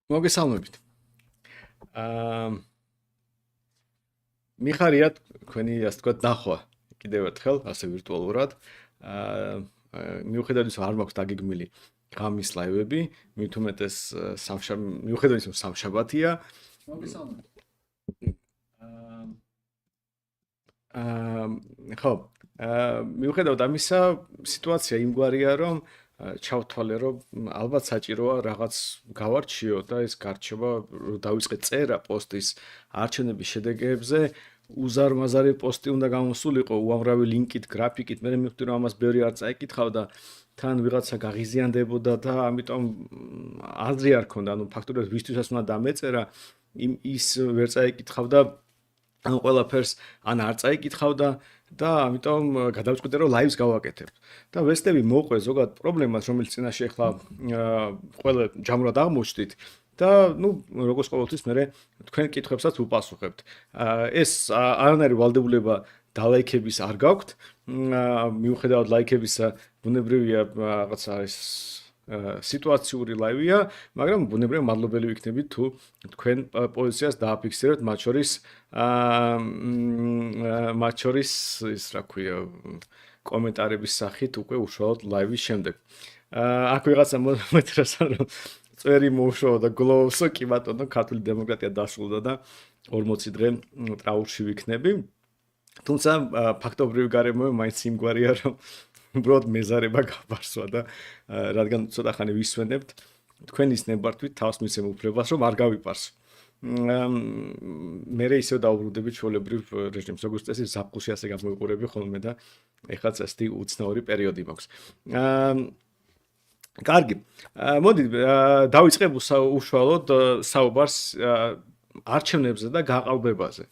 მოგესალმებით. აა მიხარია თქვენი ასე თქვა ნახვა კიდევ ერთხელ ასე ვირტუალურად. მიუხედავად იმისა, არ მაქვს დაგეგმილი ღამის ლაივები, მით უმეტეს მიუხედავად იმისა, სამშაბათია. მოგესალმებით. ხო, მიუხედავად ამისა, სიტუაცია იმგვარია, რომ ჩავთვალე, რომ ალბათ საჭიროა რაღაც გავარჩიო და ეს გარჩევა დავიწყე წერა პოსტის არჩევნების შედეგებზე. უზარმაზარი პოსტი უნდა გამოსულიყო უამრავი ლინკით, გრაფიკით. მე მივხვდი, რომ ამას ბევრი არ წაიკითხავდა, თან ვიღაცა გაღიზიანდებოდა და ამიტომ აზრი არ ქონდა, ანუ ფაქტობრივად ვისთვისაც უნდა დამეწერა, ის ვერ წაიკითხავდა ან ყველაფერს ან არ წაიკითხავდა და ამიტომ გადავწყვიტე რომ ლაივს გავაკეთებ. და ვესტები მოყვე ზოგადად პრობლემას, რომელიც წინაშე ახლა ყველა ჯამურად აღმოჩნდით და როგორც ყოველთვის მე თქვენ კითხვებსაც ვუპასუხებთ. ეს არანაირი ვალდებულება დალაიქების არ გაქვთ. მიუხედავად ლაიქებისა, ბუნებრივია რაღაცა ეს სიტუაციური ლაივია, მაგრამ ბუნებრივია მადლობელი ვიქნებით თუ თქვენ პოზიციას დააფიქსირებთ, მათ შორის ის რა ქვია კომენტარების სახით უკვე უშუალოდ ლაივის შემდეგ. აქ ვიღაცა მომეტრას რომ წვერი მოუშოვა და გლოვსო კი ბატონო ქართული დემოკრატია დასრულდა და 40 დღე ტრაურში ვიქნები. თუმცა ფაქტობრივი გარემოება მაინც იმგვარია, რომ უბრალოდ მეზარება გაბარსვა და რადგან ცოტა ხანი ვისვენებთ, თქვენის ნებართვით თავს მისცემ უფლებას, რომ არ გავიპარს. მე ისევ დაუბრუნდები ჩვეულებრივ რეჟიმს, როგორც წესი, ზაფხულში ასე გამოიყურები ხოლმე და ეხლაც ასეთი უცნაური პერიოდი მაქვს. კარგი. მოდი დავიწყებ უშუალოდ საუბარს არჩევნებზე და გაყალბებაზე.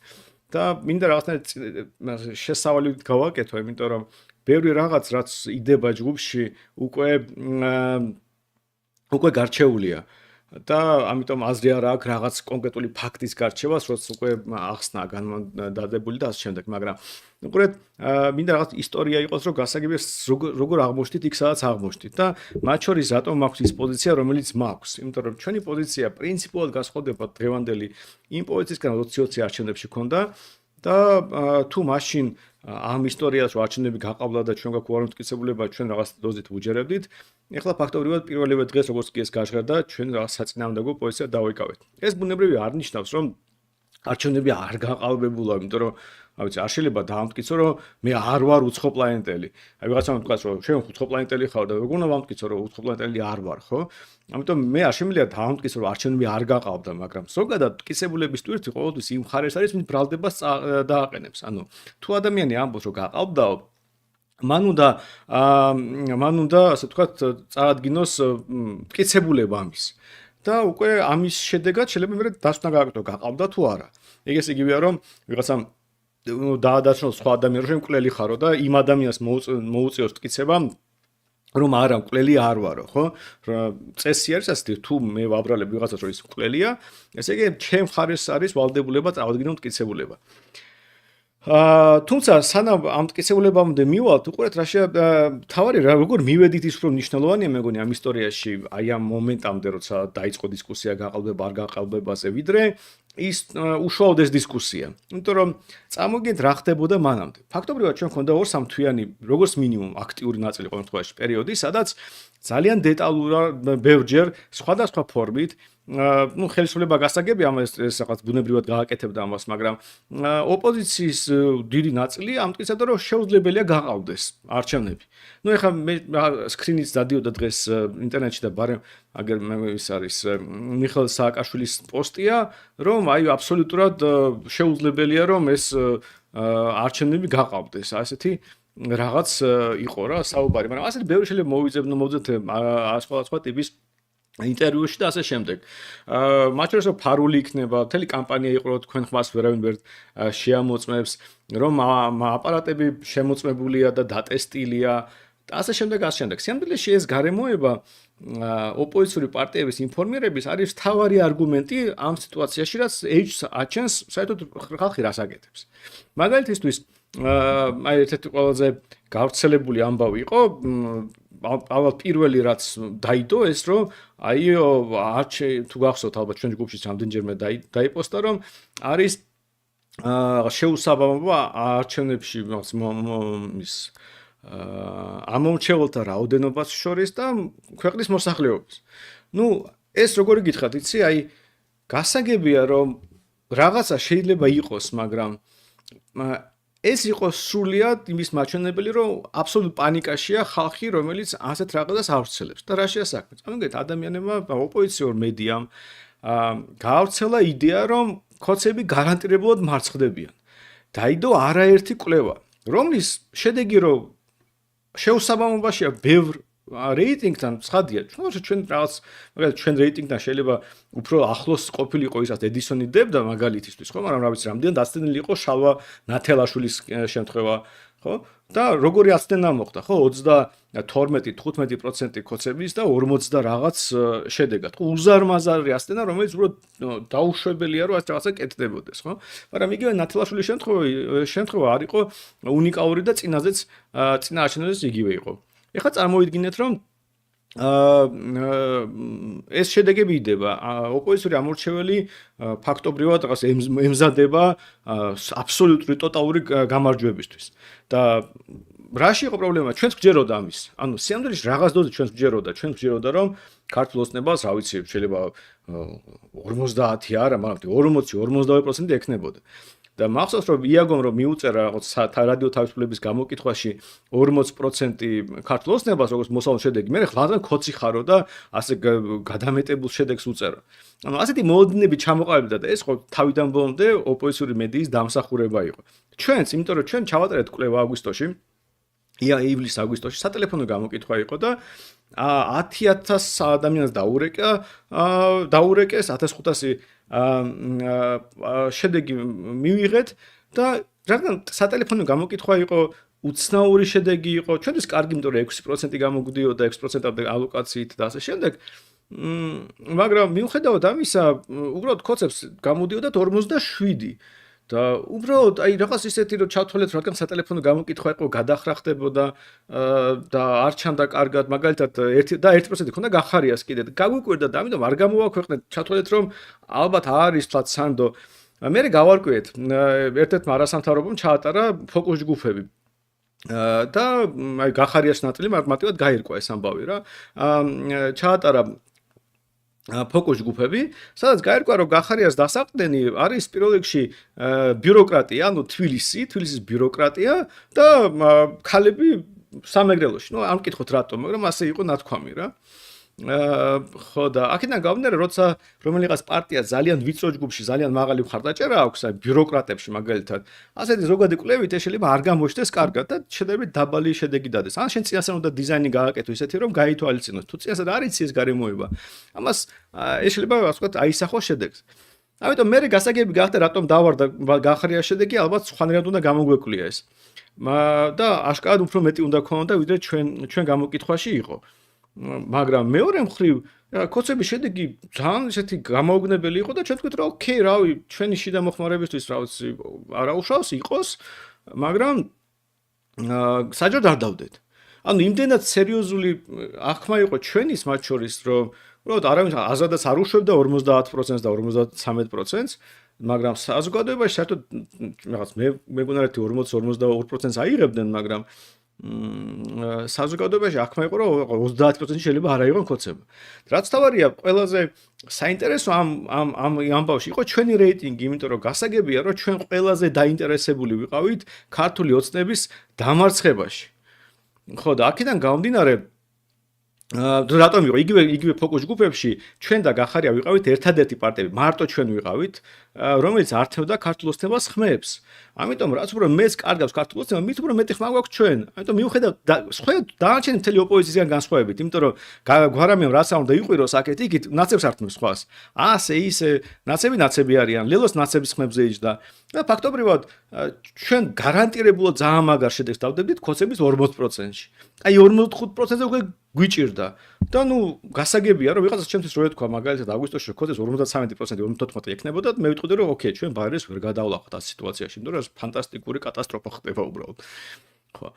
და მინდა რაღაცნაირად შესავალით გავაკეთო, იმიტომ რომ ბევრი რაღაც რაც იდება ჯგუფში უკვე გარჩეულია და ამიტომ აზრი არ აქვს რაღაც კონკრეტული ფაქტის გარჩევას, როცა უკვე ახსნა განმადადებული და ასე შემდეგ, მაგრამ უყურეთ, მინდა რაღაც ისტორია იყოს, რომ გასაგებია როგორ აღმოჩნდით იქ, სადაც აღმოჩნდით და მათ შორის რატომ მაქვს ის პოზიცია, რომელიც მაქვს, იმიტომ რომ ჩვენი პოზიცია პრინციპულად გასხვავდება დღევანდელი იმ პოზიციისგან, როცა 20 არჩევნებში ქონდა და თუ მაშინ ამ ისტორიას რო არჩევნები გაყავდა და ჩვენ გვაქვს უარი მტკიცებულება, ჩვენ რაღაც დოზით ვუჯერებდით. ეხლა ფაქტობრივად პირველივე დღეს როგორც კი ეს გაჟღერდა, ჩვენ რაღაც საწინააღმდეგო პოზიცია დავიკავეთ. ეს ბუნებრივია არ ნიშნავს, რომ არჩევნები არ გაყალბებულა, იმიტომ რომ არ ვიცი, არ შეიძლება დაამტკიცო, რომ მე არ ვარ უცხოპლანეტელი. აი ვიღაცამ თქვა, რომ შენ უცხოპლანეტელი ხარ და როგორ უნდა ვამტკიცო, რომ უცხოპლანეტელი არ ვარ, ხო? ამიტომ მე არ შემიძლია დაამტკიცო, რომ არჩევნები არ გაყავდა, მაგრამ ზოგადად მტკიცებულების ტვირთი ყოველთვის იმ მხარეს არის, ვინც ბრალდებას დააყენებს. ანუ თუ ადამიანი ამბობს, რომ გაყავდაო, მან უნდა ასე ვთქვათ, წარადგინოს მტკიცებულება ამის. და უკვე ამის შედეგად შეიძლება მე დასვნა გააკეთო, გაყავდა თუ არა. ეგ იგივეა, რომ ვიღაცამ დაადასტუროს სხვა ადამიანს, რომ მკვლელი ხარო და იმ ადამიანს მოუწიოს მტკიცება, რომ არა, მკვლელი არ ვარო, ხო? წესი არის ასეთი, თუ მე ვაბრალებ ვიღაცას, რომ ის მკვლელია, ესე იგი, ჩემ მხარეს არის ვალდებულება წავადგინო მტკიცებულება. თუმცა სანამ ამ მტკიცებულებამდე მივალთ, უყურეთ რა თავარი რა როგორ მივედით ის უფრო მნიშვნელოვანია მეგონი ამ ისტორიაში, აი ამ მომენტამდე, როცა დაიწყო დისკუსია გაყალბება არ გაყალბებაზე, ვიდრე ის უშუალოდ ეს დისკუსია. იმიტომ რომ წარმოგიდგენთ რა ხდებოდა მანამდე. ფაქტობრივად ჩვენ ქონდა 2-3 თვიანი, როგორც მინიმუმ აქტიური ნაწილი ყოველ შემთხვევაში პერიოდი, სადაც ძალიან დეტალურად ბევრჯერ სხვადასხვა ფორმით ხელისუფლება გასაგებია ამას რაღაც ბუნებრივად გააკეთებდა ამას, მაგრამ ოპოზიციის დიდი ნაწილი ამტკიცებდა, რომ შეუძლებელია გაყავდეს არჩევნები. ეხლა მე სკრინიც დადიოდა დღეს ინტერნეტში და ბარემ აგერ ის არის მიხეილ სააკაშვილის პოსტია, რომ აი აბსოლუტურად შეუძლებელია, რომ ეს არჩევნები გაყავდეს. ასეთი რაღაც იყო რა საუბარი, მაგრამ ასეთი ბევრი შეიძლება მოვიძებნოთ სხვა ტიპის ინტერვიუში და ასე შემდეგ. მათ შორის რომ ფარული იქნება, მთელი კამპანია იყო, რომ თქვენ ხმას ვერავინ ვერ შეამოწმებს, რომ აპარატები შემოწმებულია და დატესტილია და ასე შემდეგ, ასე შემდეგ. სიამოვნებაში ეს გარემოება ოპოზიციური პარტიების ინფორმირების არის მთავარი არგუმენტი ამ სიტუაციაში, რაც ეჭვს აჩენს, საერთოდ ხალხი რას აკეთებს. მაგალითისთვის, აი ერთ-ერთი ყველაზე გავრცელებული ამბავი იყო ალბათ პირველი რაც დაიდო ეს რომ აი თუ გახსოვთ ალბათ ჩვენ ჯგუფში რამდენჯერმე დაიპოსტა რომ არის შეუსაბამობა არჩევნებში ის ამომრჩეველთა რაოდენობას შორის და ქვეყნის მოსახლეობის. ნუ ეს როგორი გითხრათ, იცი, აი გასაგებია რომ რაღაცა შეიძლება იყოს, მაგრამ ეს იყოს სრულიად იმის მაჩვენებელი, რომ აბსოლუტ პანიკაშია ხალხი, რომელიც ასეთ რაღაცას ავრცელებს. და რაშია საქმე? წარმოგიდგენთ, ადამიანებმა, ოპოზიციურ მედიამ გაავრცელა იდეა, რომ ქოცები გარანტირებულად მარცხდებიან. დაიდო არაერთი კვლევა, რომლის შედეგი რომ შეუსაბამობაშია ბევრ რეიტინგთან ცხადია. ჩვენ რაღაც მაგალითად ჩვენ რეიტინგთან შეიძლება უფრო ახლოს ყოფილიყო ისაც ედისონი დებდა მაგალითისთვის, ხო, მაგრამ რა ვიცი, რამდენად აცდენილი იყო შალვა ნათელაშვილის შემთხვევა, ხო? და როგორი აცდენა მოხდა, ხო? 32-15% ქოცების და 40 და რაღაც შედეგად. ხო, უზარმაზარი აცდენა, რომელიც უბრალოდ დაუშვებელია, რომ ასე რაღაცა კეთდებოდეს, ხო? მაგრამ იგივე ნათელაშვილის შემთხვევა არ იყო უნიკალური და წინაზეც წინაარჩევნებიც იგივე იყო. ეხლა წარმოიდგინეთ, რომ ეს შედეგები იდება, ოპოზიციური ამორჩეველი ფაქტობრივად რაღაც ემზადება აბსოლუტური ტოტალური გამარჯვებისთვის. და რაში იყო პრობლემა? ჩვენს გჯეროდა ამის. ანუ სიამოვნებაში რაღაც დოზე ჩვენს გჯეროდა, რომ ქართულ ოცნებას, რა ვიცი, შეიძლება 50 არა, მაგრამ 40-42% ექნებოდა. და მახსოვს რომ იაგომ რომ მიუწერა რაღაც რადიო თავისუფლების გამოკითხვაში 40% ქართულ ოცნებას როგორც მოსავალ შედეგი, მე ხლადან ქოცი ხარო და ასე გადამეტებულ შედეგს უწერა. ანუ ასეთი მოოდინები ჩამოყალიბდა და ეს ხო თავიდან ბოლომდე ოპოზიციური მედიის დამსახურება იყო. ჩვენც, იმიტომ რომ ჩვენ ჩავატარეთ კვლევა აგვისტოში, ივლის-აგვისტოში სატელეფონო გამოკითხვა იყო და 10,000 ადამიანს დაურეკეს 1500 შედეგი მივიღეთ და რადგან სატელეფონო გამოკითხვა იყო უცნაური შედეგი იყო ჩვენთვის კარგი, იმიტომ რომ 6% გამოგვდიოდა 6%-ამდე ალოკაციით და ასე შემდეგ. მაგრამ მიუხედავად ამისა, უბრალოდ ქოცებს გამოდიოდათ 47 და უბრალოდ აი რაღაც ისეთი რომ ჩავთვალეთ, რადგან სატელეფონო გამოკითხვა იყო გადახრახდებოდა და არ ჩანდა კარგად, მაგალითად 1% ქონდა გახარიას კიდე. გაგვიკვირდა და ამიტომ არ გამოვაქვეყნეთ, ჩავთვალეთ რომ ალბათ არის თვაც სანდო. მე გავარკვიეთ, ერთ-ერთმა არასამთავრობომ ჩაატარა ფოკუს ჯგუფები. და აი გახარიას ნაწილი მარტივად გაირკვა ეს ამბავი რა. ჩაატარა ფოკუს ჯგუფები, სადაც გაირკვა რომ გახარიას დასაყრდენი არის პირველ რიგში ბიუროკრატია, ანუ თბილისის ბიუროკრატია და ქალები სამეგრელოში. ნუ არ მკითხოთ რატომ, მაგრამ ასე იყო ნათქვამი რა. ხო და აქედან გამომდინარე, როცა რომელიღაც პარტია ძალიან ვიწრო ჯგუფში ძალიან მაღალი მხარდაჭერა აქვს, აი ბიუროკრატებში მაგალითად, ასეთი ზოგადი კვლევით ეს შეიძლება არ გამოჩნდეს კარგად და შედარებით დაბალი შედეგი დადეს. ან შენ წინასწარ უნდა დიზაინი გააკეთო ისეთი, რომ გაითვალისწინოს. თუ წინასწარ არ იცი ეს გარემოება, ამას ეს შეიძლება ასე ვთქვათ, აისახოს შედეგს. ამიტომ მე გასაგები გახდა, რატომ დავარდა გახარიას შედეგი, ალბათ სხვანაირად უნდა გამოგვეკვლია ეს. და აშკარად უფრო მეტი უნდა ქონოდა, ვიდრე ჩვენ გამოკითხვაში იყო. მაგრამ მეორე მხრივ ქოცების შედეგი ძალიან ისეთი გამოუგნებელი იყო და ჩვენ თქვით რომ ოკეი, რავი, ჩვენი შიდა მოხმარებისთვის რა ვიცი, არაუშავს იყოს, მაგრამ საჯაროდ არ დავდეთ. ანუ იმდენად სერიოზული აღქმა იყო ჩვენის მათ შორის, რომ უბრალოდ არავინ აზრადაც არ უშვებდა 50%-ს და 53%-ს, მაგრამ საზოგადოებაში საერთოდ რაღაც მეგონა ერთი 40-52%-ს აიღებდნენ, მაგრამ საზოგადოებაში აღქმა იყო რომ 30% შეიძლება არ აიღონ ქოცება. რაც თავარია, ყველაზე საინტერესო ამ ამბავში იყო ჩვენი რეიტინგი, იმიტომ რომ გასაგებია რომ ჩვენ ყველაზე დაინტერესებული ვიყავით ქართული ოცნების დამარცხებაში. ხო და აქედან გამომდინარე რატომ იყო იგივე ფოკუს ჯგუფებში ჩვენ და გახარია ვიყავით ერთადერთი პარტიები, მარტო ჩვენ ვიყავით, რომელიც ართმევდა ქართულ ოცნებას ხმებს. ამიტომ რაც უფრო მეც კარგავს ქართულ ოცნებას, მით უფრო მეტი ხმა გვაქვს ჩვენ. ამიტომ მიუხედავად სხვა დანარჩენი მთელი ოპოზიციიდან განსხვავებით, იმიტომ რომ გვარამიამ რაც არ უნდა იყვიროს აქეთ იქით, ნაცებს ართმევს სხვას. ასე ისე ნაცები არიან, ლელოს ნაცების ხმებზე იჯდა. და ფაქტობრივად ჩვენ გარანტირებულად ძალიან მაგარ შედეგს დავდებდით ქოცების 40%-ში. აი 45%-ზე უკვე გვიჭირდა. და ნუ გასაგებია რომ ვიღაცას ჩემთვის რო ეთქვა მაგალითად აგვისტოში ქოცების 53%, 54% ექნებოდა, მე ვიტყოდი რომ ოკეი, ჩვენ ბაერეს ვერ გადავლახოთ ამ სიტუაციაში, იმიტომ რომ ფანტასტიკური კატასტროფა ხდება უბრალოდ. ხო.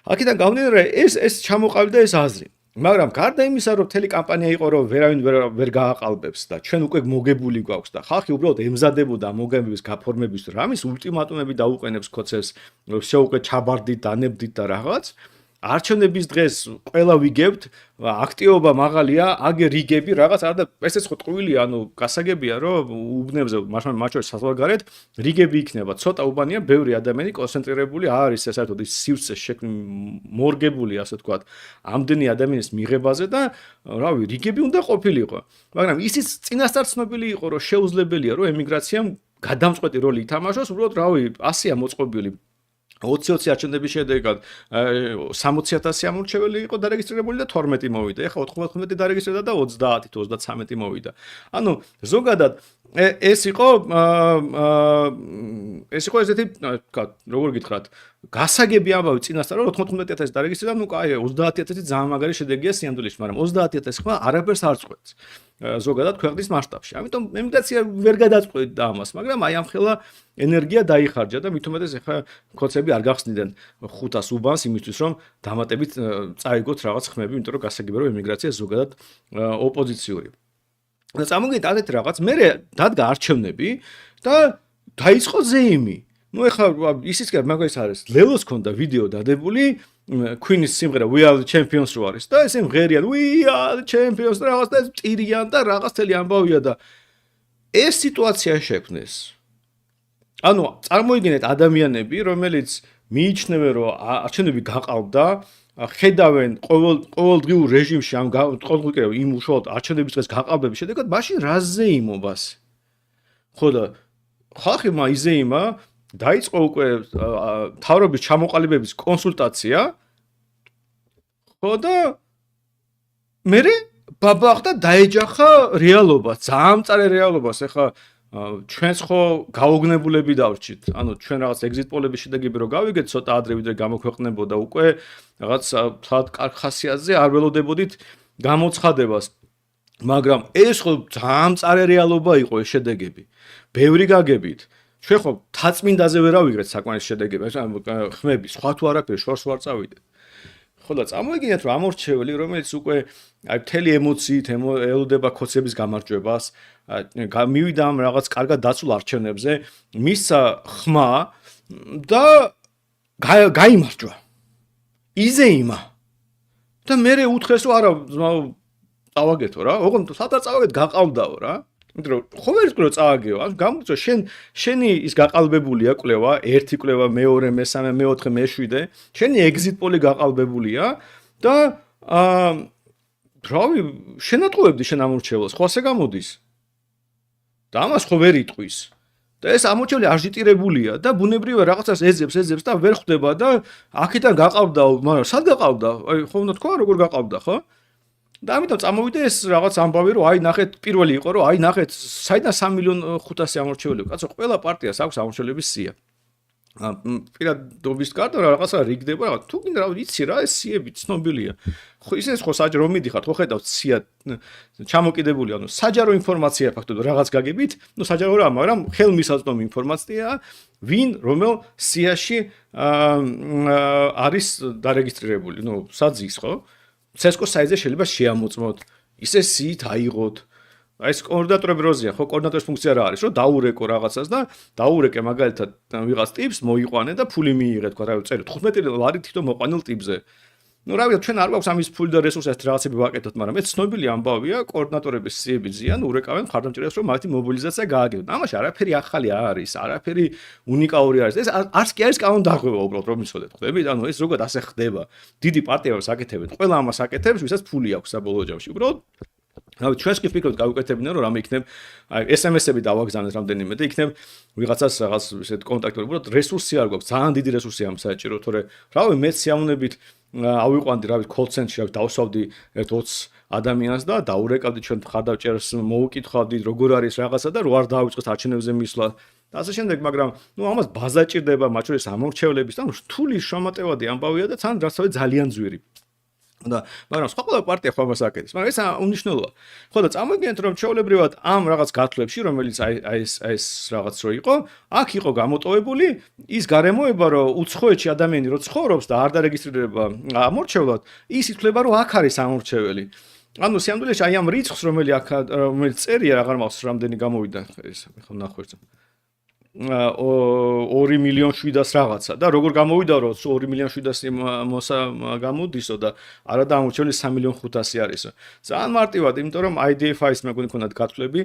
აქედან გამომდინარე ეს ჩამოყალიბდა ეს აზრი. მაგრამ გარდა იმისა, რომ მთელი კამპანია იყო, რომ ვერავინ ვერ გააყალბებს და ჩვენ უკვე მოგებული გვაქვს და ხალხი უბრალოდ ემზადებოდა მოგებების გაფორმების, რამის ულტიმატუმები დაუყენებს ქოცებს, რომ შეუყვე ჩაბარდით, დანებდით და რაღაც. არჩევნების დღეს ყველა ვიგებთ, აქტივობა მაღალია, აგერ რიგები რაღაც არა და ესეც ხო ტყუილია, ანუ გასაგებია, რომ უბნებზე მათ შორის საზღვარგარეთ რიგები იქნება. ცოტა უბანია, ბევრი ადამიანი კონცენტრირებული არის საერთოდ ის სივრცე მორგებული, ასე ვთქვათ, ამდენი ადამიანის მიღებაზე და რავი, რიგები უნდა ყოფილიყო. მაგრამ ისიც წინასწარ ცნობილი იყო, რომ შეუძლებელია, რომ ემიგრაციამ გადამწყვეტი როლი ითამაშოს, უბრალოდ რავი, 100-ია მოწყობილი 20 არჩევნების შედეგად 60,000 ამორჩეველი იყო დარეგისტრირებული და 12 მოვიდა. ეხლა 95 დარეგისტრირდა და 30 თუ 33 მოვიდა. ანუ ზოგადად ეს იყო ესეთი, როგორ გითხრათ, გასაგები ამბავი წინასწარ, რომ 95,000 დარეგისტრირდა, ნუ კაი, 30,000 ძალიან მაგარი შედეგია სიამდვილეში, მაგრამ 30,000 ხმა არაფერს არ წყვეტს. ზოგადად ქვეყნის მასშტაბში. ამიტომ ემიგრაცია ვერ გადაწყვეტდა ამას, მაგრამ აი ამ ხელა ენერგია დაიხარჯა და მით უმეტეს ეხლა ქოცები არ გახსნიდნენ 500 უბანს იმისთვის, რომ დამატებით წაიგოთ რაღაც ხმები, იმიტომ რომ გასაგებია, რომ ემიგრაცია ზოგადად ოპოზიციური. და წამოგეთ ასეთ რაღაც, მე დადგა არჩევნები და დაიწყო ზეიმი. ნუ ეხლა ისიც კი მაგას არის, ლელოს ქონდა ვიდეო დადებული, Queen-ის სიმღერა We Are The Champions რო არის და ესე მღერიან We Are The Champions და რაღაც და ეს წირიან და რაღაც თელი ამბავია და ეს სიტუაცია შექმნეს. ანუ წარმოიდგინეთ ადამიანები, რომელიც მიიჩნევენ, რომ არჩევნები გაყალბდა, ხედავენ ყოველდღიურ რეჟიმში ამ ყოველდღიურ იმ უშუალოდ არჩევნების დღეს გაყალბების შედეგად, მაშინ რა ზეიმობას? ხო და ხალხი მაიზეიმა დაიწყო უკვე თავრობის ჩამოყალიბების კონსულტაცია. ხო და მე ბაბახდა დაეჯახა რეალობას, ძალიან მწარე რეალობას. ეხლა ჩვენს ხო გაოგნებულები დავრჩით. ანუ ჩვენ რაღაც ეგზიტ პოლების შედეგები რო გავიგეთ ცოტა ადრე ვიდრე გამოქვეყნებოდა უკვე რაღაც თვად კარგ ხასიათზე არ ველოდებოდით გამოცხადებას. მაგრამ ეს ხო ძალიან მწარე რეალობა იყო ეს შედეგები. ბევრი გაგებით. ჩვენ ხო თაწმინდაზე ვერ ავიღეთ საკმარის შედეგები, ხმები, სხვა თუ არაფერი შორს ვარ წავიდეთ. ხო და წამოიგინეთ, რომ ამორჩეველი, რომელიც უკვე აი მთელი ემოციით ელოდება ქოცების გამარჯვებას, მივიდა ამ რაღაც კარგად დაცულ არჩევნებზე, მისცა ხმა და გაიმარჯვა. იზეიმა. და მე უთხრეს, რომ არა, წავაგეთო რა, ოღონდ სადაც წავაგეთ გაყავდაო რა. იმიტომ რომ ხო ვერ იტყვი რომ წააგეო, ანუ გამოიწვია შენი ის გაყალბებულია კვლევა, ერთი კვლევა, მეორე, მესამე, მეოთხე, მეშვიდე, შენი ეგზიტ პოლი გაყალბებულია და რავი, შენატყუებდი შენ ამორჩევლს, ხო ასე გამოდის. და ამას ხო ვერ იტყვის. და ეს ამორჩეველი აჟიტირებულია და ბუნებრივია რაღაცას ეძებს და ვერ ხვდება და აქედან გაყავდაო, მაგრამ სად გაყავდა? აი ხო უნდა თქვა როგორ გაყავდა, ხო? და ამიტომ წამოვიდა ეს რაღაც ამბავი, რომ აი ნახეთ, პირველი იყო, რომ აი ნახეთ, საიდან 3,500,000 ამორჩეველი. კაცო, ყველა პარტიას აქვს ამორჩევლების სია. პირადობის გარდა რაღაცა რიგდება, რაღაც თუ გინდა რა ვიცი რა, ეს სიები ცნობილია. ხო ისე ხო საჯარო მიდიხარ, ხო ხედავთ სია ჩამოკიდებული, ანუ საჯარო ინფორმაცია ფაქტობრივად რაღაც გაგებით, ნუ საჯარო რა, მაგრამ ხელმისაწვდომი ინფორმაცია, ვინ რომელ სიაში არის დარეგისტრირებული, ნუ საძის, ხო? CSGO საიტზე შეიძლება შეამოწმოთ, ისე სიით აიღოთ. აი ეს კოორდინატორები როზია, ხო, კოორდინატორის ფუნქცია რა არის, რომ დაურეკო რაღაცას და დაურეკე მაგალითად ვიღაც ტიპს მოიყვანე და ფული მიიღე, თქვა, რა ვიცი, 15 ლარი თვითონ მოყვანილ ტიპზე. ნუ რა ვიცი, ჩვენ არ გვაქვს ამის ფული და რესურსები რაღაცები ვაკეთოთ, მაგრამ ეს ცნობილი ამბავია, კოორდინატორების სიები ზიან, ურეკავენ მხარდამჭერებს, რომ მათი მობილიზაცია გააგებინონ. ამაში არაფერი ახალი არის, არაფერი უნიკალური არის. ეს არც კი არის კანონდარღვევა უბრალოდ, რომ იცოდეთ, ხვდებით? ანუ ეს ზოგადად ასე ხდება. დიდი პარტიებს აკეთებენ, ყველა ამას აკეთებს, ვისაც ფული აქვს საბოლოო ჯამში. უბრალოდ რავი, ჩვენს კი ფიქრობთ გავუკეთებინო, რომ რამე იქნებ, აი SMS-ები დავაგზავნეთ რამდენიმე და იქნებ ვიღაცას რაღაც ესეთ კონტაქტები, უბრალოდ რესურსი არ გვაქვს, ძალიან დიდი რესურსი ამ საჭირო, თორე რავი, მე სიამოვნებით ავიყვანდი, რავი, call center-ში, რავი, დავსვავდი 20 ადამიანს და დაურეკავდი ჩვენ მხარდამჭერს, მოუკითხავდი, როგორ არის რაღაცა და რო არ დავიწყოთ არჩევნებზე მისვლა და ასე შემდეგ, მაგრამ ნუ ამას ბაზა ჭირდება, მათ შორის ამორჩევლების და რთული შრომატევადი ამბავია და თან რასავე ძალიან ძვირი. და მაგრამ სხვა ყველა პარტია ხო ამას აკეთებს, მაგრამ ეს უნიშნელოა. ხო და წარმოგიდგენთ რომ ჩვეულებრივად ამ რაღაც გათვლებში, რომელიც ეს რაღაც რო იყო, აქ იყო გამოტოვებული ის გარემოება, რომ უცხოეთში ადამიანი რო ცხოვრობს და არ დარეგისტრირება ამორჩევლად, ის ითვლება რომ აქ არის ამორჩეველი. ანუ სიამდვილეში აი ამ რიცხვს რომელიც წერია აღარ მახსოვს რამდენი გამოვიდა ეს ხო ნახვერთ 2 მილიონ 700 რაღაცა და როგორ გამოვიდა რომ 2 მილიონ 700 გამოდისო და არა დამორჩენილი 3 მილიონ 500 არისო. ძალიან მარტივად, იმიტომ რომ IDFI-ს მეგონი ქონდათ გათვლები,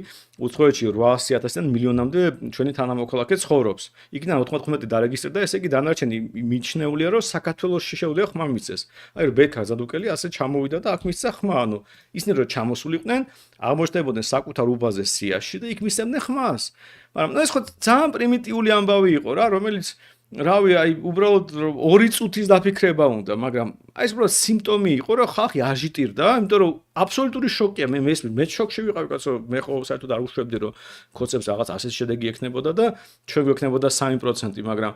უცხოეთში 800,000-დან მილიონამდე ჩვენი თანამოქალაქე ცხოვრობს. იქიდან 95 დარეგისტრირდა, ესე იგი დანარჩენი მიჩნეულია რომ საქართველოში შეუძლია ხმა მიცეს. აი რომ ბექა ზადუკელი ასე ჩამოვიდა და აქ მისცა ხმა, ანუ ისინი რომ ჩამოსულიყვნენ, აღმოჩნდებოდნენ საკუთარ უბაზე სიაში და იქ მისცემდნენ ხმას. მაგრამ ეს ხო ძალიან პრიმიტიული ამბავი იყო რა, რომელიც რავი, აი უბრალოდ 2 წუთის დაფიქრება უნდა, მაგრამ აი ეს უბრალოდ სიმპტომი იყო, რომ ხალხი აჟიტირდა, იმიტომ რომ აბსოლუტური შოკია, მე შოკში ვიყავი, კაცო, მე ხო საერთოდ არ უშვებდი, რომ ქოცებს რაღაც ასეთ შედეგი ექნებოდა და ჩვენ გვექნებოდა 3%, მაგრამ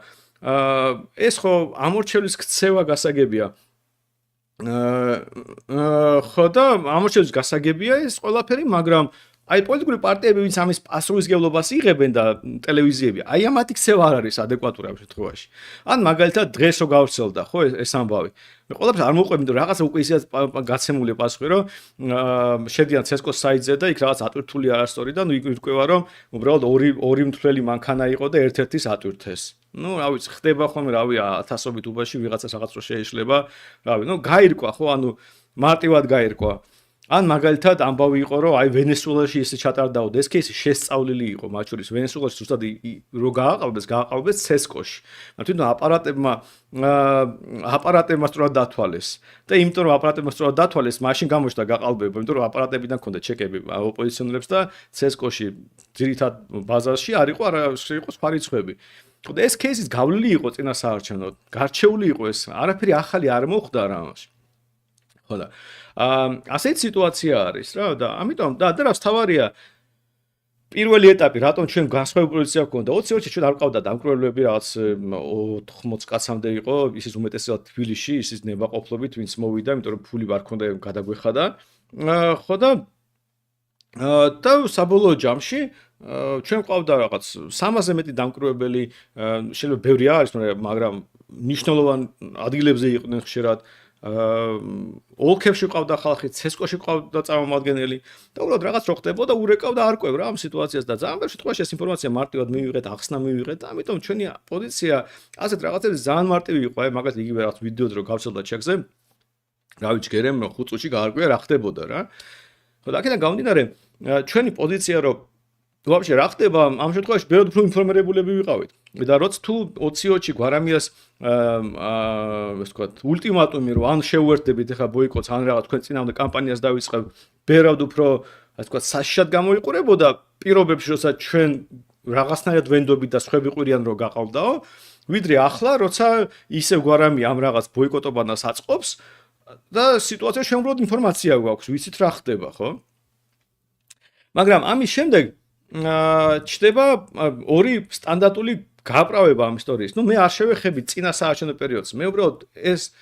ეს ხო ამორჩევლის ქცევა გასაგებია. ხო და ამორჩევლის გასაგებია ეს ყველაფერი, მაგრამ აი პოლიტიკური პარტიები ვინც ამის პასუხისმგებლობას იღებენ და ტელევიზიები, აი ამათი ქცევა არ არის ადეკვატური ამ შემთხვევაში. ან მაგალითად დღეს რო გავრცელდა ხო ეს ამბავი. მე ყველაფერს არ მოყვები, რომ რაღაცა უკვე ისე გაცემული პასუხი, რომ შედიან ცესკოს საიტზე და იქ რაღაც ატვირთული არასწორი და ნუ ირკვევა, რომ უბრალოდ ორი მთლელი მანქანა იყო და ერთ-ერთის ატვირთეს. ნუ რა ვიცი, ხდება ხოლმე, რავი, ათასობით უბაში ვიღაცას რაღაც რო შეეშლება, რავი, ნუ გაირკვა ხო, ანუ მარტივად გაირკვა. ან მაგალითად ამბავი იყო რომ აი ვენესუელაში ესე ჩატარდაო და ეს кейსი შესწავლილი იყო მათ შორის ვენესუელაში ზუსტად რო გააყალბეს ცესკოში. თვითონ აპარატებმა სწორად დათვალეს და იმიტომ რომ აპარატებმა სწორად დათვალეს, მაშინ გამოჩნდა გაყალბება, იმიტომ რომ აპარატებიდან ქონდა ჩეკები ოპოზიციონერებს და ცესკოში ძირითად ბაზარში არ იყო სხვა რიცხვები. და ეს кейსის გავლილი იყო წინა საარჩევნოდ, გარჩეული იყო ეს, არაფერი ახალი არ მოხდა რა ამაში. ხო და ასეთი სიტუაცია არის რა და ამიტომ და რაც თავარია პირველი ეტაპი რატომ ჩვენ განსხვავებული პოზიცია გვქონდა 20-ში ჩვენ არ ყავდა დამკვლელები რაღაც 80 კაცამდე იყო ისიც უმეტესად თბილისში ისიც ნებაყოფლობით ვინც მოვიდა იმიტომ რომ ფული არ ქონდა გადაგვეხადა ხო და საბოლოო ჯამში ჩვენ ყავდა რაღაც 300-ზე მეტი დამკვლეველი შეიძლება ბევრი არის მაგრამ მნიშვნელოვან ადგილებზე იყვნენ ხშირად ოლქებში ყავდა ხალხი, ცესკოში ყავდა წარმომადგენელი და უბრალოდ რაღაც რო ხდებოდა ურეკავდა არკვევ რა ამ სიტუაციას და ძალიან ბევრ შემთხვევაში ეს ინფორმაცია მარტივად მივიღეთ, ახსნა მივიღეთ და ამიტომ ჩვენი პოზიცია ასეთ რაღაცებზე ძალიან მარტივი იყო, აი მაგალითად იგივე რაღაც ვიდეო რო გავცელდა ჩეკზე, რა ვიჯგერემ 5 წუთში გაარკვია რა ხდებოდა რა. ხო და აქედან გამომდინარე, ჩვენი პოზიცია რო ვაფშე რა ხდება ამ შემთხვევაში ბევრად უფრო ინფორმირებულები ვიყავით. და როც თუ 20-ში გვარამიას ეს ვთქვათ ულტიმატუმი რომ ან შეუერთდებით ახლა ბოიკოტს ან რაღაც თქვენ წინამდე კამპანიას დავიწყებ ბევრად უფრო ასე ვთქვათ საშიშად გამოიყურებოდა პირობებში როცა ჩვენ რაღაცნაირად ვენდობით და სხვები ყვირიან რომ გაყავდაო ვიდრე ახლა როცა ისევ გვარამი ამ რაღაც ბოიკოტობანას აწყობს და სიტუაცია შემობრალოდ ინფორმაცია გვაქვს ვიცით რა ხდება ხო მაგრამ ამის შემდეგ ჩდება ორი სტანდარტული გაправება ამ ისტორიის. ნუ მე არ შევეხები წინა საარჩევნო პერიოდს. მე უბრალოდ ეს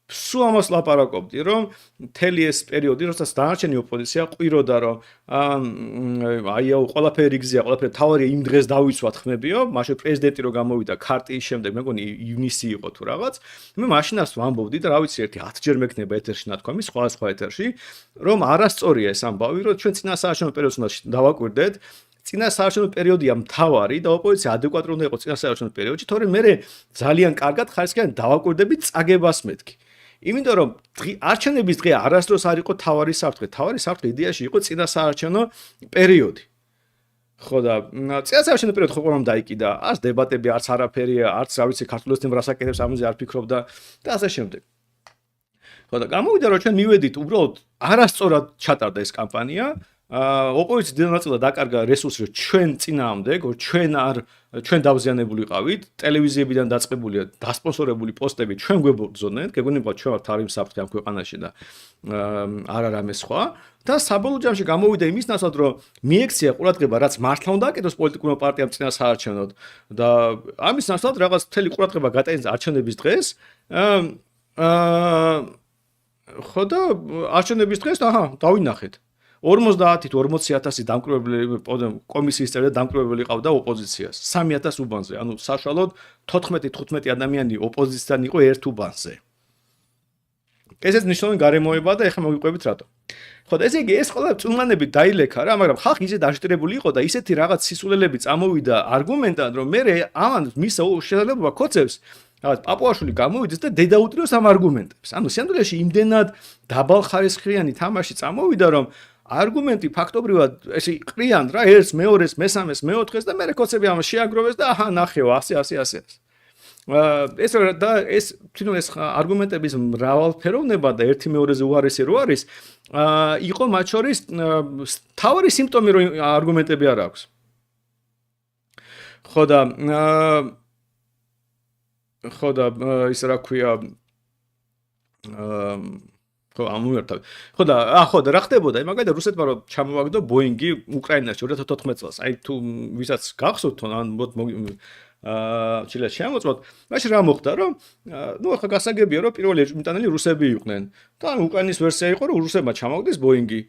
სულ ამას ლაპარაკობდი, რომ მთელი ეს პერიოდი, როდესაც დანარჩენი ოპოზიცია ყვიროდა, რომ აიაო ყველაფერი რიგზეა, ყველაფერი თავარია იმ დღეს დავიცვათ ხმებიო, მაშინ პრეზიდენტი რო გამოვიდა ქარტიის შემდეგ, მეგონი ივნისი იყო თუ რაღაც. მე მაშინაც ვამბობდი და რა ვიცი, ერთი 10 ჯერ მექნება ეთერში ნათქვამი, სხვა ეთერში, რომ არასწორია ეს ამბავი, რომ ჩვენ წინა საარჩევნო პერიოდს უნდა დავაკვირდეთ. წინა საარჩევნო პერიოდია მთავარი და ოპოზიცია ადეკვატური უნდა იყოს წინა საარჩევნო პერიოდში, თორემ მე ძალიან კარგად ხარისხიან დავაკვირდებით წაგებას მეთქი. იმიტომ რომ არჩევნების დღე არასდროს არ იყო თავარი საფრთხე. თავარი საფრთხე იდეაში იყო წინა საარჩევნო პერიოდი. ხო და წინა საარჩევნო პერიოდი ხო ყველამ დაიკიდა. არც დებატები, არც არაფერია, არც რა ვიცი ქართულ ოცნებამ რას აკეთებს ამაზე არ ფიქრობდა და ასე შემდეგ. ხო და გამოვიდა რომ ჩვენ მივედით უბრალოდ არასწორად ჩატარდა ეს კამპანია. ოპოზიციის დიდი ნაწილი დაკარგა რესურსი რომ ჩვენ წინააღმდეგ ჩვენ დავზიანებული ვიყავით ტელევიზიებიდან დაწყებული დასპონსორებული პოსტები ჩვენ გვებრძოდნენ გეგონება ჩვენ ვართ თავი საფრთხე ამ ქვეყანაში და არა რამე სხვა და საბოლოო ჯამში გამოვიდა იმის ნაცვლად რომ მიექცია ყურადღება რაც მართლა უნდა აკეთოს პოლიტიკურმა პარტიამ წინა საარჩევნოდ და ამის ნაცვლად რაღაც მთელი ყურადღება გატანეს არჩევნების დღეს ხო და არჩევნების დღეს დავინახეთ 50-ით 40,000 დამკვირვებელი კომისიის წევრი დამკვირვებელი ყავდა ოპოზიციას 3,000 უბანზე ანუ საშუალოდ 14-15 ადამიანი ოპოზიციიდან იყო ერთ უბანზე ესეც მნიშვნელოვანი გარემოება და ეხლა მოგიყვებით რატო ხო და ესე იგი ეს ყველა წუნანები დაილექა რა მაგრამ ხალხი ისე დაშტირებული იყო და ისეთი რაღაც სისულელები წამოვიდა არგუმენტად რომ მე ამან მის შესაძლებლობა ქოცებს რაღაც პაპუაშვილი გამოვიდეს და დედაუტრიოს ამ არგუმენტებს ანუ სინამდვილეში იმდენად დაბალხარისხიანი თამაში წამოვიდა რომ არგუმენტი ფაქტობრივად ესე ყრიან რა ერთს მეორეს მესამეს მეოთხეს და მე ქოცები ამას შეაგროვეს და ნახეო ასე ეს და ეს თვითონ ეს არგუმენტების მრავალფეროვნება და ერთი მეორეზე უარესი რო არის იყო მათ შორის თავარი სიმპტომი რომ არგუმენტები არ აქვს ხო და ის რა ქვია ხო და რა ხდებოდა მაგალითად რუსეთმა რომ ჩამოვაგდო ბოინგი უკრაინაში 2014 წელს აი თუ ვისაც გახსოვთ ან ჩილეს შემოწმოთ მაშინ რა მოხდა რომ ნუ ახლა გასაგებია რომ პირველი ეჭვმიტანილი რუსები იყვნენ და უკრაინის ვერსია იყო რომ რუსებმა ჩამოვაგდეს ბოინგი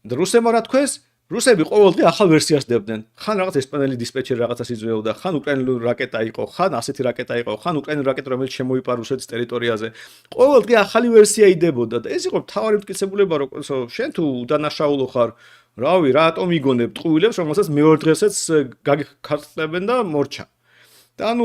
და რუსებმა რა თქვეს რუსები ყოველდღე ახალ ვერსიას დებდნენ ხან რაღაც ესპანელი დისპეჩერი რაღაცას იძლეოდა ხან უკრაინული რაკეტა იყო ხან ასეთი რაკეტა იყო ხან უკრაინული რაკეტა რომელიც შემოიპარა რუსეთის ტერიტორიაზე ყოველდღე ახალი ვერსია იდებოდა და ეს იყო მთავარი მტკიცებულება რომ შენ თუ უდანაშაულო ხარ რავი რატომ იგონებ ტყუილებს რომელსაც მეორე დღესაც გაგიხარწლებენ და მორჩა და ანუ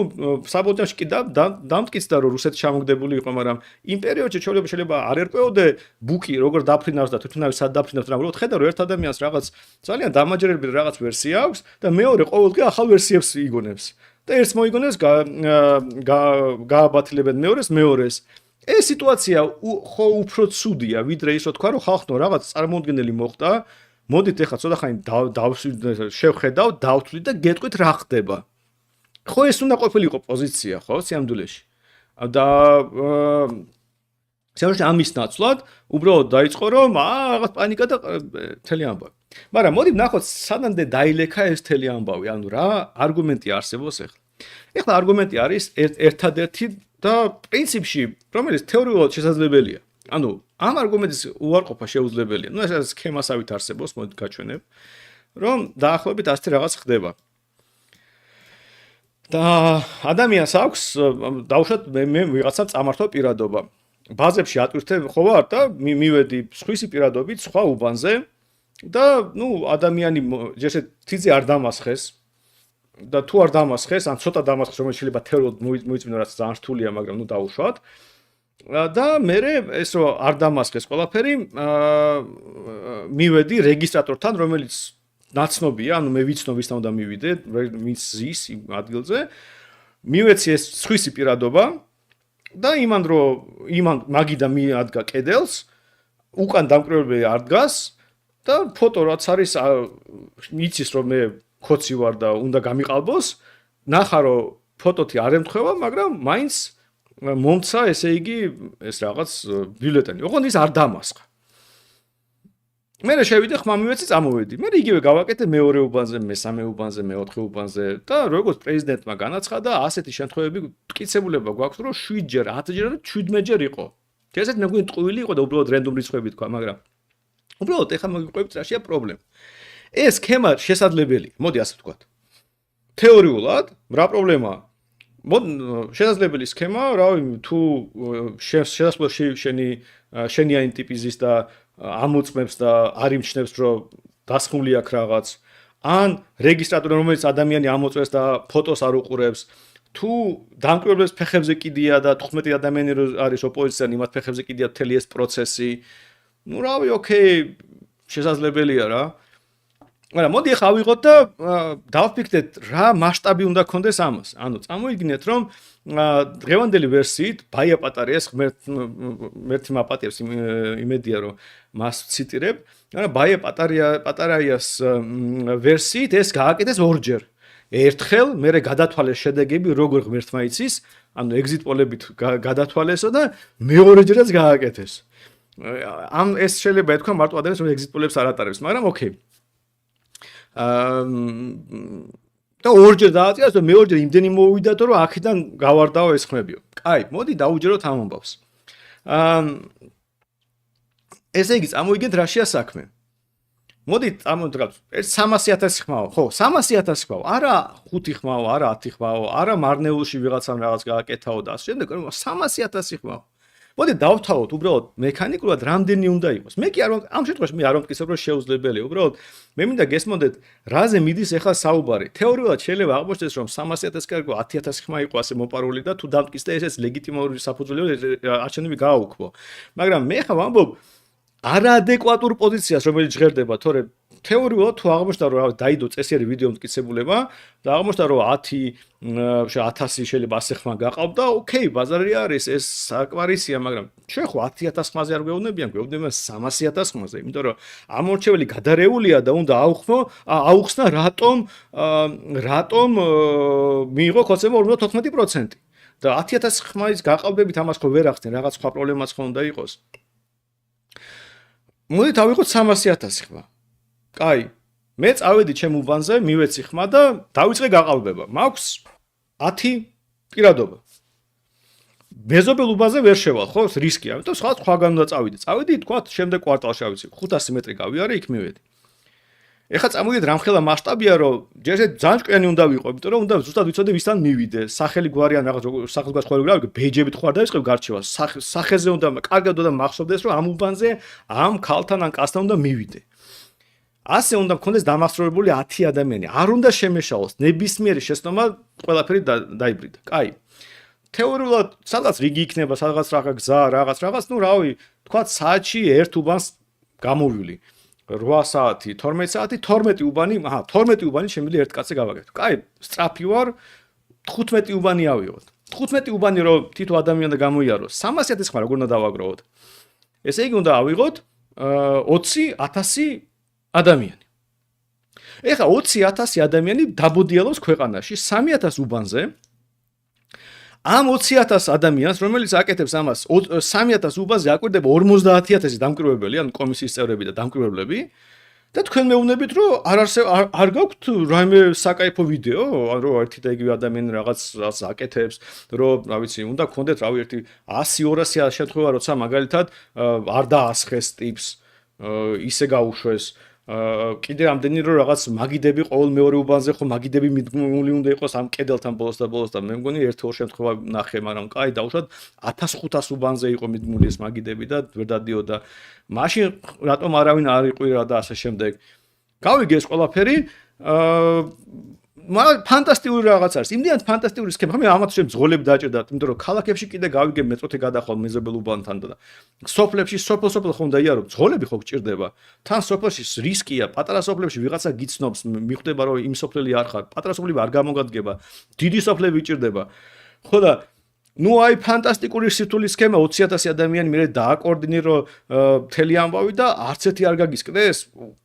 საბოლოოში კი დამტკიცდა რომ რუსეთი ჩამოგდებული იყო მაგრამ იმ პერიოდში შეიძლება არ ერკვეოდე ბუკი როგორ დაფრინავს და თვითონავი სად დაფრინავს მაგრამ უბრალოდ ხედა რომ ერთ ადამიანს რაღაც ძალიან დამაჯერებელი რაღაც ვერსია აქვს და მეორე ყოველდღე ახალ ვერსიებს იგონებს და ერთს მოიგონებს გააბათილებენ მეორეს ეს სიტუაცია ხო უფრო ცუდია ვიდრე ის რომ თქვა რომ ხალხო რაღაც წარმოუდგენელი მოხდა მოდით ეხლა ცოტა ხანი შევხედავ დავთვლით და გეტყვით რა ხდება ხო ეს უნდა ყოფილიყო პოზიცია ხო სიამდვილეში და სიამდვილეში ამის ნაცვლად უბრალოდ დაიწყო რომ რაღაც პანიკა და მთელი ამბავი მაგრამ მოდი ვნახოთ სანამდე დაილექა ეს მთელი ამბავი ანუ რა არგუმენტი არსებობს ეხლა არგუმენტი არის ერთადერთი და პრინციპში რომელიც თეორიულად შესაძლებელია ანუ ამ არგუმენტის უარყოფა შეუძლებელია ნუ ეს სქემასავით არსებობს მოდი გაჩვენებ რომ დაახლოებით ასეთი რაღაც ხდება და ადამიანს აქვს დავუშვათ მე ვიღაცა წამართვა პირადობა ბაზებში ატვირთებ ხო ვარ და მივედი სხვისი პირადობით სხვა უბანზე და ნუ ადამიანი ესე თიძე არ დამასხეს და თუ არ დამასხეს ან ცოტა დამასხეს რომელიც შეიძლება თეორიულად მოიწმინო რაც ძალიან რთულია მაგრამ ნუ დავუშვათ და მე ეს რომ არ დამასხეს ყველაფერი მივედი რეგისტრატორთან რომელიც ნაცნობია, ანუ მე ვიცნობ ვისთან უნდა მივიდე, ვინც ზის ადგილზე. მივეცი ეს სხვისი პირადობა და იმან მაგიდა მიადგა კედელს, უკან დამკვირვებელი არ დგას და ფოტო რაც არის იცის რომ მე ქოცი ვარ და უნდა გამიყალბოს, ნახა რომ ფოტოთი არ ემთხვევა, მაგრამ მაინც მომცა ესე იგი ეს რაღაც ბიულეტენი. ოღონდ ის არ დამასხა. მე შევიდე ხმა მივეცი წამოვედი. მე იგივე გავაკეთე მეორე უბანზე, მესამე უბანზე, მეოთხე უბანზე და როგორც პრეზიდენტმა განაცხადა, ასეთი შემთხვევები მტკიცებულება გვაქვს, რომ 7-ჯერ, 10-ჯერ და 17-ჯერ იყო. ესეც მეგონი ტყუილი იყო და უბრალოდ რენდომ რიცხვები თქვა, მაგრამ უბრალოდ ეხლა მოგიყვებით რაშია პრობლემა. ეს სქემა შესაძლებელია, მოდი ასე ვთქვათ. თეორიულად, რა პრობლემაა? შესაძლებელი სქემა, რავი, თუ შესაძლოა შენიანი ტიპი ზის და ამოწმებს და არ იმჩნევს რომ დასხმული აქვს რაღაც ან რეგისტრატორი რომელიც ადამიანი ამოწმებს და ფოტოს არ უყურებს თუ დამკვირვებლების ფეხებზე კიდია და 15 ადამიანი არის ოპოზიციაში იმათ ფეხებზე კიდია მთელი ეს პროცესი ну რავი ოკეი შესაძლებელია რა მაგრამ მოდი ახლა ავიღოთ და დავფიქრდეთ რა მასშტაბი უნდა გქონდეს ამას ანუ წამოიგინეთ რომ დღევანდელი ვერსიით ბაია პატარიას მერთი მაპატიებს იმედია რომ მას ციტირებ მაგრამ ბაია პატარიას ვერსიით ეს გააკეთეს ორჯერ ერთხელ მე გადათვალეს შედეგები როგორ ღმერთმა იცის ანუ ეგზიტ პოლებით გადათვალესო და მეორეჯერაც გააკეთეს ამ ეს შეიძლება ეთქვა მარტო ადამიანს რომ ეგზიტ პოლებს არ ატარებს მაგრამ ოკეი და ორჯერ დააწიას და მეორჯერ იმდენი მოვიდათო რომ აქედან გავარდაო ეს ხმებიო. კაი, მოდი დაუჯეროთ ამ ამბავს. ესე იგი, წამოვიგეთ რაშია საქმე. მოდით წამოვდგათ 300,000 ხმაო, ხო, 300,000 ხმაო, არა 5 ხმაო, არა 10 ხმაო, არა მარნეულში ვიღაცამ რაღაც გააკეთაო და ასე შემდეგ, 300,000 ხმაო. მოდით დავთავოთ უბრალოდ მექანიკურად რამდენი უნდა იყოს. მე კი არ ამ შემთხვევაში მე არ ვამტკიცებ რომ შეუძლებელია. უბრალოდ მე მინდა გესმოდეთ, რაზე მიდის ახლა საუბარი. თეორიულად შეიძლება აღმოჩნდეს რომ 300,000 კარგო 10,000 ხმა იყო ასე მოპარული და თუ დამტკიცდა ესეც ლეგიტიმური საფუძვლელი არჩევნები გააუქმო. მაგრამ მე ხა ვამბობ არაადეკვატურ პოზიციას რომელიც ჟღერდება, თორე თეორიულად თუ აღმოჩნდა რომ დაიდო წესიერი ვიდეო მტკიცებულება და აღმოჩნდა რომ 1000 შეიძლება ასე ხმა გაყავდა, ოკეი, ბაზარი არის, ეს საკმარისია, მაგრამ ჩვენ ხო 10,000 ხმაზე არ გვეუბნებიან, გვეუბნებიან 300,000 ხმაზე, იმიტომ რომ ამორჩეველი გადარეულია და უნდა აუხსნა რატომ მიიღო ქოცება 54% და 10,000 ხმის გაყალბებით ამას ხო ვერ ახსნენ, რაღაც სხვა პრობლემაც ხო უნდა იყოს. მოდით ავიღოთ 300,000 ხმა. კაი, მე წავედი ჩემ უბანზე, მივეცი ხმა და დავიწყე გაყალბება. მაქვს 10 პირადობა. მეზობელ უბანზე ვერ შევალ, ხო, რისკია, ამიტომ სხვაგან უნდა წავიდე. წავედი, თქვა, შემდეგ კვარტალში ავიცი, 500 მეტრი გავიარე, იქ მივედი. ეხლა წამოვიდეთ რამხელა მასშტაბია, რომ ჯერ ძალიან ჭკვიანი უნდა ვიყო, იმიტომ რომ უნდა ზუსტად ვიცოდე ვისთან მივიდე. სახელი გვარი ან რაღაც სახელმწიფო ხარ, ბეიჯებით ხარ და ისევ გარჩევა. სახეზე უნდა კარგად უნდა მახსოვდეს, რომ ამ უბანზე ამ ქალთან ან კაცთან უნდა მივიდე. ასე უნდა მქონდეს დამახსოვრებული 10 ადამიანი. არ უნდა შემეშალოს, ნებისმიერი შეცდომა ყველაფერი დაიბრიდა. კაი. თეორიულად სადღაც რიგი იქნება, სადღაც რაღაც გზა, რაღაც, ნუ რავი, თქვა საათში ერთ უბანს გამოვილი. 8 საათი, 12 საათი, 12 უბანი, 12 უბანი შემიძლია ერთ კაცზე გავაკეთო. კაი, სწრაფი ვარ, 15 უბანი ავიღოთ. 15 უბანი რო თითო ადამიანი გამოიაროს, 300,000 ხმა როგორ უნდა დავაგროვოთ? ესე იგი უნდა ავიღოთ 20,000 ადამიანი. ეხლა 20,000 ადამიანი დაბოდიალობს ქვეყანაში 3,000 უბანზე. ამ 20,000 ადამიანს, რომელიც აკეთებს ამას, 3,000 უბანზე აკვირდება 50,000 დამკვირვებელი, ან კომისიის წევრები და დამკვირვებლები. და თქვენ მეუბნებით, რომ არ გაქვთ რაიმე საკაიფო ვიდეო, რომ ერთი და იგივე ადამიანი რაღაც აკეთებს, რომ, რა ვიცი, უნდა გქონდეთ რავი ერთი 100-200 შემთხვევა, როცა მაგალითად არ დაასხეს ტიპს, ისე გაუშვეს. კიდე ამდენი რომ რაღაც მაგიდები ყოველ მეორე უბანზე ხო მაგიდები მიდგმული უნდა იყოს ამ კედელთან ბოლოს და მე მგონი ერთ-ორ შემთხვევა ნახე, მაგრამ კაი დაუშვათ 1500 უბანზე იყო მიდგმული ეს მაგიდები და ვერ დადიოდა. მაშინ რატომ არავინ არ იყვირა და ასე შემდეგ. გავიგე ეს ყველაფერი, ფანტასტიკური რაღაც არის. იმდენად ფანტასტიკური სქემა. მე ამათ შენ ძღოლები დაჭერდათ, იმიტომ რომ ქალაქებში კიდე გავიგე მეტროთი გადახვალ მეზობელ უბანთან და სოფლებში სოფელ ხო უნდა იარო, ძღოლები ხო გჭირდება. თან სოფლებში რისკია, პატარა სოფლებში ვიღაცა გიცნობს, მიხვდება რომ იმ სოფლელი არ ხარ, პატარა სოფლები არ გამოგადგება, დიდი სოფლები გჭირდება. ხო და ნუ აი ფანტასტიკური სირთულის სქემა 20,000 ადამიანი მე დააკოორდინირო მთელი ამბავი და არც ერთი არ გაგისკდეს.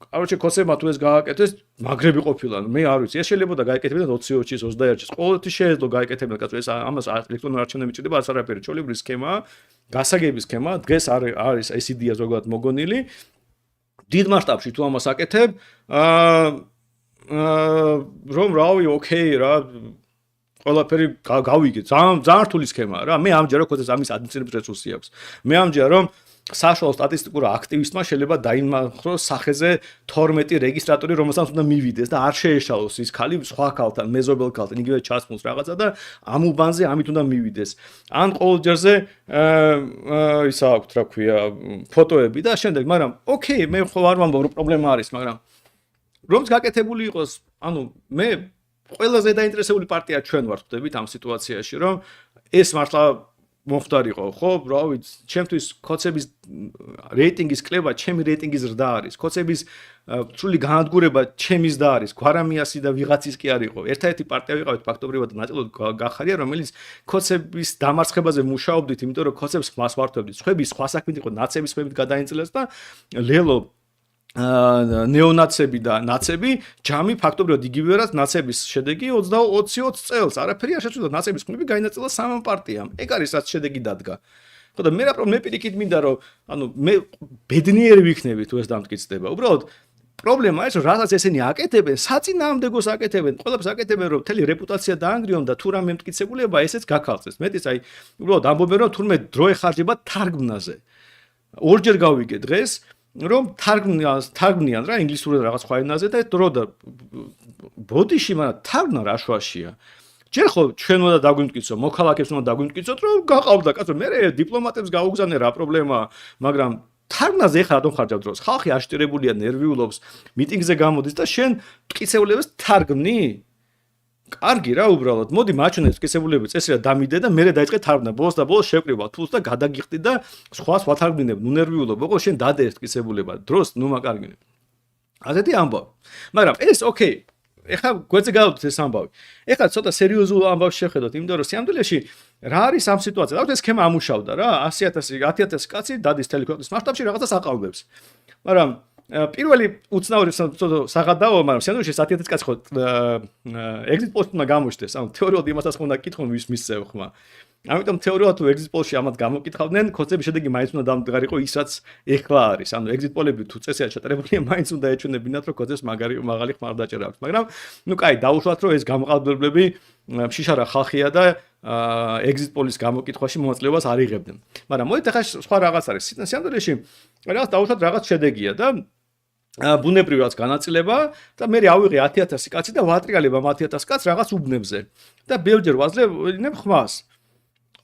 Короче, ქოცებმა თუ ეს გააკეთეს, მაგრები ყოფილან. მე არ ვიცი, ეს შეიძლება გაეკეთებინათ 20-ში, 21-ში. ყოველთვის შეეძლო გაეკეთებინათ, კაცო, ეს ამას ელექტრონული არჩევნები ჭირდება, არც არაფერი. ჩვეულებრივი სქემა, გასაგები სქემა, დღეს არის ეს იდეა ზოგადად მოგონილი. დიდ მასშტაბში თუ ამას აკეთებ, რომ რავი, ოკეი რა ყველაფერი გავიგე. ძალიან რთული სქემაა რა. მე ამჯერა ქოცებს ამის ადმინისტრატიულ რესურსი აქვს. მე ამჯერა რომ საშუალო სტატისტიკურ აქტივისტმა შეიძლება დაიმახსოვროს სახეზე 12 რეგისტრატორი, რომელსაც უნდა მივიდეს და არ შეეშალოს ის ხალი სხვა ქალთან, მეზობელ ქალთან, იგივე ჩასმულს რაღაცა და ამ უბანზე ამით უნდა მივიდეს. ან ყოველ ჯერზე ისა აქვს, რა ქვია, ფოტოები და შემდეგ, მაგრამ ოკეი, მე ხო არ ვამბობ რომ პრობლემა არის, მაგრამ რომც გაკეთებული იყოს, ანუ მე ყველაზე დაინტერესებული პარტია ჩვენ ვართ, ხვდებით ამ სიტუაციაში, რომ ეს მართლა მოხდარიყო, ხო, რა ვიცი, ჩემთვის ქოცების რეიტინგის კლება, ჩემი რეიტინგის ზრდა არის. ქოცების სრული განადგურება ჩემი ზრდა არის. გვარამიასი და ვიღაცის კი არ იყო. ერთადერთი პარტია ვიყავით ფაქტობრივად ნაწილობრივ გახარია, რომელიც ქოცების დამარცხებაზე მუშაობდით, იმიტომ რომ ქოცებს ხმას ვართობდით. სხვები სხვა საქმით იყო, ნაცების ხმებით გადაინწილეს და ლელო ნეონაცები და ნაცები ჯამი ფაქტობრივად იგივე რაც ნაცების შედეგი 20 წელს არაფერი არ შეცვლა ნაცების ხმები გაინაწილა სამმა პარტიამ ეგ არის რაც შედეგი დადგა ხო და მე პირიქით მინდა რომ ანუ მე ბედნიერი ვიქნები თუ ეს დამტკიცდება უბრალოდ პრობლემა ის რომ რასაც ესენი აკეთებენ საწინააღმდეგოს აკეთებენ ყველაფერს აკეთებენ რომ მთელი რეპუტაცია დაანგრიონ და თუ რამე მტკიცებულებაა ესეც გაქალწეს მეტიც აი უბრალოდ ამბობენ რომ თურმე დრო ეხარჯება თარგმნაზე ორჯერ გავიგე დღეს რომ თარგმნიან რა ინგლისურად რაღაც სხვა ენაზე და დრო და ბოდიში მაგრამ თარგმნა რა შუაშია ჯერ ხო ჩვენ უნდა დაგვიმტკიცო მოქალაქეებს უნდა დაგვიმტკიცოთ რომ გაყავდა კაცო მე დიპლომატებს გაუგზავნე რა პრობლემაა მაგრამ თარგმნაზე ხარ რატომ ხარჯავ დროს ხალხი აშტირებულია ნერვიულობს მიტინგზე გამოდის და შენ მტკიცებულებას თარგმნი კარგი რა უბრალოდ მოდი მაჩვენებს მტკიცებულების წესი რა დამიდე და მე დაიწყე თარგმნა ბოლოს და ბოლოს შევკრიბავ თულს და გადაგიხდი და სხვას ვათარგმნებ ნუ ნერვიულობ ოღონდ შენ დადე ეს მტკიცებულება დროს ნუ მაკარგინე ასეთი ამბავი მაგრამ ეს ოკეი ეხლა გვერდზე გავდოთ ეს ამბავი ეხლა ცოტა სერიოზულ ამბავს შევხედოთ იმიტომ რომ სიამდვილეში რა არის ამ სიტუაცია და ეს სქემა ამუშავდა რა 100,000 კაცი დადის თელი ქვეყნის მასშტაბში რაღაცას აყალბებს მაგრამ პირველი უცნაური საღადაო მაგრამ სიამდვილეში 100,000 კაცი ხო exit post-მა გამოჩნდეს ანუ თეორიულად იმასაც ხომ უნდა კითხონ ვის მისცევ ხმა ამიტომ თეორიულად თუ exit poll-ში ამათ გამოკითხავდნენ კონცეფციის შედეგი მაინც უნდა დამდგარიყო ისაც ეხლა არის ანუ exit poll-ები თუ წესია ჩატარებულია მაინც უნდა ეჩვენებინათ რომ კონცეფციის მაღალი ხმარდაჭერა აქვს მაგრამ ნუ კაი დაუშვათ რომ ეს გამოყალბებლები შიშარა ხალხია და exit poll-ის გამოკითხვაში მონაწილეობას არ იღებდნენ მაგრამ მოდით ახლა სხვა რაღაც არის სიამდვილეში რაღაც დაუშვათ რაღაც შედეგია და ბუნებრივად განაწილება და მე ავიღე 10,000 კაცი და ვატრიალებ ამ 10,000 კაცს რაღაც უბნებზე და ბევრჯერ ვაძლევ ხმას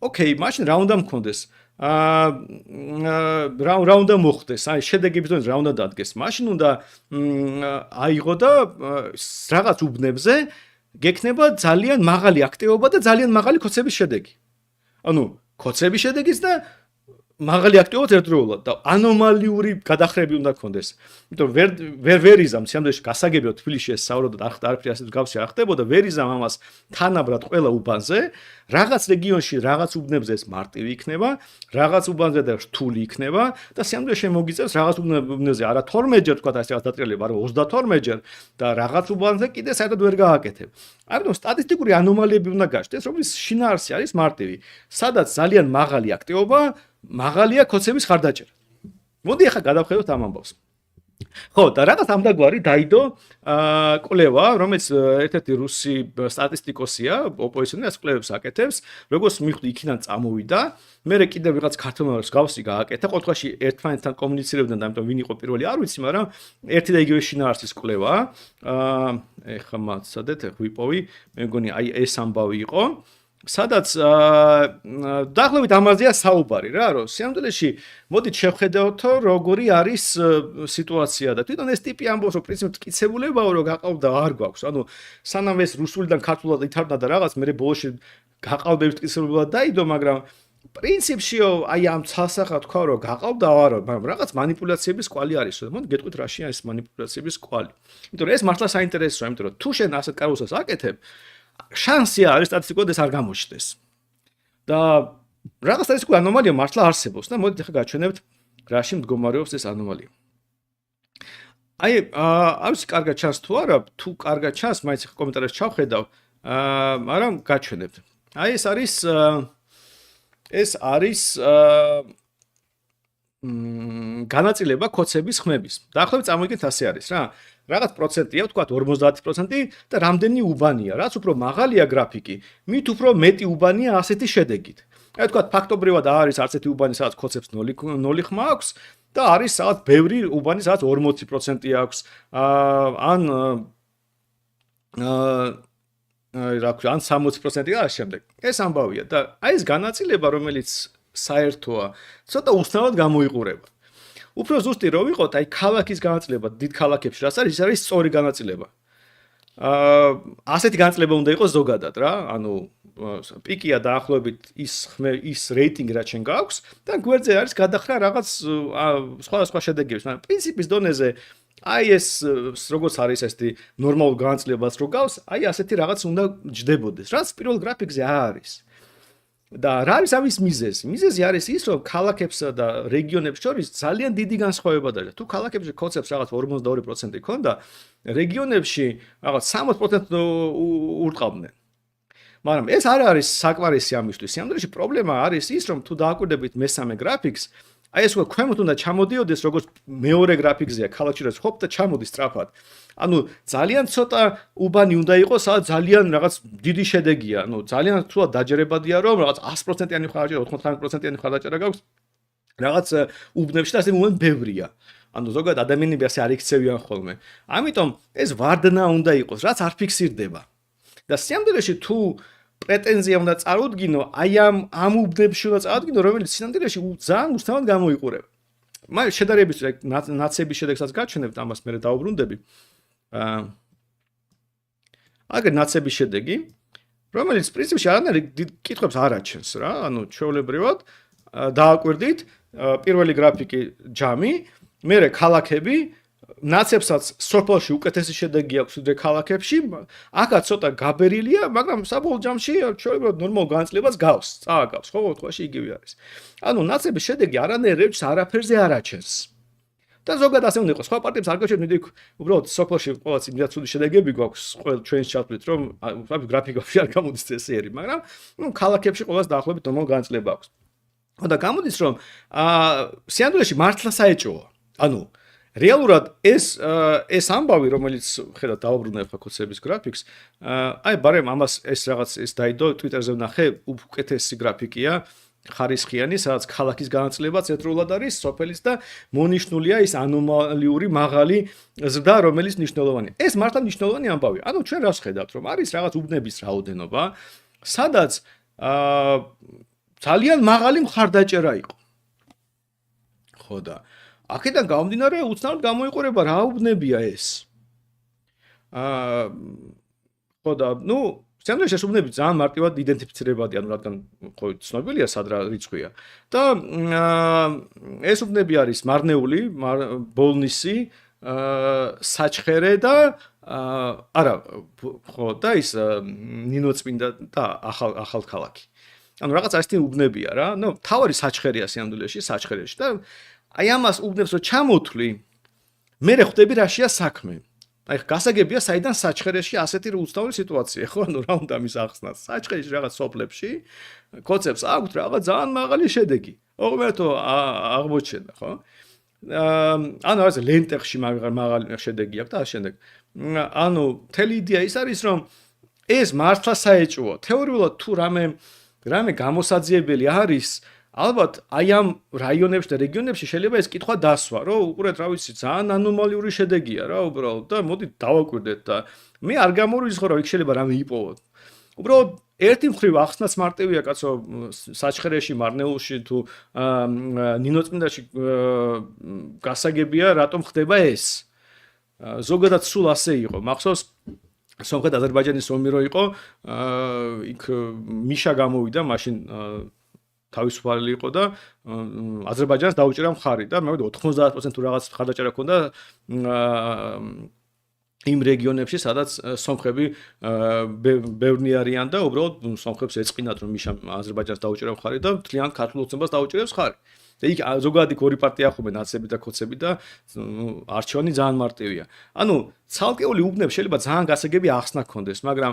ოკეი, მაშინ რა უნდა მქონდეს? რა უნდა მოხდეს? აი, შედეგების დონეზე რა უნდა დადგეს? მაშინ უნდა აიღო და რაღაც უბნებზე გექნება ძალიან მაღალი აქტივობა და ძალიან მაღალი ქოცების შედეგი. ანუ, ქოცების შედეგიც და მაღალი აქტივობაც ერთდროულად და ანომალიური გადახრები უნდა გქონდეს. იმიტომ ვერ იზამ სიამდვილეში გასაგებია თბილისში ეს საუბრობ და არაფერი ასეთ მსგავსი არ ხდებოდა, ვერ იზამ ამას თანაბრად ყველა უბანზე, რაღაც რეგიონში რაღაც უბნებზე ეს მარტივი იქნება, რაღაც უბანზე და რთული იქნება და სიამდვილეში მოგიწევს რაღაც უბნებზე არა 12-ჯერ თქვა ეს რაღაც დატრიალება, არა 32-ჯერ და რაღაც უბანზე კიდე საერთოდ ვერ გააკეთებ. არნო სტატისტიკური ანომალიები უნდა გაჩნდეს, რომლის შინაარსი არის მარტივი, სადაც ძალიან მაღალი აქტივობა მაღალია ქოცების ხარდაჭერა. მოდი ახლა გადავხედოთ ამ ამბავს. ხო, და რაღაც ამდაგვარი დაიდო კვლევა, რომელიც ერთ-ერთი რუსი სტატისტიკოსია, ოპოზიციონერს კვლევებს აკეთებს, როგორც მიხვდი იქიდან წამოვიდა, მერე კიდევ ვიღაც ქართველებს გავსი გააკეთა, ყოველთვის ერთმანეთთან კომუნიცირებდნენ და ამიტომ ვინ იყო პირველი არ ვიცი, მაგრამ ერთი და იგივე შინაარსის კვლევა. ეხლა მაცადეთ, ვიპოვი, მე მგონი აი ეს ამბავი იყო. სადაც დაახლოებით ამაზეა საუბარი რა რომ სიამდვილეში მოდით შევხედავთო როგორი არის სიტუაცია და თვითონ ეს ტიპი ამბობს რომ პრინციპი მტკიცებულებაა რომ გაყავდა არ გვაქვს ანუ სანამ ეს რუსულიდან ქართულად ითარგმნა და რაღაც მე ბოლოში გაყავდების მტკიცებულება დაიდო მაგრამ პრინციპშიო აი ამ ცალსახად თქვა რომ გაყავდა არა მაგრამ რაღაც манипуляციების კვალი არის მოდი გეტყვით რაშია ეს манипуляციების კვალი იმიტომ რომ ეს მართლა საინტერესოა იმიტომ რომ თუ შენ ასეთ კარგოსას აკეთებ შანსია არის სტატისტიკურად ეს არ გამოჩნდეს. და რაღაც სტატისტიკური ანომალია მართლა არსებობს და მოდით ახლა გაჩვენებთ რაში მდგომარეობს ეს ანომალია. აი, არის კარგად ჩანს თუ არა, თუ კარგად ჩანს, მაინც ახლა კომენტარებში ჩავხედავ, მაგრამ გაჩვენებთ. აი ეს არის განაწილება ქოცების ხმების. დაახლოებით წარმოგიდგენთ ასე არის რა. რაღაც პროცენტია, ვთქვათ 50% და რამდენი უბანია, რაც უფრო მაღალია გრაფიკი, მით უფრო მეტი უბანია ასეთი შედეგით. აი ვთქვათ ფაქტობრივად არის არცეთი უბანი, სადაც ქოცებს 0 ხმა აქვს და არის სადაც ბევრი უბანი, სადაც 40% აქვს. ან რა ქვია, ან 60% და ამ შემდეგ. ეს ამბავია და აი ეს განაწილება, რომელიც საერთოა, ცოტა უცნაურად გამოიყურება. უფრო ზუსტი რო ვიყოთ, აი ქალაქის განაწილება დიდ ქალაქებში რაც არის, ის არის სწორი განაწილება. ასეთი განაწილება უნდა იყოს ზოგადად რა, ანუ პიკია დაახლოებით ის რეიტინგი რაც შენ გაქვს და გვერდზე არის გადახრა რაღაც სხვადასხვა შედეგებს, მაგრამ პრინციპის დონეზე აი ეს როგორც არის ესეთი ნორმალური განაწილებაც რო გავს, აი ასეთი რაღაც უნდა ჯდებოდეს, რაც პირველ გრაფიკზე არის. და რა არის ამის მიზეზი? მიზეზი არის ის, რომ ქალაქებსა და რეგიონებს შორის ძალიან დიდი განსხვავება დაიწყო. თუ ქალაქებში ქოცებს რაღაც 42% ქონდა, რეგიონებში რაღაც 60% ურტყავდნენ. მაგრამ ეს არ არის საკმარისი ამისთვის. სიამდვილეში პრობლემა არის ის, რომ თუ დააკვირდებით მესამე გრაფიკს, აი ეს ქვემოთ უნდა ჩამოდიოდეს, როგორც მეორე გრაფიკზეა, ქალაქში რაც ხობ და ჩამოდის სწრაფად. ანუ ძალიან ცოტა უბანი უნდა იყოს, სადაც ძალიან რაღაც დიდი შედეგია. ანუ ძალიან ცუდად დაჯერებადია, რომ რაღაც 100%-იანი ხარჯი, 99%-იანი ხარჯი გაქვს. რაღაც უბნებში და ასე მომენტ ბევრია. ანუ ზოგადად ადამიანები ასე არ იქცევიან ხოლმე. ამიტომ ეს ვარდნა უნდა იყოს, რაც არ ფიქსირდება. და სიამდილეში თუ პრეტენზია უნდა წარუდგინო, აი ამ უბნებში უნდა წარუდგინო, რომელიც სიამდილეში ძალიან უსწრაფად გამოიყურება. მაგრამ შედარების ნაცების შედეგსაც გაჩვენებთ, ამას მე დაუბრუნდები. აგერ ნაცების შედეგი, რომელიც პრინციპში არანაირ კითხვებს არ აჩენს რა, ანუ ჩვეულებრივად დააკვირდით პირველი გრაფიკი ჯამი, მერე ქალაქები, ნაცებსაც სოფელში უკეთესი შედეგი აქვს ვიდრე ქალაქებში, აქაც ცოტა გაბერილია, მაგრამ საბოლოო ჯამში ჩვეულებრივად ნორმალ განწყობას გავს, წააგავს, ხო, ყოველთვის იგივე არის. ანუ ნაცების შედეგი არანაირ რევჩს არაფერზე არ აჩენს. და ზოგადად ასე უნდა იყოს. სხვა პარტიებს არ გაჩვენებთ, მიდიქ, უბრალოდ სოფელში ყოველთვის იმდან ცუდი შედეგები გვაქვს, ყოველ ჩვენს ჩათვლით, რომ გრაფიკებში არ გამოდის წესიერი, მაგრამ ქალაქებში ყოველას დაახლოებით ნორმალ განწყობა აქვს. და გამოდის, რომ სიამდვილეში მართლა საეჭვოა. ანუ რეალურად ეს ამბავი, რომელიც ხედავთ დაუბრუნდა ახლა კოცების გრაფიკს, აი ბარემ ამას ეს რაღაც ეს დაიდო Twitter-ზე ვნახე, უკეთესი გრაფიკია, ხარისხიანი, სადაც ქალაქის განაწილებაც ერთდროულად არის, სოფელის და მონიშნულია ის ანომალიური მაღალი ზრდა, რომელიც მნიშვნელოვანია. ეს მართლა მნიშვნელოვანი ამბავია. ანუ ჩვენ რას ხედავთ, რომ არის რაღაც უბნების რაოდენობა, სადაც ძალიან მაღალი მხარდაჭერა იყო. ხო და აქედან გამომდინარე, უცნაურად გამოიყურება რა უბნებია ეს. ხო და სიამოვნებაში ეს უბნები ძალიან მარტივად იდენტიფიცირებადი, ანუ რადგან ხო ცნობილია სად რა რიცხვია. და ეს უბნები არის მარნეული, ბოლნისი, საჩხერე და არა, ხო და ის ნინოწმინდა და ახალქალაქი. ანუ რაღაც ასეთი უბნებია რა. თავარი საჩხერეა სიამოვნებაში, საჩხერეში და აი ამას უბნებს რო ჩამოთვლი, მე ხვდები რაშია საქმე. აი გასაგებია, საიდან საჩხერეში ასეთი უცნაური სიტუაცია, ხო? ანუ რა უნდა მის ახსნას? საჩხერეში რაღაც სოფლებში კოცებს აქვთ რაღაც ძალიან მაღალი შედეგი. ოღონდ აღმოჩნდა, ხო? ანუ ეს ლენტეხში მაღალი შედეგი აქვს და ამ შემდეგ. ანუ მთელი იდეა ის არის, რომ ეს მართლა საეჭვოა. თეორიულად თუ რამე გამოსაძიებელი არის, ალბათ აი ამ რაიონებში და რეგიონებში შეიძლება ეს კითხვა დასვა, რომ უყურეთ, რა ვიცი, ძალიან ანომალიური შედეგია რა, უბრალოდ და მოდით დავაკვირდეთ და მე არ გამორვიზ ხო, რომ იქ შეიძლება რამე იპოვოთ. უბრალოდ ერთი მხრივ ახსნაც მარტივია, კაცო, საჩხერეში, მარნეულში თუ ნინოწმინდაში გასაგებია, რატომ ხდება ეს. ზოგადად სულ ასე იყო. მახსოვს სომხეთ-აზერბაიჯანის ომი რო იყო, იქ მიშა გამოვიდა, მაშინ თავისუფალი იყო და აზერბაიჯანს დაუჭირა მხარი და მე 90% თუ რაღაც მხარდაჭერა ჰქონდა იმ რეგიონებში, სადაც სომხები ბევრნი არიან და უბრალოდ სომხებს ეწყინათ, რომ მიშა აზერბაიჯანს დაუჭირა მხარი და მთლიან ქართულ ოცნებას დაუჭირებს მხარი. და იქ ზოგადად ორი პარტია ხუმენ ნაცები და კოცები და არჩევანი ძალიან მარტივია. ანუ ცალკეული უბნებს შეიძლება ძალიან გასაგები ახსნა ქონდეს, მაგრამ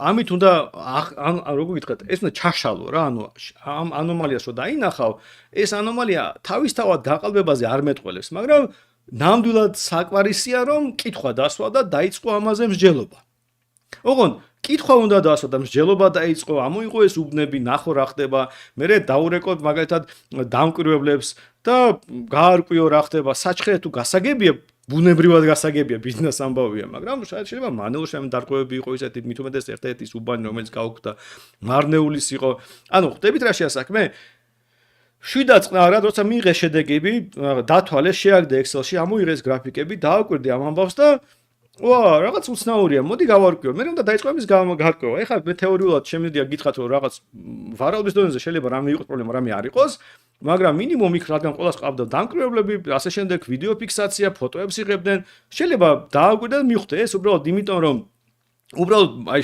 ამით უნდა როგორ გითხრათ, ეს უნდა ჩაშალო რა, ანუ ამ ანომალიას რო დაინახავ, ეს ანომალია თავისთავად გაყალბებაზე არ მეტყველებს, მაგრამ ნამდვილად საკვარისია, რომ კითხვა დასვა და დაიწყო ამაზე მსჯელობა. ოღონდ კითხვა უნდა დასვა და მსჯელობა დაიწყო, ამოიღო ეს უბნები, ნახო რა ხდება, მერე დაურეკოთ მაგალითად დამკვირვებლებს და გაარკვიო რა ხდება, საჩხერე თუ გასაგებია, ბუნებრივად გასაგებია, ბიზნეს ამბავია, მაგრამ შეიძლება მარნეულში ამ დარკვევები იყო ისეთი, მით უმეტეს ერთ-ერთი ის უბანი, რომელიც გაუქმდა მარნეულის იყო. ანუ ხვდებით რა შეასაქმე? შვიდაწყნა რა, როცა მიიღე შედეგები, დათვალე, შეაგდე Excel-ში, ამოიღეს გრაფიკები, დააკვირდე ამ ამბავს და რაღაც უცნაურია, მოდი გავარკვიო. მე უნდა დაიწყო იმის გარკვევა. ეხლა მე თეორიულად შემიძლია გითხრათ, რომ რაღაც ვარაუდის დონეზე შეიძლება რამე იყოს პრობლემა, რამე არ იყოს, მაგრამ მინიმუმ იქ რადგან ყოველას ყავდა დამკვირვებლები, ასე შემდეგ ვიდეო ფიქსაცია, ფოტოებს იღებდნენ, შეიძლება დააკვირდე და მიხვდე ეს უბრალოდ იმიტომ, რომ უბრალოდ აი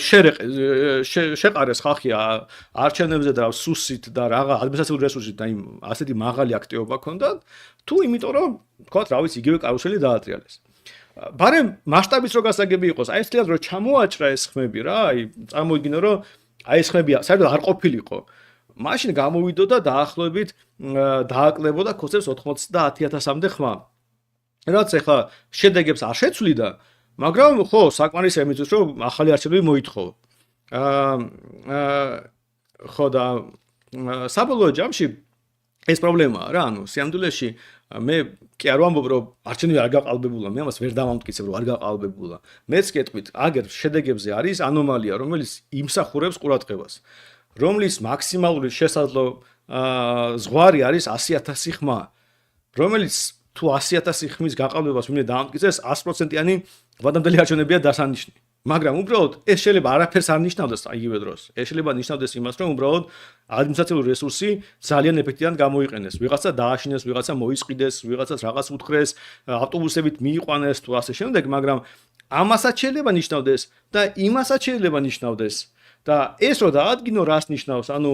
შეყარეს ხალხი არჩევნებზე და სუსით და რაღაც ადმინისტრაციული რესურსით და იმ ასეთი მაღალი აქტივობა ჰქონდათ, თუ იმიტომ რომ თქვათ, რა ვიცი, იგივე კარუსელი დაატრიალეს. ბარემ მასშტაბის რო გასაგები იყოს, აი ეს თლად რო ჩამოაჭრა ეს ხმები რა, აი წარმოვიდგინო რომ აი ეს ხმები საერთოდ არ ყოფილიყო. მაშინ გამოვიდო და დაახლოებით დააკლებოდა კოცებს 90,000-მდე ხმა. რაც ეხლა შედეგებს არ შეცვლიდა, მაგრამ ხო, საკმარისია იმისთვის, რომ ახალი არჩევნები მოითხოვო. ხო და საბოლოო ჯამში ეს პრობლემაა რა, ანუ სიამდვილეში მე კი არ ვამბობ რომ არჩევნები არ გაყალბებულა, მე ამას ვერ დავამტკიცებ რომ არ გაყალბებულა. მეც კეთყვით, აგერ შედეგებზე არის ანომალია, რომელიც იმსახურებს ყურადღებას, რომლის მაქსიმალური შესაძლო ზღვარი არის 100,000 ხმა, რომელიც თუ 100,000 ხმის გაყალბებას ვინმე დაამტკიცეს 100%-იანი ვადამდელი არჩევნებია დასანიშნი. მაგრამ უბრალოდ ეს შეიძლება არაფერს არ ნიშნავდეს იგივე დროს. ეს შეიძლება ნიშნავდეს იმას, რომ უბრალოდ ადმინისტრაციული რესურსი ძალიან ეფექტურად გამოიყენეს. ვიღაცა დააშინეს, ვიღაცა მოისყიდეს, ვიღაცას რაღაც უთხრეს, ავტობუსებით მიიყვანეს თუ ასე შემდეგ, მაგრამ ამასაც შეიძლება ნიშნავდეს და იმასაც შეიძლება ნიშნავდეს. და ეს რო დაადგინო რას ნიშნავს, ანუ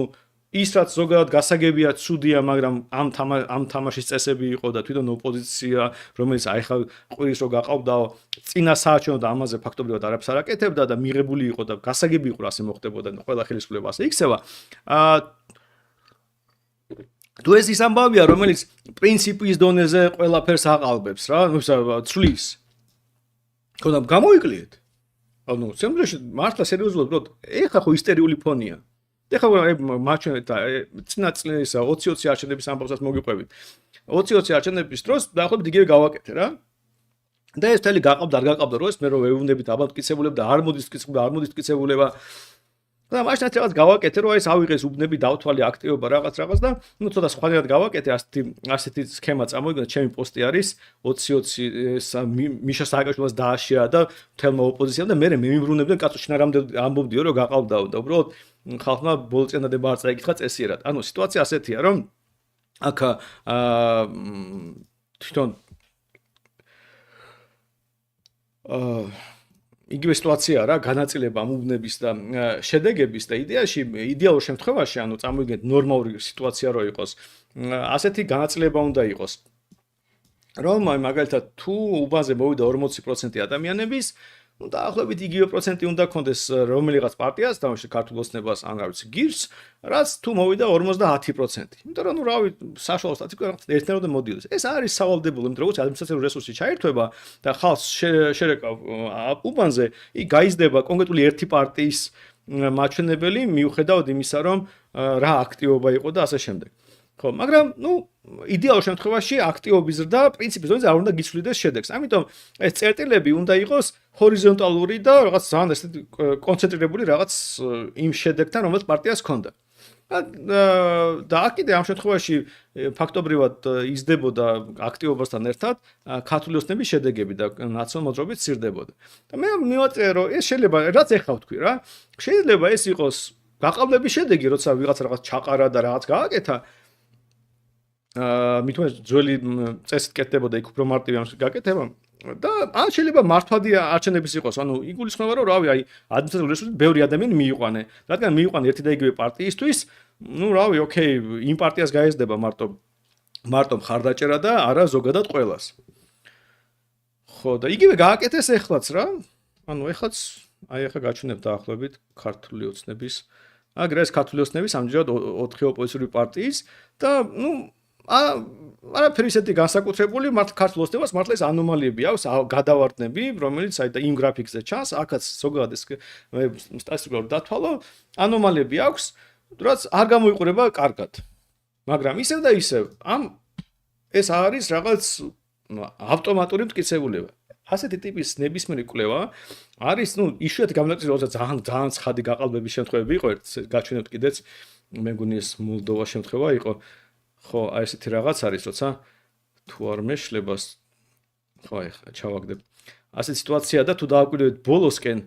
ის რაც ზოგადად გასაგებია, ცუდია, მაგრამ ამ თამაშის წესები იყო და თვითონ ოპოზიცია, რომელიც აიხა ყვირის რო გაყავდაო, წინა საარჩევნო და ამაზე ფაქტობრივად არაფერს არ აკეთებდა და მიღებული იყო და გასაგები იყო, ასე მოხდებოდა და ყველა ხელისუფლება ასე იქცევა. თუ ეს ის ამბავია, რომელიც პრინციპის დონეზე ყველაფერს აყალბებს რა, ცვლის. ხოდა გამოიკლიეთ. ანუ სიამოვნებაში მართლა სერიოზულად ვთქვათ, ეხა ხო ისტერიული ფონია. ეხლა მაჩვენეთ წინა წლის 20-20 არჩევნების ამბავსაც მოგიყვებით. 20-20 არჩევნების დროს დაახლოებით იგივე გავაკეთე რა. და ეს თელი გაყავდა, არ გაყავდა რო ეს მე რო ვეუბნებით აბანკიცებულებ და არ მოდის მტკიცებულება. და მაშინაც რაღაც გავაკეთე რომ ეს ავიღეს უბნები დავთვალე აქტივობა რაღაც და ნუ ცოტა სხვანაირად გავაკეთე ასეთი სქემა წამოვიგდა ჩემი პოსტი არის 20-20 მიშა სააკაშვილს დააშია და თელმა ოპოზიციამ და მე მიმბრუნებდნენ კაცო შინარამდე ამბობდიო რომ გაყავდაო და უბრალოდ ხალხმა ბოლწენადება არ წაიკითხა წესიერად. ანუ სიტუაცია ასეთია რომ აქ თვითონ იგივე სიტუაციაა რა, განაწილება ამ უბნების და შედეგების და იდეალურ შემთხვევაში, ანუ წამოვიგეთ ნორმალური სიტუაცია რო იყოს, ასეთი განაწილება უნდა იყოს. რომ მაგალითად თუ უბანზე მოვიდა 40% ადამიანების, ну დაახლოებით იგივე პროცენტი უნდა კონდეს რომელიღაც პარტიას, თამაში ქართულ ოცნებას ან რა ვიცი, გირს, რაც თუ მოვიდა 50%. იმიტომ რომ ნუ რავი, საშუალო სტატისტიკა ერთნაირად მოდიოდეს. ეს არის სავალდებულო, იმიტომ რომ როგორც ადმინისტრაციული რესურსი ჩაერთვება და ხალხს შერეკავ უბანზე, იქ გაიზრდება კონკრეტული ერთი პარტიის მაჩვენებელი მიუხედავად იმისა, რომ რა აქტივობა იყო და ასე შემდეგ. ხო, მაგრამ ნუ იდეალურ შემთხვევაში აქტივობის ზრდა პრინციპის დონეზე არ უნდა გიცვლიდეს შედეგს. ამიტომ ეს წერტილები უნდა იყოს ჰორიზონტალური და რაღაც ძალიან ესეთი კონცენტრირებული რაღაც იმ შედეგთან, რომელიც პარტიას ჰქონდა. და აქედე ამ შემთხვევაში ფაქტობრივად იზრდებოდა აქტივობასთან ერთად ქართული ოცნების შედეგები და ნაციონალ მოძრაობით სირდებოდა. და მე მივაწერე რომ ეს შეიძლება რაც ეხლა ვთქვი რა, შეიძლება ეს იყოს გაყალბების შედეგი, როცა ვიღაც რაღაც ჩაყარა და რაღაც გააკეთა მithome ძველი წესით კეთდებოდა იქ უფრო მარტივი ამ გაკეთება და ან შეიძლება მართვადი არჩევნების იყოს, ანუ იგულისხმება რომ რავი, აი ადმინისტრაციული რესურსით ბევრი ადამიანი მიიყვანე, რადგან მიიყვანე ერთი და იგივე პარტიისთვის, ну რავი, ოკეი, იმ პარტიას გაეზდება მარტო მხარდაჭერა და არა ზოგადად ყველას. ხო, და იგივე გააკეთეს ეხლაც რა. ანუ ეხლაც აი ახლა გაჩვენებ დაახლოებით ქართული ოცნების, აგრეს ქართული ოცნების ამჯერად 4 ოპოზიციური პარტიის და ну არაფერი ისეთი განსაკუთრებული მართლა ქართულ ოცნებას მართლა ეს ანომალიები აქვს, გადავარდნები, რომელიც აი და იმ გრაფიკზე ჩანს, აქაც ზოგადად ეს სტატისტიკურად დათვალო, ანომალიები აქვს, რაც არ გამოიყურება კარგად. მაგრამ ისევ და ისევ ეს არის რაღაც ავტომატური მტკიცებულება. ასეთი ტიპის ნებისმიერი კვლევა არის, ну, იშვიათი გამონაკლისი, როცა ძალიან ცხადი გაყალბების შემთხვევები იყო, გაჩვენებთ კიდეც, მე მგონი ეს მოლდოვას შემთხვევა იყო. ხო, აი ესეთი რაღაც არის, როცა თუ არ მეშლება, ხო, ეხლა ჩავაგდებ. ასეთი სიტუაცია და თუ დააკვირდებით ბოლოსკენ,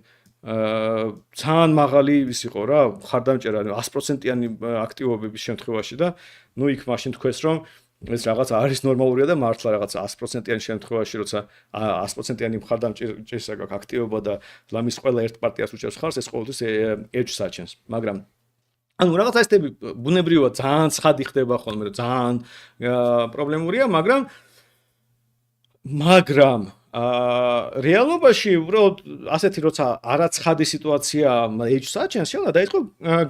ძალიან მაღალი ის იყო რა, ხარდამჭერა 100%-იანი აქტივობების შემთხვევაში და ну იქ მაშინ თქვეს რომ ეს რაღაც არის ნორმალურია და მართლა რაღაც 100%-იანი შემთხვევაში, როცა 100%-იანი მხარდამჭერისა გაქვს აქტივობა და ლამის ყველა ერთ პარტიას უჭერს ხარს, ეს ყოველთვის ეჭვს აჩენს. მაგრამ ანუ რაღაცა ესეთი ბუნებრივად ძალიან ცხადი ხდება ხოლმე, ძალიან პრობლემურია, მაგრამ რეალობაში უბრალოდ ასეთი როცა არაცხადი სიტუაცია ეჭვს აჩენს, შეიძლება დაიწყო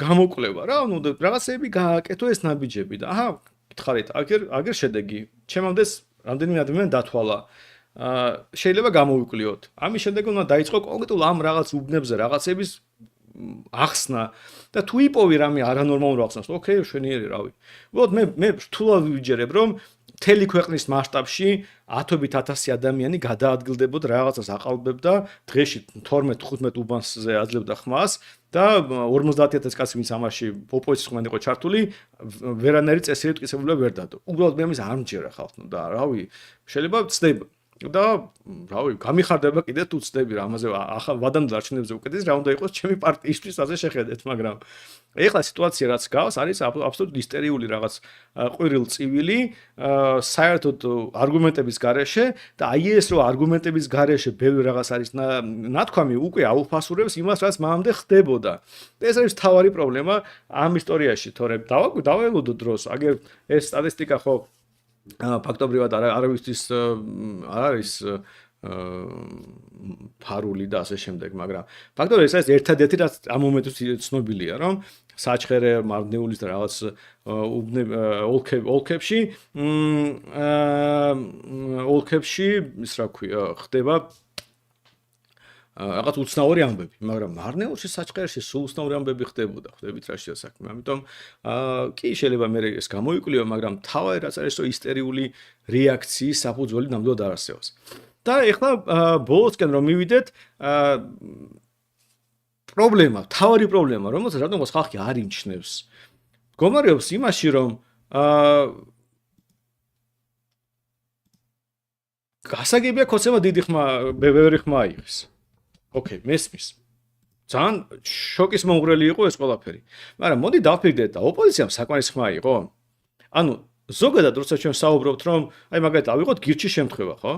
გამოკვლევა რა, ანუ რაღაცები გააკეთო ეს ნაბიჯები და აჰა, გითხარით, აგერ შედეგი, ჩემამდე რამდენიმე ადამიანი დათვალა. შეიძლება გამოვიკვლიოთ. ამის შემდეგ უნდა დაიწყო კონკრეტულ ამ რაღაც უბნებზე რაღაცების ახსნა და თუ იპოვი რამე არანორმალურ ახსნას, ოკეი, შვენიერი რავი. უბრალოდ მე რთულად ვიჯერებ, რომ მთელი ქვეყნის მასშტაბში ათობით ათასი ადამიანი გადაადგილდებოდა რაღაცას აყალბებდა დღეში 12-15 უბანზე აძლევდა ხმას და 50000 კაცი ვინც ამაში ოპოზიციის ხმან იყო ჩართული ვერანაირი წესრიგით მტკიცებულება ვერ დადო. უბრალოდ მე ამის არ მჯერა ხალხს და რავი შეიძლება ვწდება და რავი გამიხარდება კიდე თუ ვწდები რა ამაზე ახალ ვადამდელ არჩევნებზე უკეთეს რა უნდა იყოს ჩემი პარტიისთვის ასე შეხედეთ მაგრამ ეხლა სიტუაცია რაც გავს არის აბსოლუტურად ისტერიული რაღაც ყვირილწივილი საერთოდ არგუმენტების გარეშე და აი ეს რო არგუმენტების გარეშე ბევრი რაღაც არის ნათქვამი უკვე აუფასურებს იმას რაც მანამდე ხდებოდა და ეს არის თავარი პრობლემა ამ ისტორიაში თორემ დაველოდო დროს აგერ ეს სტატისტიკა ხო ფაქტობრივად არავისთვის არ არის ფარული და ასე შემდეგ, მაგრამ ფაქტობრივად ეს ერთადერთი რაც ამ მომენტში ცნობილია, რომ საჩხერე მარნეულის და რაღაც ოლქებში ის რა ქვია, ხდება რაღაც უცნაური ამბები, მაგრამ მარნეულში საჩხერეში სულ უცნაური ამბები ხდებოდა, ხვდებით რა შეიძლება საქმე. ამიტომ კი შეიძლება მე ეს გამოიკვლიო, მაგრამ თავი რაც არის რომ ისტერიული რეაქციის საფუძველი ნამდვილად არ არსებობს. და ეხლა ბოლოსკენ რომ მივიდეთ პრობლემა, თავი პრობლემა, რომელსაც რატომღაც ხალხი არ იმჩნევს. მდგომარეობს იმაში, რომ გასაგებია ქოცემა დიდი ხმა, ბევრი ხმა აიღეს. ოკეი, მესმის. ძალიან შოკის მომღრელი იყო ეს ყველაფერი. მაგრამ მოდი დავფიქრდეთ და ოპოზიციამ საკმარის ხმა იყო? ანუ ზოგადად როცა ჩვენ საუბრობთ, რომ აი მაგალითად ავიღოთ გირჩის შემთხვევა, ხო?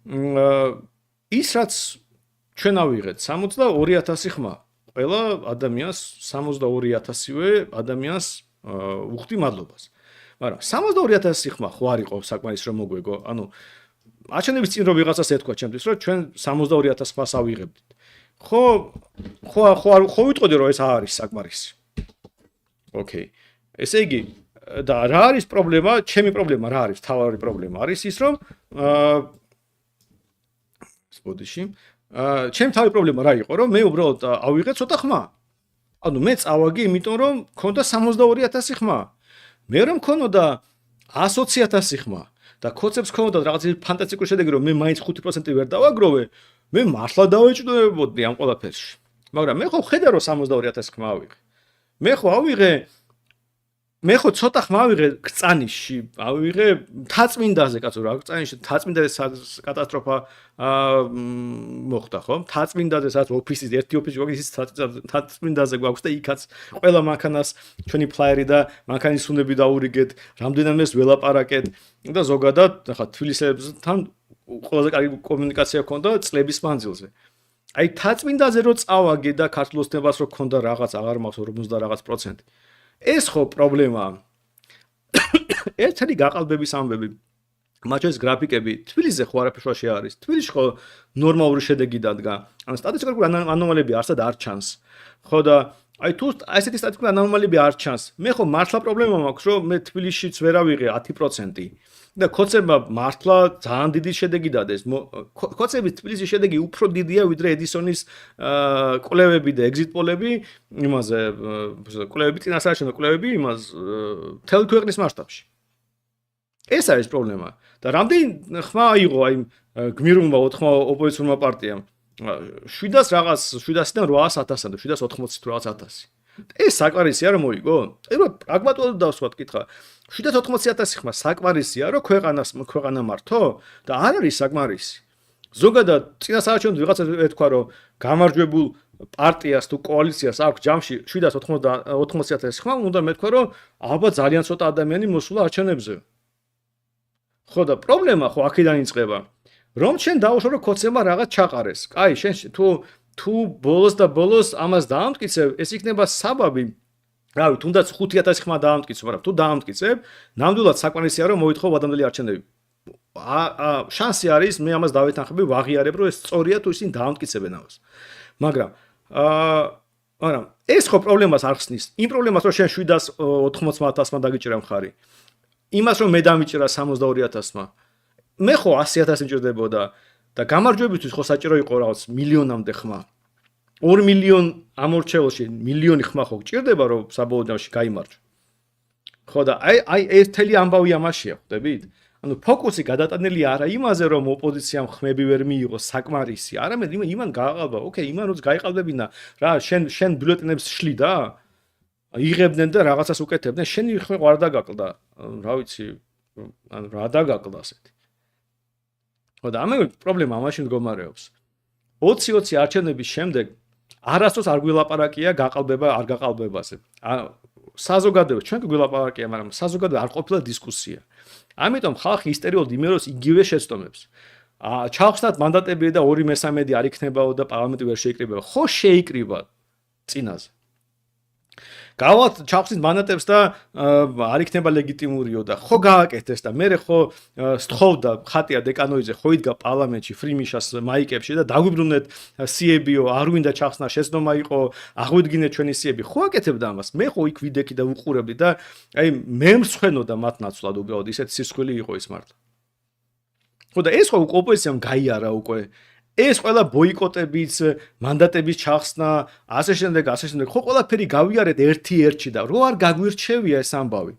ის რაც ჩვენ ავიღეთ 62000 ხმა. ყველა ადამიანს 62000-ვე ადამიანს უხდი მადლობას. მაგრამ 62000 ხმა ხო არ იყო საკმარის რომ მოგვეგო? ანუ აჩვენების წინ რომ ვიღაცას ეთქვა ჩემთვის რომ ჩვენ 62000 ხმას ავიღებდით. ხო ვიტყოდი რომ ეს არის საკმარისი. ოკეი. ესე იგი და რა არის პრობლემა? ჩემი პრობლემა რა არის? თავარი პრობლემა არის ის რომ ბოდიში ჩემი თავი პრობლემა რა იყო რომ მე უბრალოდ ავიღე ცოტა ხმა. ანუ მე წავაგი იმიტომ რომ მქონდა 62000 ხმა. მე რომ მქონოდა 120000 ხმა და ქოცებს მქონოდა რაღაც ფანტასტიკური შედეგი რომ მე მაინც 5% ვერ დავაგროვე, მე მართლა დავეჭვდებოდი ამ ყველაფერში. მაგრამ მე ხო ხედა რომ 62000 ხმა ავიღე. მე ხო ცოტა ხმა ავიღე გწანიშში, ავიღე თაწმინდაზე, კაცო რა, გწანიშში თაწმინდაზე კატასტროფა მოხდა, ხო? თაწმინდაზე სადაც ოფისის ერთი ოფისი გვაქვს, თაწმინდაზე გვაქვს და იქაც ყველა მანქანას ჩვენი ფლაიერი და მანქანის უნები დაურიგეთ, რამდენადმეს ველაპარაკეთ და ზოგადად, ახლა თბილისელებთან ყველაზე კარგი კომუნიკაცია ჰქონდა წლების მანძილზე. აი თაწმინდაზე რო წავაგე და ქართულ ოცნებას რო ჰქონდა რაღაც აღარ მაქვს 50 რაღაც პროცენტი. ეს ხო პრობლემაა. ერთადი გაყალბების ამბები. მათ შორის გრაფიკები თბილისზე ხო არაფერში არის. თბილისში ხო ნორმალური შედეგი დადგა. ან სტატისტიკურ ანომალიები არსად არ ჩანს. ხო და აი თუ ესეთი სტატისტიკური ანომალიები არ ჩანს, მე ხო მართლა პრობლემა მაქვს, რომ მე თბილისშიც ვერ ავიღე 10%. და ქოცებმა მართლა ძალიან დიდი შედეგი დადეს. ქოცების თბილისის შედეგი უფრო დიდია ვიდრე ედისონის კვლევები და ეგზიტ პოლები, იმაზე კვლევები, წინასაარჩევნო კვლევები იმას მთელი ქვეყნის მასშტაბში. ეს არის პრობლემა. და რამდენი ხმა აიღო აი გმირულმა 4 ოპოზიციურმა პარტიამ? 700 რაღაც 700-დან 800-ამდე, 780 რაღაც 1000. ეს საკმარისია რომ მოიგო? პირველად პრაგმატულად დავსვათ კითხვა. 780,000 ხმა საკმარისია რომ ქვეყანა მართო და არ არის საკმარისი. ზოგადად წინასაარჩევნო ვიღაცა ეთქვა რომ გამარჯვებულ პარტიას თუ კოალიციას აქვს ჯამში 780,000 ხმა, უნდა მეთქვა რომ ალბათ ძალიან ცოტა ადამიანი მოსულა არჩევნებზე. ხო და პრობლემა ხო აქედან იწყება. რომ შენ დაუშვა რომ ქოცემა რაღაც ჩაყარეს. კაი, შენ თუ ბოლოს ამას დაამტკიცებ, ეს იქნება საბაბი. რავი, თუნდაც 5000 ხმა დაამტკიცო, მაგრამ თუ დაამტკიცებ, ნამდვილად საკმარისია რომ მოითხოვ ადამიანები არჩევნები. შანსი არის მე ამას დავეთანხმები, ვაღიარებ რომ ეს სწორია თუ ისინი დაამტკიცებენ ამას. მაგრამ ეს ხო პრობლემას არ ხსნის. იმ პრობლემას რომ შენ 780,000-მა დაგიჭირა მხარი. იმას რომ მე დამიჭირა 62,000-მა. მე ხო 100,000 მჭირდებოდა და გამარჯვებისთვის ხო საჭირო იყო რაღაც მილიონამდე ხმა. 2 მილიონ ამორჩეულში მილიონი ხმა ხო გჭირდება რომ საბოლოო ჯამში გაიმარჯვო. ხო და აი ეს თელი ამბავი ამაშია, ხვდებით? ანუ ფოკუსი გადატანილი არა იმაზე რომ ოპოზიციამ ხმები ვერ მიიღოს საკმარისი, არამედ იმან გააყალბა, ოკეი, იმან როც გაიყალბებინა, რა შენ ბიულეტენებს შლი და იღებდნენ და რაღაცას უკეთებდნენ, შენი ხმე ყარ დაგაკლდა, რა ვიცი, ანუ რა დაგაკლდა ასეთი. ხო და ამავე პრობლემა ამაში მდგომარეობს. 20-20 არჩევნების შემდეგ არასდროს არ გვილაპარაკია გაყალბება არ გაყალბებაზე. საზოგადოება ჩვენ გვილაპარაკია, მაგრამ საზოგადოება არ ყოფილა დისკუსია. ამიტომ ხალხი ისტორიულად იმეროს იგივე შეცდომებს. ჩავხსნათ მანდატები და 2/3 არ იქნებაო და პარლამენტი ვერ შეიკრიბება. ხო შეიკრიბა წინაზე. გავალთ ჩავხსნით მანდატებს და არ იქნება ლეგიტიმურიო და ხო გააკეთეს და მე ხო სთხოვდა ხატია დეკანოიძე ხო იდგა პარლამენტში ფრიმიშას მაიკებში და დაგვიბრუნეთ სიებიო არ გვინდა ჩახსნა შეცდომა იყო აღვიდგინეთ ჩვენი სიები ხო აკეთებდა ამას მე ხო იქ ვიდექი და უყურებდი და აი მე მსხვენოდა მათ ნაცვლად უბრალოდ ისეთ სისხლი იყო ის მართლა ხო და ეს ხო ოპოზიციამ გაიარა უკვე ეს ყველა ბოიკოტებიც, მანდატების ჩახსნა, ასე შემდეგ, ხო ყველაფერი გავიარეთ ერთი-ერთში და რო არ გაგვირჩევია ეს ამბავი.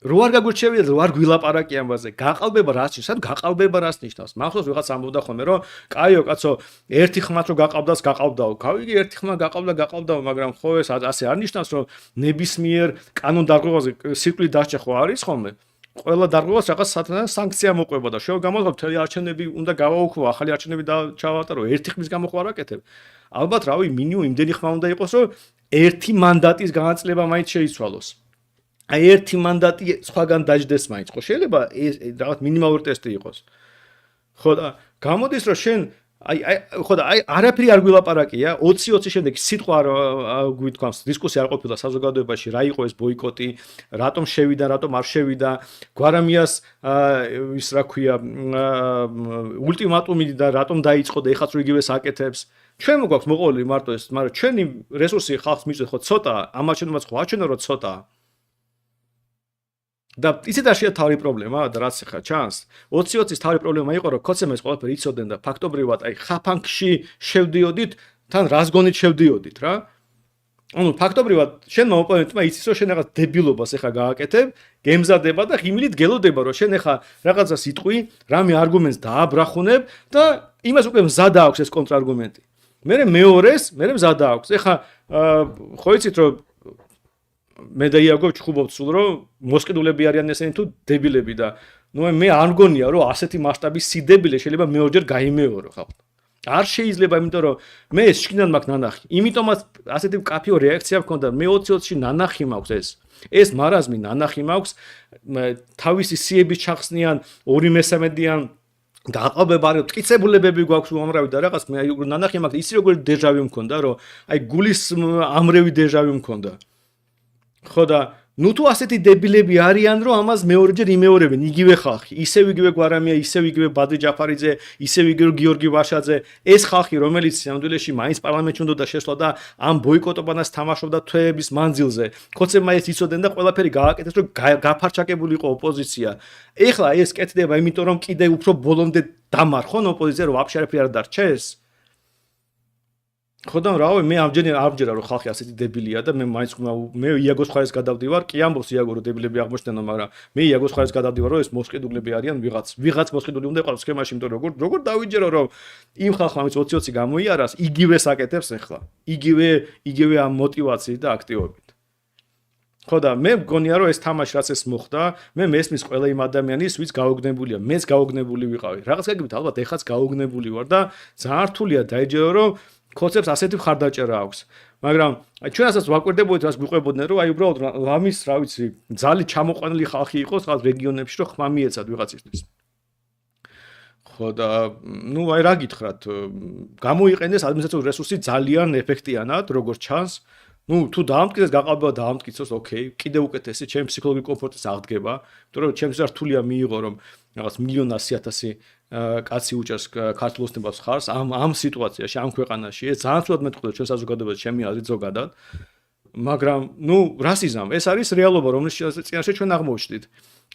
რო არ გაგვირჩევია და რო არ გვილაპარაკი ამბაზე, გაყალბება რას ნიშნავს? სად გაყალბება რას ნიშნავს? მახსოვს ვიღაც ამბობდა ხოლმე, რომ კაიო კაცო, ერთი ხმაც რო გაყავდას, გაყავდაო. გავიგე ერთი ხმა გაყავდაო, მაგრამ ხო ეს ასე არ ნიშნავს, რომ ნებისმიერ კანონდარღვევაზე სიკვდილი დასჯა ხო არის ხოლმე? ყველა დარღვევას რაღაც სანქცია მოყვება და შევ გამოძღავ მთელი არჩევნები უნდა გავაუქმო ახალი არჩევნები და ჩავატარო ერთი ხმის გამო ხო არ აკეთებ ალბათ რავი მინიმუმ იმდენი ხმა უნდა იყოს რომ ერთი მანდატის განაწილება მაინც შეიცვალოს აი ერთი მანდატი სხვაგან დაждდეს მაინც ხო შეიძლება ეს რაღაც მინიმალური ტესტი იყოს ხო და გამოდის რომ შენ აი ხო და აი არაფერი არ გვილაპარაკია 20-20 შემდეგ სიტყვა გვითქვამს დისკუსია არ ყოფილა საზოგადოებაში რა იყო ეს ბოიკოტი რატომ შევიდა რატომ არ შევიდა გვარამიას ის რა ქვია ულტიმატუმი და რატომ დაიწყო და ეხაც რო იგივეს აკეთებს ჩვენ მოგვაქვს მოყოლი მარტო ეს მაგრამ ჩვენი რესურსი ხალხს მიწვევთ ხო ცოტა ამაჩვენებაც ხო აჩვენა რომ ცოტა და ისეთ არშია თავი პრობლემა და რაც ხა ჩანს 20-20-ის თავი პრობლემა იყო რომ ქოცემ ეს ყველაფერი იცოდნენ და ფაქტობრივად აი ხაფანქში შევდიოდით თან რას გონით შევდიოდით რა ანუ ფაქტობრივად შენ ოპონენტმა იცის რომ შენ რაღაც დებილობას ეხა გააკეთებ გემზადება და ღიმილით გელოდება რომ შენ ეხა რაღაცას იტყვი რამე არგუმენტს დააბრახუნებ და იმას უკვე მზადა აქვს ეს კონტრარგუმენტი მე მეორეს მე მზადა აქვს ეხა ხო იცით რომ მე და იაგო ჩხუბობთ სულ რომ მოსყიდულები არიან ესენი თუ დებილები და ნუ მე არ მგონია რომ ასეთი მასშტაბის სიდებილე შეიძლება მეორჯერ გაიმეორო ხალხ არ შეიძლება იმიტომ რომ მე ეს შკინან მაქვს ნანახი იმიტომაც ასეთი კაფეო რეაქცია მქონდა მე 20-20-ში ნანახი მაქვს ეს მარაზმი ნანახი მაქვს თავისი სიების ჩახსნიან 2/3-იან გაყალბება არის ტკიცებულებები გვაქვს უამრავი და რაღაც მე აი ნანახი მაქვს ის როგორი დეჟავი მქონდა რომ აი გულის ამრევი დეჟავი მქონდა ხო და ნუ თუ ასეთი დებილები არიან რომ ამას მეორეჯერ იმეორებენ იგივე ხალხი ისევ იგივე გვარამია ისევ იგივე ბადრი ჯაფარიძე ისევ იგივე გიორგი ვაშაძე ეს ხალხი რომელიც სამდვილეში მაინც პარლამენტში უნდა შესვლა და ამ ბოიკოტობანას თამაშობდა თვეების მანძილზე ქოცებმა ეს იცოდნენ და ყველაფერი გააკეთეს რომ გაფარჩაკებული იყო ოპოზიცია ეხლა ეს კეთდება იმიტომ რომ კიდე უფრო ბოლომდე დამარხონ ოპოზიცია რომ ვაფშე არაფერი არ დარჩეს ხო და რავი მე ამჯერა რომ ხალხი ასეთი დებილია და მე მაინც მე იაგოს ხარეს გადავდივარ კი ამბობს იაგო რომ დებილები აღმოჩნდნენ მაგრამ მე იაგოს ხარეს გადავდივარ რომ ეს მოსყიდულები არიან ვიღაც მოსყიდული უნდა იყოს სქემაში იმიტომ როგორ დავიჯერო რომ იმ ხალხმა ვინც 20-20 გამოიარას იგივეს აკეთებს ახლა იგივე ამ мотивაციით და აქტივობით ხო და მე მგონია რომ ეს თამაში რაც ეს მოხდა მე მესმის ყველა იმ ადამიანის ვინც გაოგნებულია მეც გაოგნებული ვიყავი რაღაც გაგებით ალბათ ეხაც გაოგნებული ვარ და ძალიან რთულია დაიჯერო რომ ქოცებს ასეთი ხარდაჭერა აქვს მაგრამ ჩვენ ასაც ვაკვირდებოდით რას გვიყვებოდნენ რომ აი უბრალოდ ლამის რა ვიცი ძალი ჩამოყვანილი ხალხი იყოს რაღაც რეგიონებში რომ ხმა მიეცათ ვიღაცისთვის ხო და ნუ აი რა გითხრათ გამოიყენეს ადმინისტრაციული რესურსი ძალიან ეფექტიანად როგორც ჩანს ნუ თუ დაამტკიცეს გაყალბება დაამტკიცოს ოკეი კიდე უკეთესი ჩემი ფსიქოლოგიური კომფორტიც აღდგება იმიტომ რომ ჩემს რთულია მიიღო რომ რაღაც 1,100,000 კაცი უჭერს ქართულ ოცნებას ხარს ამ სიტუაციაში ამ ქვეყანაში ეს ძალიან ცუდად მეტყველებს ჩვენ საზოგადოებას ჩემი აზრით ზოგადად მაგრამ ნუ რასიზმ ეს არის რეალობა რომლის წინაშე ჩვენ აღმოვჩნდით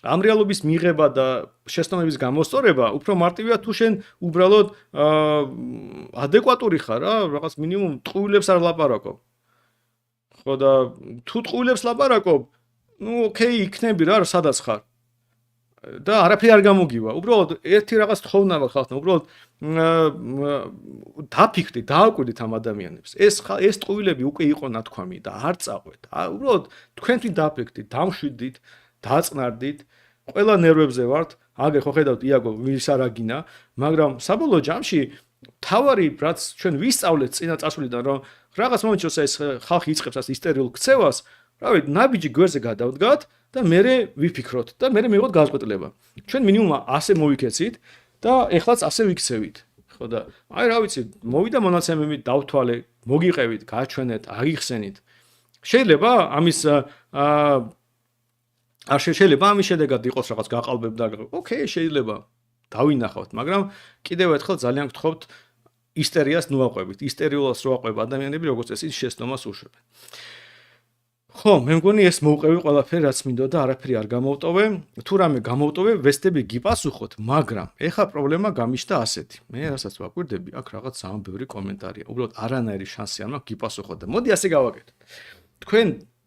ამ რეალობის მიღება და შეცდომების გამოსწორება უფრო მარტივია თუ შენ უბრალოდ ადეკვატური ხარ რა, რაღაც მინიმუმ ტყუილებს არ ლაპარაკობ. ხო და თუ ტყუილებს ლაპარაკობ, ну окей, იქნები რა, სადაც ხარ. და არაფერი არ გამოგივა. უბრალოდ ერთი რაღაც თხოვნა ხალხთან, უბრალოდ დაფიქრდით, დააკვირდით ამ ადამიანებს. ეს ტყუილები უკვე იყო ნათქვამი და არ წაყვეთ. უბრალოდ თქვენთვის დაფიქრდით, დამშვიდით, დაწყნარდით. ყველა ნერვებზე ვართ. აგერ ხო ხედავთ იაგო ვისარაგინა, მაგრამ საბოლოო ჯამში თავარი რაც ჩვენ ვისწავლეთ წინა წასვლიდან, რომ რაღაც მომენტში ეს ხალხი იწყებს ასე ისტერიულ ქცევას, რავი, ნაბიჯი გვერდზე გადავდგათ და მერე ვიფიქროთ და მერე მივიღოთ განსაკუთრება. ჩვენ მინიმუმ ასე მოვიქეცით და ეხლაც ასე ვიქცევით. ხო და აი რა ვიცი, მოვიდა მონაცემები, დავთვალე, მოგიყევით, გაჩვენეთ, აღიხსენით. შეიძლება ამის არ შეიძლება ამის შედეგად იყოს რაღაც გაყალბებდა. ოკეი, შეიძლება დავინახავთ, მაგრამ კიდევ ერთხელ ძალიან გთხოვთ ისტერიას ნუაყვებით. ისტერიულას რო აყვება ადამიანები, როგორც წესი შეცდომას უშვებენ. ხო, მე მგონი ეს მოვყევი ყველაფერი რაც მინდოდა, არაფერი არ გამოვტოვე. თუ რამე გამოვტოვე, ვესტები გიპასუხოთ, მაგრამ ეხა პრობლემა გამიშთა ასეთი. მე რასაც ვაკვირდები, აქ რაღაც ძალიან ბევრი კომენტარია. უბრალოდ არანაირი შანსი არ მაქვს გიპასუხოთ და მოდი ასე გავაკეთოთ. თქვენ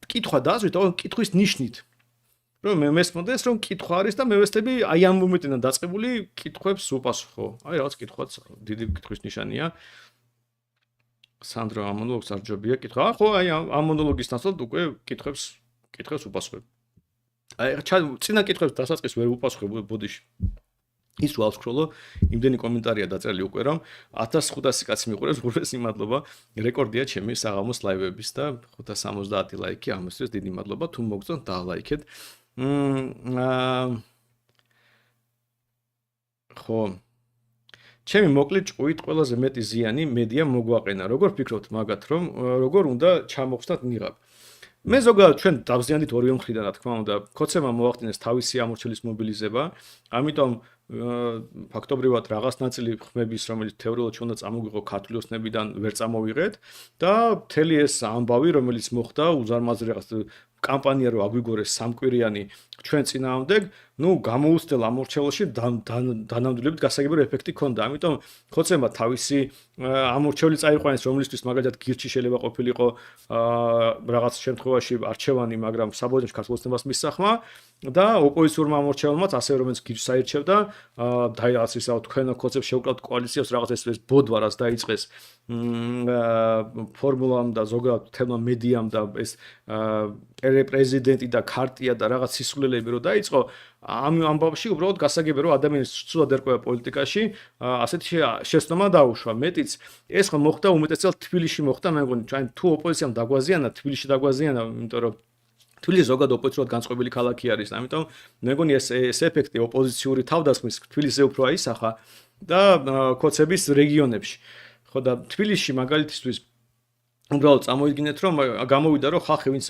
კითხვა დაასვით, ოღონდ კითხვის ნიშნით. რომ მე მესმოდეს რომ კითხვა არის და მე ვესტები აი ამ მომენტიდან დაწყებული კითხვებს უპასუხო. აი რაღაც კითხვაც დიდი კითხვის ნიშანია. სანდრო ამ მონოლოგს არ ჯობია კითხვა. ხო, აი ამ მონოლოგის ნაცვლად უკვე კითხვებს უპასუხებ. აი წინა კითხვებს დასაწყის ვერ უპასუხებ ბოდიში. ის რო ავსკროლო, იმდენი კომენტარია დაწერილი უკვე რომ 1500 კაცი მიყურებს, უბრალოდ მადლობა. რეკორდია ჩემი საღამოს ლაივების და 570 ლაიქი ამისთვის დიდი მადლობა. თუ მოგწონთ დალაიქეთ. ხო ჩემი მოკლე ჭუით ყველაზე მეტი ზიანი მედია მოგვაყენა. როგორ ფიქრობთ მაგათ რომ როგორ უნდა ჩამოხსნათ ნიღაბ? მე ზოგადად ჩვენ დავზიანდით ორივე მხრიდან რა თქმა უნდა. ქოცემა მოახდინეს თავისი ამორჩელის მობილიზება, ამიტომ ფაქტობრივად რაღაც ნაწილი ხმების რომელიც თეორიულად უნდა წამოგვიღო ქართული ოცნებიდან ვერ წამოვიღეთ და მთელი ეს ამბავი რომელიც მოხდა უზარმაზრი რაღაც კამპანია რო აგვიგორეს სამკვირიანი ჩვენ წინააღმდეგ, ну გამოუცდელ ამორჩეულში დანამდვილებით გასაგებია ეფექტი ქონდა. ამიტომ ხოცემა თავისი ამორჩეული წაიყვანეს, რომლისთვის მაგალითად გირჩი შეიძლება ყოფილიყო რაღაც შემთხვევაში არჩევანი, მაგრამ საბოლოოში ქართულ ოცნებას მისახმა და ოპოზიციურმა ამორჩეულმაც ასე რომელიც გირჩს აირჩევდა, დაიღაც ისა თქვენ ხოცებს შევკრავთ კოალიციას რაღაც ეს ბოდვა რაც დაიწყეს ფორმულამ და ზოგადად თემა მედიამ და ეს პრეზიდენტი და ქარტია და რაღაც სისულელები რო დაიწყო ამ ამბავში უბრალოდ გასაგებია რომ ადამიანის ცუდად ერკვევა პოლიტიკაში ასეთი შეცდომა დაუშვა. მეტიც ეს ხო მოხდა უმეტესად თბილისში მოხდა, მე მგონი თუ ოპოზიციამ დაგვაზიანა, თბილისში დაგვაზიანა, იმიტომ რომ თბილისი ზოგადად ოპოზიციურად განწყობილი ქალაქი არის, ამიტომ მე მგონი ეს ეფექტი ოპოზიციური თავდასხმის თბილისზე უფრო აისახა და ქოცების რეგიონებში. ხო და თბილისში მაგალითისთვის უბრალოდ წამოიდგინეთ რომ გამოვიდა რომ ხალხი ვინც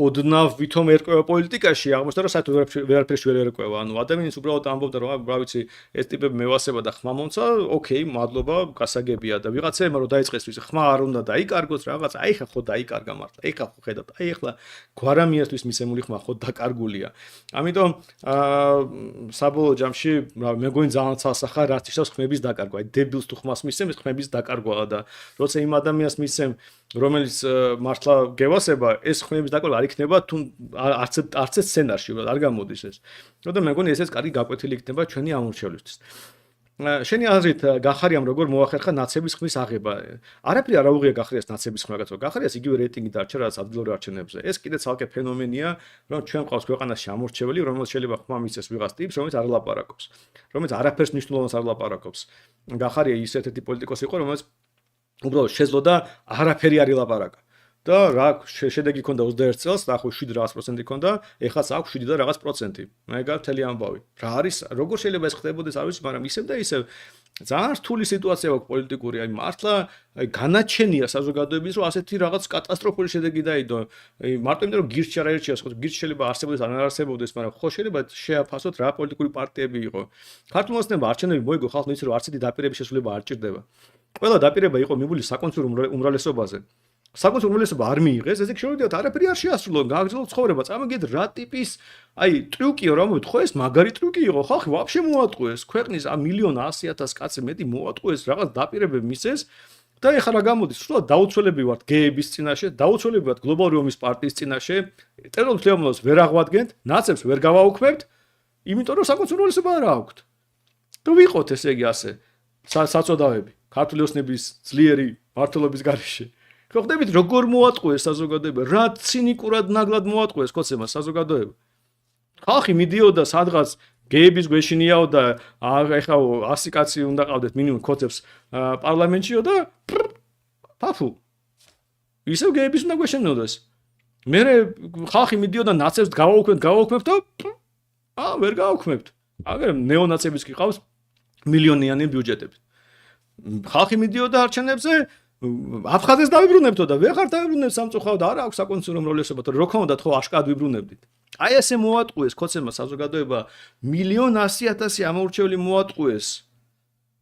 ოდნავ ვითომ ერკვევა პოლიტიკაში აღმოჩნდა რომ საერთოდ ვერაფერში ვერ ერკვევა. ანუ ადამიანის უბრალოდ ამბობდა რომ რა ვიცი ეს ტიპები მევასება და ხმა მომცა, ოკეი, მადლობა, გასაგებია და ვიღაცებმა რომ დაიწყეს ვიცი ხმა არ უნდა დაიკარგოს რაღაც, აი ხა ხო დაიკარგა მართლა. აი ხა ხო ხედავთ, აი ახლა გვარამიასთვის მისემული ხმა ხო დაკარგულია. ამიტომ საბოლოო ჯამში მე მგონი ძალიან ცალსახა რაც ისავს ხმების დაკარგვა. აი დებილს თუ ხმას მისცემ, ხმების დაკარგვა და როცა იმ ადამიანს მისცემ რომელიც მართლა გევასება ეს ხმების დაკარგვა არ იქნება თუ არც ეს სცენარში არ გამოდის ეს. და მე მგონი ესეც კარგი გაკვეთილი იქნება ჩვენი ამორჩევლისთვის. შენი აზრით გახარიამ როგორ მოახერხა ნაცების ხმის აღება? არაფერი არ აუღია გახარიას ნაცების ხმა გაცო. გახარიას იგივე რეიტინგი დარჩა რაც ადგილობრივ არჩევნებზე. ეს კიდე ცალკე ფენომენია, რომ ჩვენ ყავს ქვეყანაში ამორჩეველი, რომელიც შეიძლება ხმა მისცეს ვიღაც ტიპს, რომელიც არ ლაპარაკობს. რომელიც არაფერს მნიშვნელოვანს არ ლაპარაკობს. გახარია ის ერთ-ერთი პოლიტიკოსი იყო, რომელიც უბრალოდ შეძლო და არაფერი არ ილაპარაკა. და რა შედეგი ქონდა 21 წელს, და ახლა 7% ქონდა, ეხლაც აქვს 7 და რაღაც პროცენტი. მაგარ მთელი ამბავი. რა არის, როგორ შეიძლება ეს ხდებოდეს, არ ვიცი, მაგრამ ისევ და ისევ ძალიან რთული სიტუაცია აქვს პოლიტიკური, აი მართლა განაჩენია საზოგადოების, რომ ასეთი რაღაც კატასტროფული შედეგი დაიდო. მარტო იმიტომ რომ გირჩი არ აირჩიოს, ხო გირჩი შეიძლება არსებობდეს, არ არსებობდეს, მაგრამ ხო შეიძლება შეაფასოთ რა პოლიტიკური პარტიები იყო. ქართულ ოცნებამ არჩევნები მოიგო, ხალხი იცი რომ არც ერთი დაპირების შესრულება არ ჭირდება. ყველა დაპირება იყო მიბული საკონცერტო უმრავლესობაზე. საკუთარ უმრავლესობა არ მიიღეს, ესე იგი შევიდეთ არაფერი არ შეასრულონ, გააგრძელოთ ცხოვრება, წამოგეთ რა ტიპის აი ტრიუკიო რა მოვით, ხო ეს მაგარი ტრიუკი იყო, ხალხი ვაფშე მოატყუეს, ქვეყნის 1,100,000 კაცი მეტი მოატყუეს, რაღაც დაპირებები მისცეს და ეხლა რა გამოდის, სულად დაუცველები ვართ გეების წინაშე, დაუცველები ვართ გლობალური ომის პარტიის წინაშე, ტერორულ მთლიანობას ვერ აღვადგენთ, ნაცებს ვერ გავაუქმებთ, იმიტომ რომ საკუთარ უმრავლესობა არ აქვთ. და ვიყოთ ესე იგი ასე საწოდავები, ქართული ოსნების ძლიერი მართლობის გარეშე. ხვდებით როგორ მოატყუეს საზოგადოება, რა ცინიკურად ნაგლად მოატყუეს კოცებმა საზოგადოება. ხალხი მიდიოდა სადღაც გეების გვეშინიაო და ეხლა 100 კაცი უნდა ყავდეთ მინიმუმ კოცებს პარლამენტშიო და ფაფუ. ისევ გეების უნდა გვეშინიოდეს. მე ხალხი მიდიოდა ნაცებს გავაუქმებთ და ვერ გავაუქმებთ. აგერ ნეონაცებიც კი ყავს მილიონიანი ბიუჯეტები. ხალხი მიდიოდა არჩევნებზე აფხაზეს დავიბრუნებთო და ვეღარ დავიბრუნებთ სამწუხაროდ არა აქვს საკონსულო უმრავლესობა და რო ქონდათ ხო აშკარად ვიბრუნებდით. აი ესე მოატყუეს კოცებმა საზოგადოება 1,100,000 ამორჩეული მოატყუეს.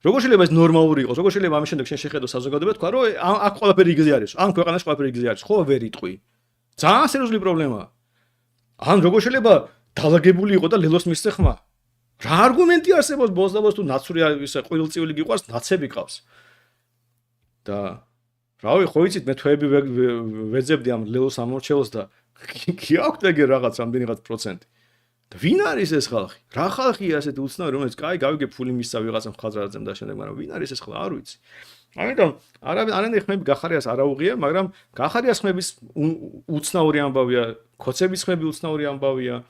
როგორ შეიძლება ეს ნორმალური იყოს? როგორ შეიძლება ამის შემდეგ შენ შეხედო საზოგადოება თქვა რომ აქ ყველაფერი იგზე არის. ან ქვეყანაში ყველაფერი იგზე არის. ხო ვერ იტყვი. ძალიან სერიოზული პრობლემაა. ან როგორ შეიძლება დაალაგებული იყო და ლელოს მისცე ხმა? რა არგუმენტი არსებობს ბოზდაბოს თუ ნაცური ისე ყვილწივილი გიყვარს, ნაცები ყავს. და რავი, ხო იცით მე თვეები ვეძებდი ამ ლელოს ამორჩეულს და კი აქვს ეგ რაღაც ამდენი რაღაც პროცენტი. და ვინ არის ეს ხალხი? რა ხალხია ასეთი უცნაური, რომელიც კაი გავიგე ფული მისცა ვიღაცამ ხაზრაძემ და შემდეგ, მაგრამ ვინ არის ეს ხალხი? არ ვიცი. ამიტომ არანაირი ხმები გახარიას არ აუღია, მაგრამ გახარიას ხმების უცნაური ამბავია, კოცების ხმები უცნაური ამბავია.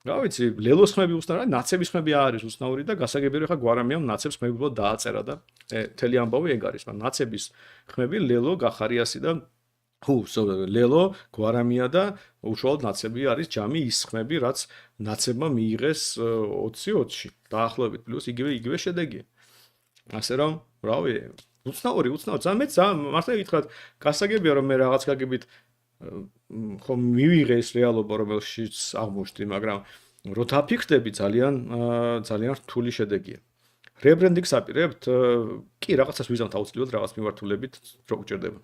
რა ვიცი, ლელოს ხმები უცნაური, ნაცების ხმები არის უცნაური და გასაგებია ხა გვარამიამ ნაცებს ხმები უბრალოდ დააწერა და თელი ამბავი ეგ არის, მაგრამ ნაცების ხმები ლელო გახარიასი და ლელო გვარამია და უშუალოდ ნაცები არის ჯამი ის ხმები, რაც ნაცებმა მიიღეს 20-20-ში. დაახლოებით პლუს იგივე შედეგია. ასე რომ, რავი, უცნაური, ძალიან მართლა გითხრათ, გასაგებია რომ მე რაღაც გაგებით ხო მივიღე ეს რეალობა რომელშიც აღმოჩნდი, მაგრამ რო დაფიქრდები ძალიან რთული შედეგია. რებრენდინგს აპირებთ? კი, რაღაცას ვიზამთ აუცილებლად რაღაც მიმართულებით რო გჭირდება.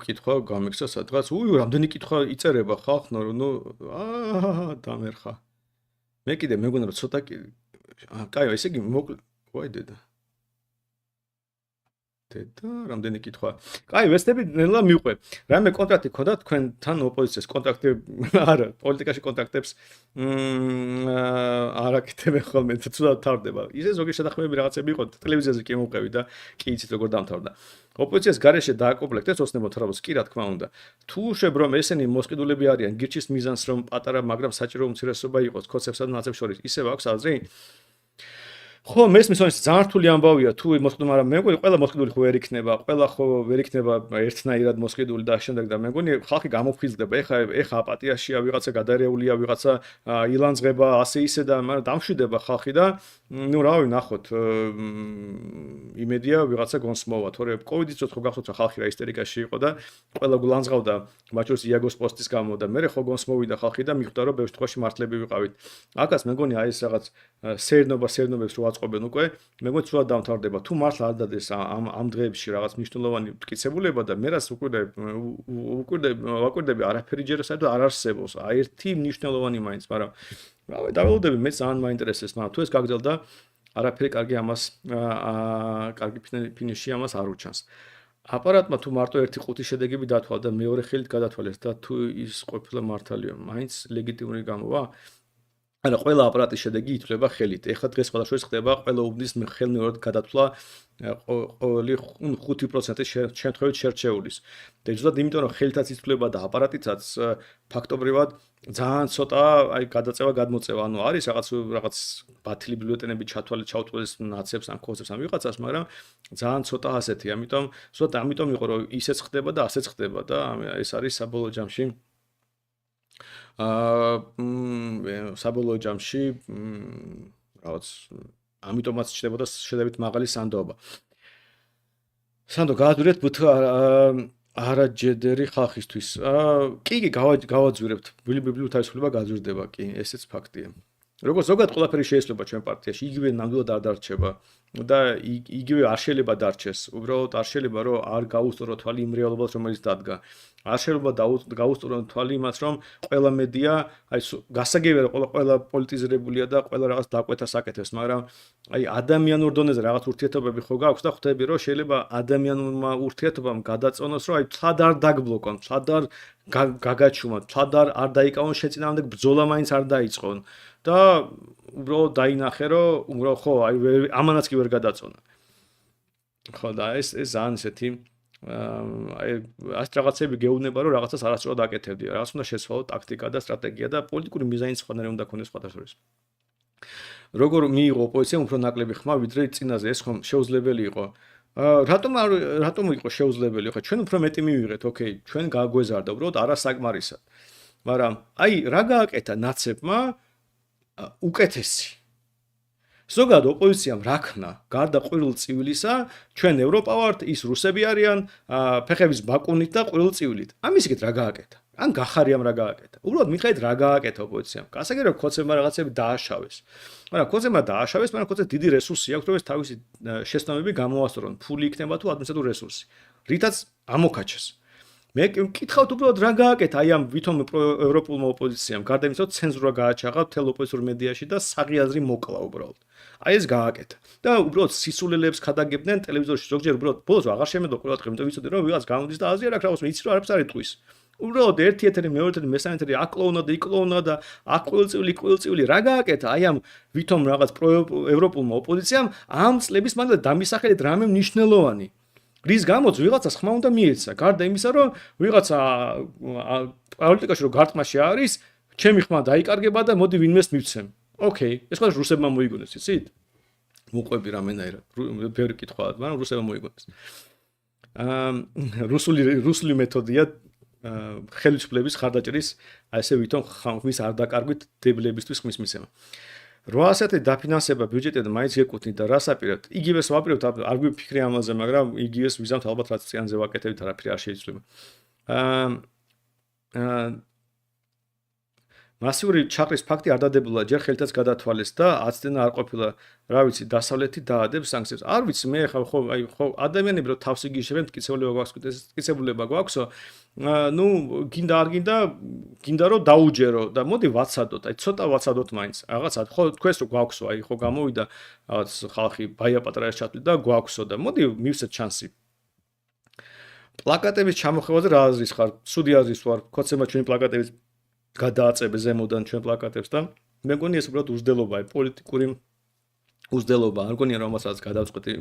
კითხვა გამიქცა სადღაც. რამდენი კითხვა იწერება ხალხს, ნუ დამერხა. მე კიდე მეგონა რომ ცოტა კაი, ესე იგი მოკლედ, ვაი დედა. რამდენი კითხვა. კაი, ვესტები ნელა მიყვე. რამე კონტრაქტი ქონდა თქვენთან ოპოზიციას კონტრაქტი არა, პოლიტიკაში კონტრაქტებს არა კეთებენ ხოლმე, ცუდად თავდება. ისე ზოგი შეთანხმებები რაღაცები იყო, ტელევიზიაზე კი მოვყევი და კი იცით როგორ დამთავრდა. ოპოზიციას გარეშე დააკომპლექტეს ოცნებო თრაბოს კი რა თქმა უნდა. თუ შებ რომ ესენი მოსყიდულები არიან გირჩის მიზანს რომ პატარა, მაგრამ საჭირო უმცირესობა იყოს კოცებსა და ნაცებს შორის, ისევ აქვს აზრი? ხო, მესმის ძალიან რთული ამბავია თუ მოსყიდული, მაგრამ მე მგონი ყველა მოსყიდული ხო ვერ იქნება, ყველა ხო ვერ იქნება ერთნაირად მოსყიდული და შემდეგ და მე მგონი ხალხი გამოფხიზლდება. ეხა აპატიაშია, ვიღაცა გადარეულია, ვიღაცა ილანძღება, ასე ისე და მაგრამ დამშვიდება ხალხი და ნუ რავი, ნახოთ, იმედია ვიღაცა გონსმოვა, თორე კოვიდის წუთს ხო გახსოვთ რა ხალხი რა ისტერიკაში იყო და ყველა გულანძღავდა მათ შორის იაგოს პოსტის გამო და მე ხო გონსმოვიდა ხალხი და მიხვდა რომ ბევრ შემთხვევაში მართლები ვიყავით. აკაც მე მგონი აი ეს რაღაც სერნობას რო აწყობენ უკვე, მე მგონი ცუდად დამთავრდება. თუ მართლა არ დადეს ამ დღეებში რაღაც მნიშვნელოვანი მტკიცებულება და მე რას ვაკვირდები, არაფერი ჯერ საერთოდ არ არსებობს. აი ერთი მნიშვნელოვანი მაინც, მაგრამ რავი, დაველოდები მე ძალიან მაინტერესებს, მაგრამ თუ ეს გაგრძელდა, არაფერი კარგი ფინიში ამას არ უჩანს. აპარატმა თუ მარტო 1/5 შედეგები დათვალა და მეორე ხელით გადათვალეს და თუ ის ყოფილა მართალია, მაინც ლეგიტიმური გამოვა? არა, ყველა აპარატის შედეგი ითვლება ხელით. ეხლა დღეს ყველაშორის ხდება ყველა უბნის ხელმეორედ გადათვლა ყოველი 5% შემთხვევით შერჩეულის. და ზუსტად იმიტომ რომ ხელითაც ითვლება და აპარატითაც ფაქტობრივად ძალიან ცოტა აი გადაწევა გადმოწევა, ანუ არის რაღაც ბათილი ბიულეტენები ჩაუთვალეს ნაცებს ან კოცებს ან ვიღაცას, მაგრამ ძალიან ცოტა ასეთი. ზუსტად ამიტომ იყო რომ ისეც ხდება და ასეც ხდება და ეს არის საბოლოო ჯამში საბოლოო ჯამში რაღაც ამიტომაც ჩნდებოდა შედარებით მაღალი სანდოობა. სანდო გააძვირეთ ბუთო არაჯედერი ხალხისთვის. კი, გავაძვირებთ. ბიბლიურ თავისუფლება გააძვირდება, კი, ესეც ფაქტია. როგორც ზოგადად ყველაფერი შეიძლება ჩვენ პარტიაში, იგივე ნამდვილად არ დარჩება. და იგივე არ შეიძლება დარჩეს. უბრალოდ არ შეიძლება რომ არ გაუსწორო თვალი იმ რეალობას რომელიც დადგა. არ შეიძლება გაუსწორო თვალი იმას რომ ყველა მედია აი გასაგებია რომ ყველა პოლიტიზირებულია და ყველა რაღაც დაკვეთას აკეთებს, მაგრამ აი ადამიანურ დონეზე რაღაც ურთიერთობები ხო გაქვს და ხვდები რომ შეიძლება ადამიანურმა ურთიერთობამ გადაწონოს რომ აი თად არ დაგბლოკონ, თად არ გაგაჩუმონ, თად არ დაიკავონ შეწინააღმდეგ ბრძოლა მაინც არ დაიწყონ და უბრალოდ დაინახე რომ უბრალოდ ხო აი ამანაც კი ვერ გადაწონა. ხო და ეს ძალიან ისეთი აი ასეთ რაღაცები გეუბნება რომ რაღაცას არასწორად აკეთებდი. რაღაც უნდა შეცვალო ტაქტიკა და სტრატეგია და პოლიტიკური მიზანი სხვანაირი უნდა ქონდეს სხვადასხვა. როგორ მიიღო ოპოზიციამ უფრო ნაკლები ხმა ვიდრე წინაზე ეს ხომ შეუძლებელი იყო. რატომ იყო შეუძლებელი? ხო ჩვენ უფრო მეტი მივიღეთ, ოკეი, ჩვენ გაგვეზარდა უბრალოდ არასაკმარისად. მაგრამ აი რა გააკეთა ნაცებმა უკეთესი. ზოგადად ოპოზიციამ რა ქნა, გარდა ყვილწივილისა, ჩვენ ევროპა ვართ, ის რუსები არიან, ფეხების ბაკუნით და ყვილწივილით. ამის იქით რა გააკეთა? ან გახარიამ რა გააკეთა? უბრალოდ მიხედავთ რა გააკეთა ოპოზიციამ. გასაგებია რომ ქოცებმა რაღაცები დააშავეს. მაგრამ ქოცებმა დააშავეს, მაგრამ ქოცებს დიდი რესურსი აქვს, რომ ეს თავისი შეცდომები გამოასწორონ. ფული იქნება თუ ადმინისტრატიული რესურსი. რითაც ამოქაჩეს. მე მკითხავთ უბრალოდ რა გააკეთა აი ამ ვითომ ევროპულმა ოპოზიციამ, გარდა იმისა, რომ ცენზურა გააჩაღა მთელ ოპოზიციურ მედიაში და საღი აზრი მოკლა უბრალოდ. აი ეს გააკეთა. და უბრალოდ სისულელეებს ხადაგებდნენ ტელევიზორში ზოგჯერ უბრალოდ ბოლოს აღარ შემედო ყველა დღე, იმიტომ ვიცოდი რომ ვიღაც გამოდის და აზრი არ აქვს რაღაც, იცი რომ არაფერს არ იტყვის. უბრალოდ ერთი ეთერი, მეორე ეთერი, მესამე ეთერი აკლოვნა და იკლოვნა და აქ ყვილწილი რა გააკეთა აი ამ ვითომ რაღაც ევროპულმა ოპოზიციამ ამ წლების მანძილზე დამისახელეთ რამე მნიშვნელოვანი. რის გამოც ვიღაცას ხმა უნდა მიეცა, გარდა იმისა, რომ ვიღაცა პოლიტიკაში რომ გარტყმაში არის, ჩემი ხმა დაიკარგება და მოდი ვინმეს მივცემ. ოკეი, ეს ყველა რუსებმა მოიგონეს, იცით? მოყვები რამენაირად, ბევრი კითხვა, მაგრამ რუსებმა მოიგონეს. რუსული მეთოდია ხელისუფლების ხარდაჭერის ესე ვითომ ხმის არ დაკარგვით დებლებისთვის ხმის მიცემა. 800 დაფინანსება ბიუჯეტიდან მაინც გეკუთვნით და რას აპირებთ? იგივეს ვაპირებთ, არ გვიფიქრე ამაზე, მაგრამ იგივეს ვიზამთ ალბათ რაც წიანზე ვაკეთებთ, არაფერი არ შეიძლება. მასიური ჩაყრის ფაქტი არ დადებულა, ჯერ ხელითაც გადათვალეს და აცდენა არ ყოფილა, რა ვიცი, დასავლეთი დაადებს სანქციებს. არ ვიცი, მე ხო ადამიანები რომ თავს იგიშებენ, მტკიცებულება გვაქვსო. ნუ გინდა არ გინდა რომ დაუჯერო და მოდი ვაცადოთ, აი ცოტა ვაცადოთ მაინც. რაღაცა ხო თქვენს რო გვაქვსო, აი ხო გამოვიდა რაღაც ხალხი ბაია პატრაეს ჩათვლით და გვაქვსო და მოდი მივცეთ შანსი. პლაკატების ჩამოხევაზე რა აზრის ხარ? სუდი აზრის ვარ, ქოცება ჩვენი პლაკატების გადააწებე ზემოდან ჩვენ პლაკატებს და მე მგონი ეს უბრალოდ უზრდელობაა, პოლიტიკური უზრდელობა. არ მგონია რომ მასაც გადავწყვეტი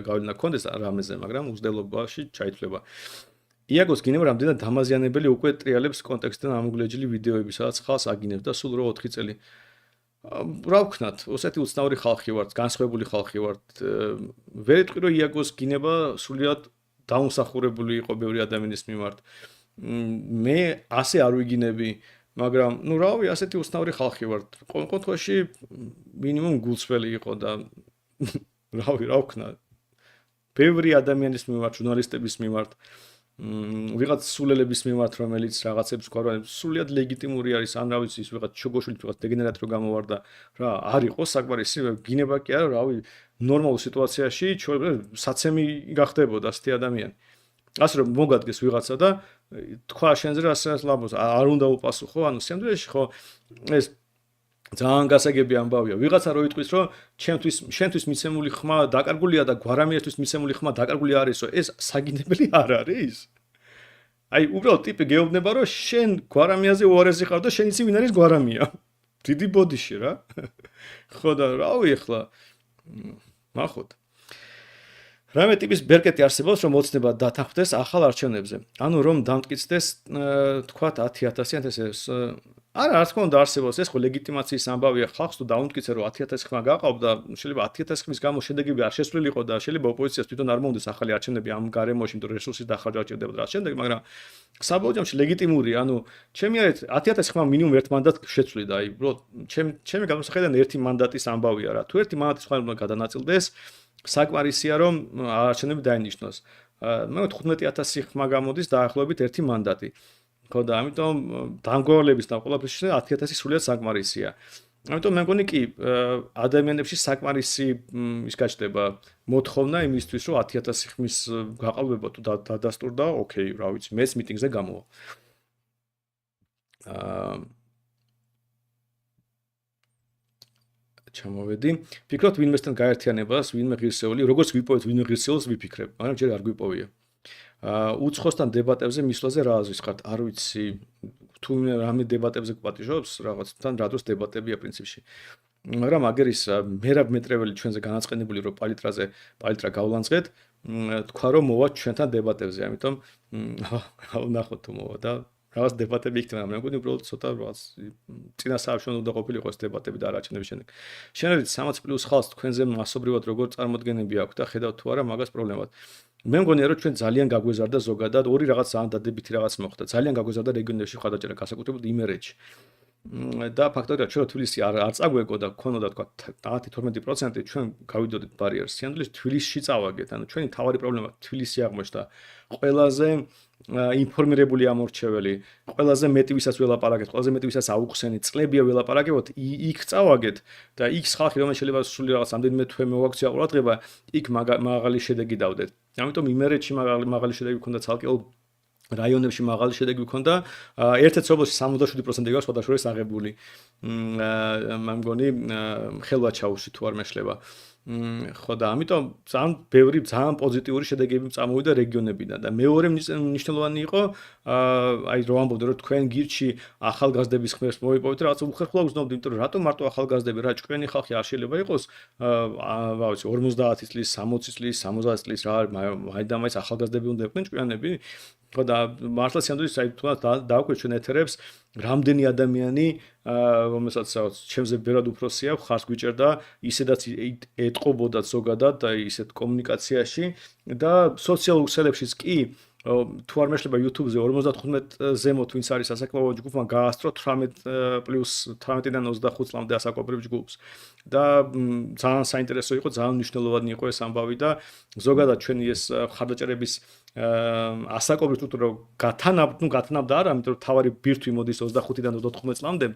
გავლენა ქონდეს რამეზე, მაგრამ უზრდელობაში ჩაითვლება. იაგოს გინება რამდენად დამაზიანებელი უკვე ტრიალებს კონტექსტიდან ამოგლეჯილი ვიდეოები, სადაც ხალხს აგინებს და სულ რო 4 წელი. რა ვქნათ, ოსეთი უცნაური ხალხი ვართ, განსხვავებული ხალხი ვართ. ვერ იტყვი რომ იაგოს გინება სულიად დაუმსახურებული იყო ბევრი ადამიანის მიმართ. მე ასე არ ვიგინები, მაგრამ ნუ რავი, ასეთი უცნაური ხალხი ვართ. ყოველ შემთხვევაში მინიმუმ გულწრფელი იყო და რავი, რა ვქნა. ბევრი ადამიანის მიმართ, ჟურნალისტების მიმართ, ვიღაც სულელების მიმართ, რომელიც რაღაცებს გვარვანებს, სულიად ლეგიტიმური არის, ან რა ვიცი, ის ვიღაც ჩოგოშვილი, ვიღაც დეგენერატი რო გამოვარდა, რა არ იყოს საკმარისი, გინება კი არა, რავი, ნორმალურ სიტუაციაში საცემი გახდებოდა ასეთი ადამიანი. ასე რომ მოგადგეს ვიღაცა და თქვა შენზე რასაც ლაბოს არ უნდა უპასუხო, ანუ სამდრეში ხო ეს ძალიან გასაგები ამბავია. ვიღაცა რო იტყვის რომ შენთვის მიცემული ხმა დაკარგულია და გვარამიისთვის მიცემული ხმა დაკარგული არისო, ეს საგინებელი არ არის. აი უბრალოდ ტიპი გეუბნება რომ შენ გვარამიაზე უარესი ხარ და შენ იცი ვინ არის გვარამია. დიდი ბოდიში რა. ხო და რავი ახლა ნახოთ. რამე ტიპის ბერკეტი არსებობს, რომ ოცნება დათანხმდეს ახალ არჩევნებზე. ანუ რომ დამტკიცდეს თქვათ 10,000-იან ეს არა, რა თქმა უნდა არსებობს, ეს ხო ლეგიტიმაციის ამბავია, ხალხს თუ დაუმტკიცე რომ 10,000 ხმა გაყავდა, შეიძლება 10,000 ხმის გამო შედეგები არ შესრულიყო და შეიძლება ოპოზიციას თვითონ არ მომდეს ახალი არჩევნები ამ გარემოში, იმიტომ რომ რესურსის დახარჯვა ჭირდებოდა რა შემდეგ, მაგრამ საბოლოო ჯამში ლეგიტიმურია, ანუ ჩემი არით 10,000 ხმა მინიმუმ ერთ მანდატს შეცვლიდა, აი, უბრალოდ ჩემი გამოსახედიდან ერთი მანდატის ამბავია რა. თუ ერთი მანდატის ხმა უნდა გადანაწილდეს, საკმარისია რომ არჩევნები დაინიშნოს. მე 15,000 ხმა გამოდის დაახლოებით ერთი მანდატი. ხო და ამიტომ დამგვარლების და ყველაფრის 10,000 სულიად საკმარისია. ამიტომ მე მგონი კი ადამიანებში საკმარისი ის გაჩნდება მოთხოვნა იმისთვის რომ 10000 ხმის გაყალბება თუ დადასტურდა, ოკეი, რა ვიცი, მეც მიტინგზე გამოვა. აა ჩამოვედი. ფიქრობთ ვინმესთან გაერთიანებას, ვინმე ღირსეული, როგორც ვიპოვეთ ვინმე ღირსეულს ვიფიქრებ, მაგრამ ჯერ არ გვიპოვია. უცხოსთან დებატებზე მისვლაზე რა აზრის ხართ? არ ვიცი, თუ რამე დებატებზე გპატიჟობს, რაღაცთან რადოს დებატებია პრინციპში. მაგრამ აგერ ის მერაბ მეტრეველი ჩვენზე განაწყენებული რომ პალიტრა გავლანძღეთ, თქვა რომ მოვა ჩვენთან დებატებზე, ამიტომ ვნახოთ თუ მოვა და რაღაც დებატები იქნება, მაგრამ მე მგონი უბრალოდ ცოტა რაღაც წინასაარჩევნო უნდა ყოფილიყო ეს დებატები და არაჩვენების შემდეგ. შენერით 300+ ხალხს თქვენზე მასობრივად როგორ წარმოდგენები აქვს და ხედავთ თუ არა მაგას პრობლემად. მე მგონია რომ ჩვენ ძალიან გაგვეზარდა ზოგადად ორი რაღაც ძალიან დადებითი რაღაც მოხდა. ძალიან გაგვეზარდა რეგიონებში ხარდაჭერა განსაკუთრებით იმერეთში. და ფაქტორია ჩვენ თბილისი არ წაგვეკო და ქონოდა თქვა 10-12% ჩვენ გავიდოდით ბარიერს. სიანდვილის თბილისში წავაგეთ. ანუ ჩვენი თავარი პრობლემა თბილისი აღმოჩნდა. ყველაზე ინფორმირებული ამორჩეველი, ყველაზე მეტი ვისაც ველაპარაკეთ, ყველაზე მეტი ვისაც აუხსენით, წლებია ველაპარაკებოთ, იქ წავაგეთ და იქ ხალხი რომელიც შეიძლება სული რაღაც ამდენიმე თვე მოვაქცია ყურადღება, იქ მაღალი შედეგი დავდეთ. ამიტომ იმერეთში მაღალი შედეგი გქონდა ცალკეულ რაიონებში მაღალი შედეგი გქონდა. ერთ-ერთ სოფელში 67% იყო სხვადასხვა აღებული. მე მგონი ხელვა ჩაუში თუ არ მეშლება. ხო და ამიტომ ძალიან პოზიტიური შედეგები წამოვიდა რეგიონებიდან და მეორე მნიშვნელოვანი იყო აი რომ ამბობდე რომ თქვენ გირჩი ახალგაზრდების ხმებს მოვიპოვეთ რაღაც უხერხულა გზნობდი, იმიტომ რომ რატომ მარტო ახალგაზრდები, რა ჭკვიანი ხალხი არ შეიძლება იყოს რა ვიცი 50 წლის, 60 წლის, 70 წლის რა მაინც ახალგაზრდები უნდა იყვნენ ჭკვიანები. ხო და მართლა სიანდვილის აი თუნდაც დავკვირთ ჩვენ ეთერებს რამდენი ადამიანი რომელსაც ჩემზე ბევრად უფროსია ხარს გვიჭერდა ისედაც ეტყობოდა ზოგადად და ისეთ კომუნიკაციაში და სოციალურ ქსელებშიც კი თუ არ მეშლება YouTube-ზე 55 ზემოთ ვინც არის ასაკობრივ ჯგუფმა გაასწრო 18+18-დან 25 წლამდე ასაკობრივ ჯგუფს და ძალიან საინტერესო იყო, ძალიან მნიშვნელოვანი იყო ეს ამბავი და ზოგადად ჩვენი ეს ხარდაჭერების ასაკობრივ სტრუქტურა გათანაბრდა არა, იმიტომ რომ თავარი ბირთვი მოდის 25-დან 34 წლამდე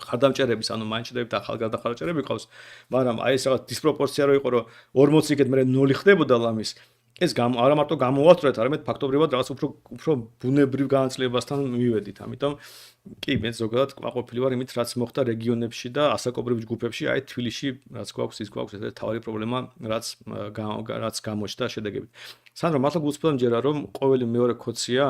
ხარდამჭერების, ანუ მაინჩდები და ახალგაზრდა ხარდაჭერები ყავს, მაგრამ აი ეს რაღაც დისპროპორცია რო იყო, რომ 40-ით მერე 0 ხდებოდა ლამის ეს არა მარტო გამოვასწორეთ, არამედ ფაქტობრივად რაღაც უფრო ბუნებრივ განაცლებასთან მივედით. ამიტომ კი მე ზოგადად კმაყოფილი ვარ იმით, რაც მოხდა რეგიონებში და ასაკობრივ ჯგუფებში, აი თბილისში რაც გვაქვს, ის გვაქვს ეს თავი პრობლემა, რაც გამოჩნდა შედეგებით. სანდრო, მართლა გულწრფელად მჯერა, რომ ყოველი მეორე ქოცია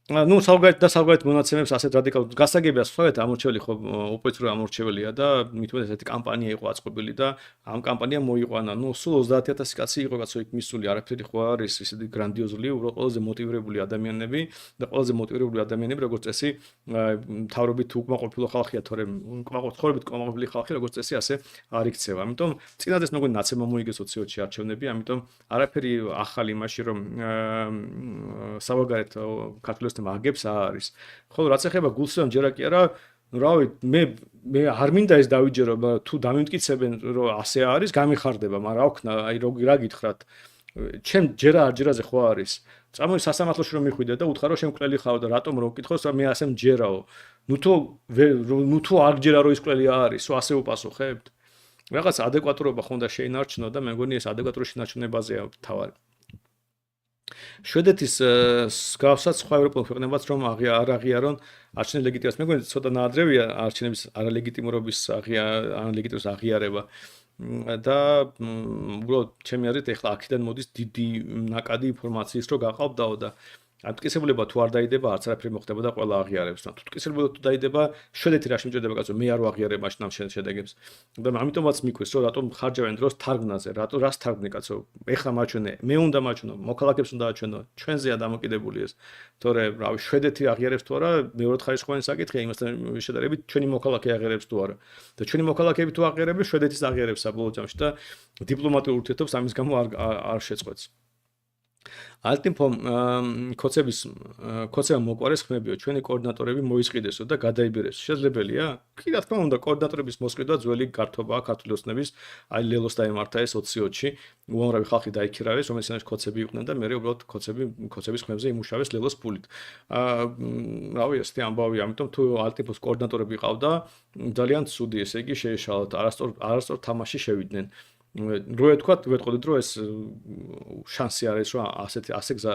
ну, салгайт მონაცემებს ასეთ რადიკალურ გასაგებია სხვაეთ ამორჩეველი ხო ოპოზიციური ამორჩეველია და მithumetes ესეთი კამპანია იყო აწყობილი და ამ კამპანიამ მოიყვანა. ну, სულ 30000 კაცი იყო კაცო იქ მისული, არაფერი ხო არის ისეთი გრანდიოზული, უბრალოდ ყველაზე მოტივირებული ადამიანები და ყველაზე მოტივირებული ადამიანები როგორც წესი მთავრობით უკმაყოფილო ხალხია, თორემ ცხოვრებით უკმაყოფილი ხალხი როგორც წესი ასე არ იქცევა. ამიტომ წინადას მეგონი ნაცემა მოიგეს 20-ში არჩევნები, ამიტომ არაფერი ახალი იმაში რომ სავაგარეთ ქართულ მაგებს არის. ხოლო რაც ეხება გულსევამ ჯერა კი არა, ну რავი, მე არ მინდა ეს დავიჯერო, თუ დამიმტკიცებენ რომ ასე არის, გამიხარდება, მაგრამ რა ვქნა, აი რა გითხრათ. ჩემ ჯერაზე ხო არის. წამოი სასამართლოში რომ მიხვიდე და უთხრა რომ შენ მკვლელი ხარ და რატომ რო მკითხოს, რომ მე ასე მჯერაო. ნუ თუ არ გჯერა რომ ის მკვლელი არის, ასე უპასუხებთ. რაღაც ადეკვატურობა ხონდა შეინარჩუნო და მე მგონი ეს ადეკვატური შენარჩუნებაზეა თავარი. შვედეთის გავსაც სხვა ევროპულ ქვეყნებაც რომ არ აღიარონ არჩევნების ლეგიტიმობას. მე მგონი ცოტა ნაადრევია არჩევნების არალეგიტიმურობის აღიარება და უბრალოდ ჩემი აზრით ეხლა აქედან მოდის დიდი ნაკადი ინფორმაციის რო გაყავდაო და ამტკიცებულება თუ არ დაიდება, არც არაფერი მოხდება და ყველა აღიარებს. თუ მტკიცებულება თუ დაიდება, შვედეთი რა შემჭირდება კაცო, მე არ ვაღიარებ მაშინ ამ შედეგებს. და ამიტომაც მიქვეს, რომ რატომ ხარჯავენ დროს თარგმნაზე, რას თარგმნი კაცო? ეხლა მაჩვენე, მე უნდა მაჩვენო, მოქალაქეებს უნდა აჩვენო, ჩვენზეა დამოკიდებული ეს. თორე, რავი, შვედეთი აღიარებს თუ არა, მეორე ხარისხოვანი საკითხია იმასთან შედარებით, ჩვენი მოქალაქე აღიარებს თუ არა. და ჩვენი მოქალაქეები თუ აღიარებს, შვედეთის აღიარებს საბოლოო ჯამში და დიპლომატიურ ურთიერთობებს ამის გამო არ შეწყვეტს. ალტინფომ ქოცებამ მოყარეს ხმებიო ჩვენი კოორდინატორები მოისყიდესო და გადაიბერეს შესაძლებელია კი რა თქმა უნდა კოორდინატორების მოსყიდვა ძველი გართობაა ქართული ოცნების აი ლელოს დაემართა ეს 20-20-ში უამრავი ხალხი დაიქირავეს რომელსაც ქოცები იყვნენ და მე უბრალოდ ქოცების ხმებზე იმუშავეს ლელოს ფულით რავი ეს ამბავი ამიტომ თუ ალტინფოს კოორდინატორები ყავდა ძალიან ცუდი ესე იგი შეეშალათ არასწორ თამაში შევიდნენ რო ეთქვათ, ვეტყოდით, რომ ეს შანსი არის, რომ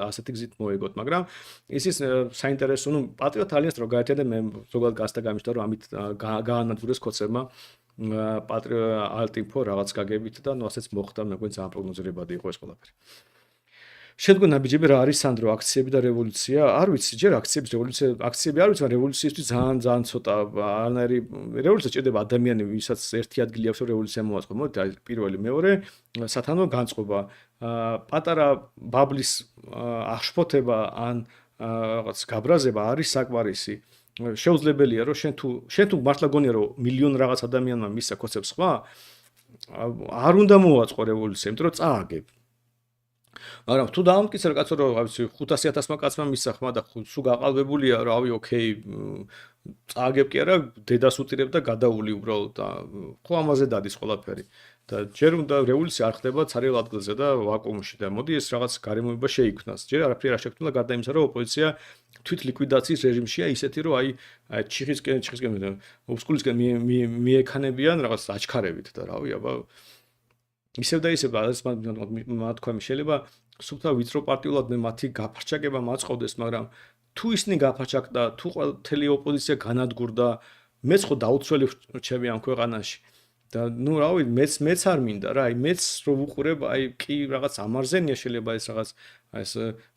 ასეთი გზით მოეგოთ, მაგრამ ისის საინტერესო, ну, პატრიოტ ალიანს რო გაერთიანდა, მე ზოგადად გასტა გამიშთა, რომ ამით გაანადგურეს ქოცებმა ალტინფო რაღაც გაგებით და ну, ასეც მოხდა, მე მგონი ძალიან პროგნოზირებადი იყო ეს ყველაფერი. შედგონა ბიჭები რა არის სანდრო აქციები და რევოლუცია? არ ვიცი, ჯერ აქციების რევოლუცია, აქციები არ ვიცი, მაგრამ რევოლუციისთვის ძალიან ცოტა არანაირი რევოლუცია ჭირდება ადამიანი, ვისაც ერთი ადგილი აქვს, რომ რევოლუცია მოაწყო. მოდი, პირველი, მეორე, სათანადო განწყობა. პატარა ბაბლის აღშფოთება ან რაღაც გაბრაზება არის საკმარისი. შეუძლებელია, რომ შენ თუ მართლა გონია, რომ მილიონ რაღაც ადამიანმა მისცა ქოცებს სხვა, არ უნდა მოაწყო რევოლუცია, იმიტომ რომ წააგებ. მაგრამ თუ დაამტკიცე კაცო რომ ვიცი 500.000-მა კაცმა მისცა ხმა და სულ გაყალბებულია რავი ოკეი წააგებ კი არა დედას უტირებ და გადაული უბრალოდ და ხო ამაზე დადის ყველაფერი და ჯერ უნდა რევოლუცია არ ხდება ცარიელ ადგილზე და ვაკუუმში და მოდი ეს რაღაც გარემოება შეიქმნას ჯერ არაფერი არ შექმნა გარდა იმისა რომ ოპოზიცია თვით ლიკვიდაციის რეჟიმშია ისეთი რომ აი ჩიხისკენ უსკულისკენ მიექანებიან რაღაც აჩქარებით და რავი აბა ისევ და ისევ არის თქვენ შეიძლება სულთა ვიწრო პარტიულად მე მათი გაფარჩაკება მაწყობდეს მაგრამ თუ ისინი გაფარჩაკდა თუ მთელი ოპოზიცია განადგურდა მეც ხო დაუცველი რჩები ამ ქვეყანაში და ნუ რავი მეც არ მინდა რა აი მეც რო ვუყურებ აი კი რაღაც ამარზენია შეიძლება ეს რაღაც ეს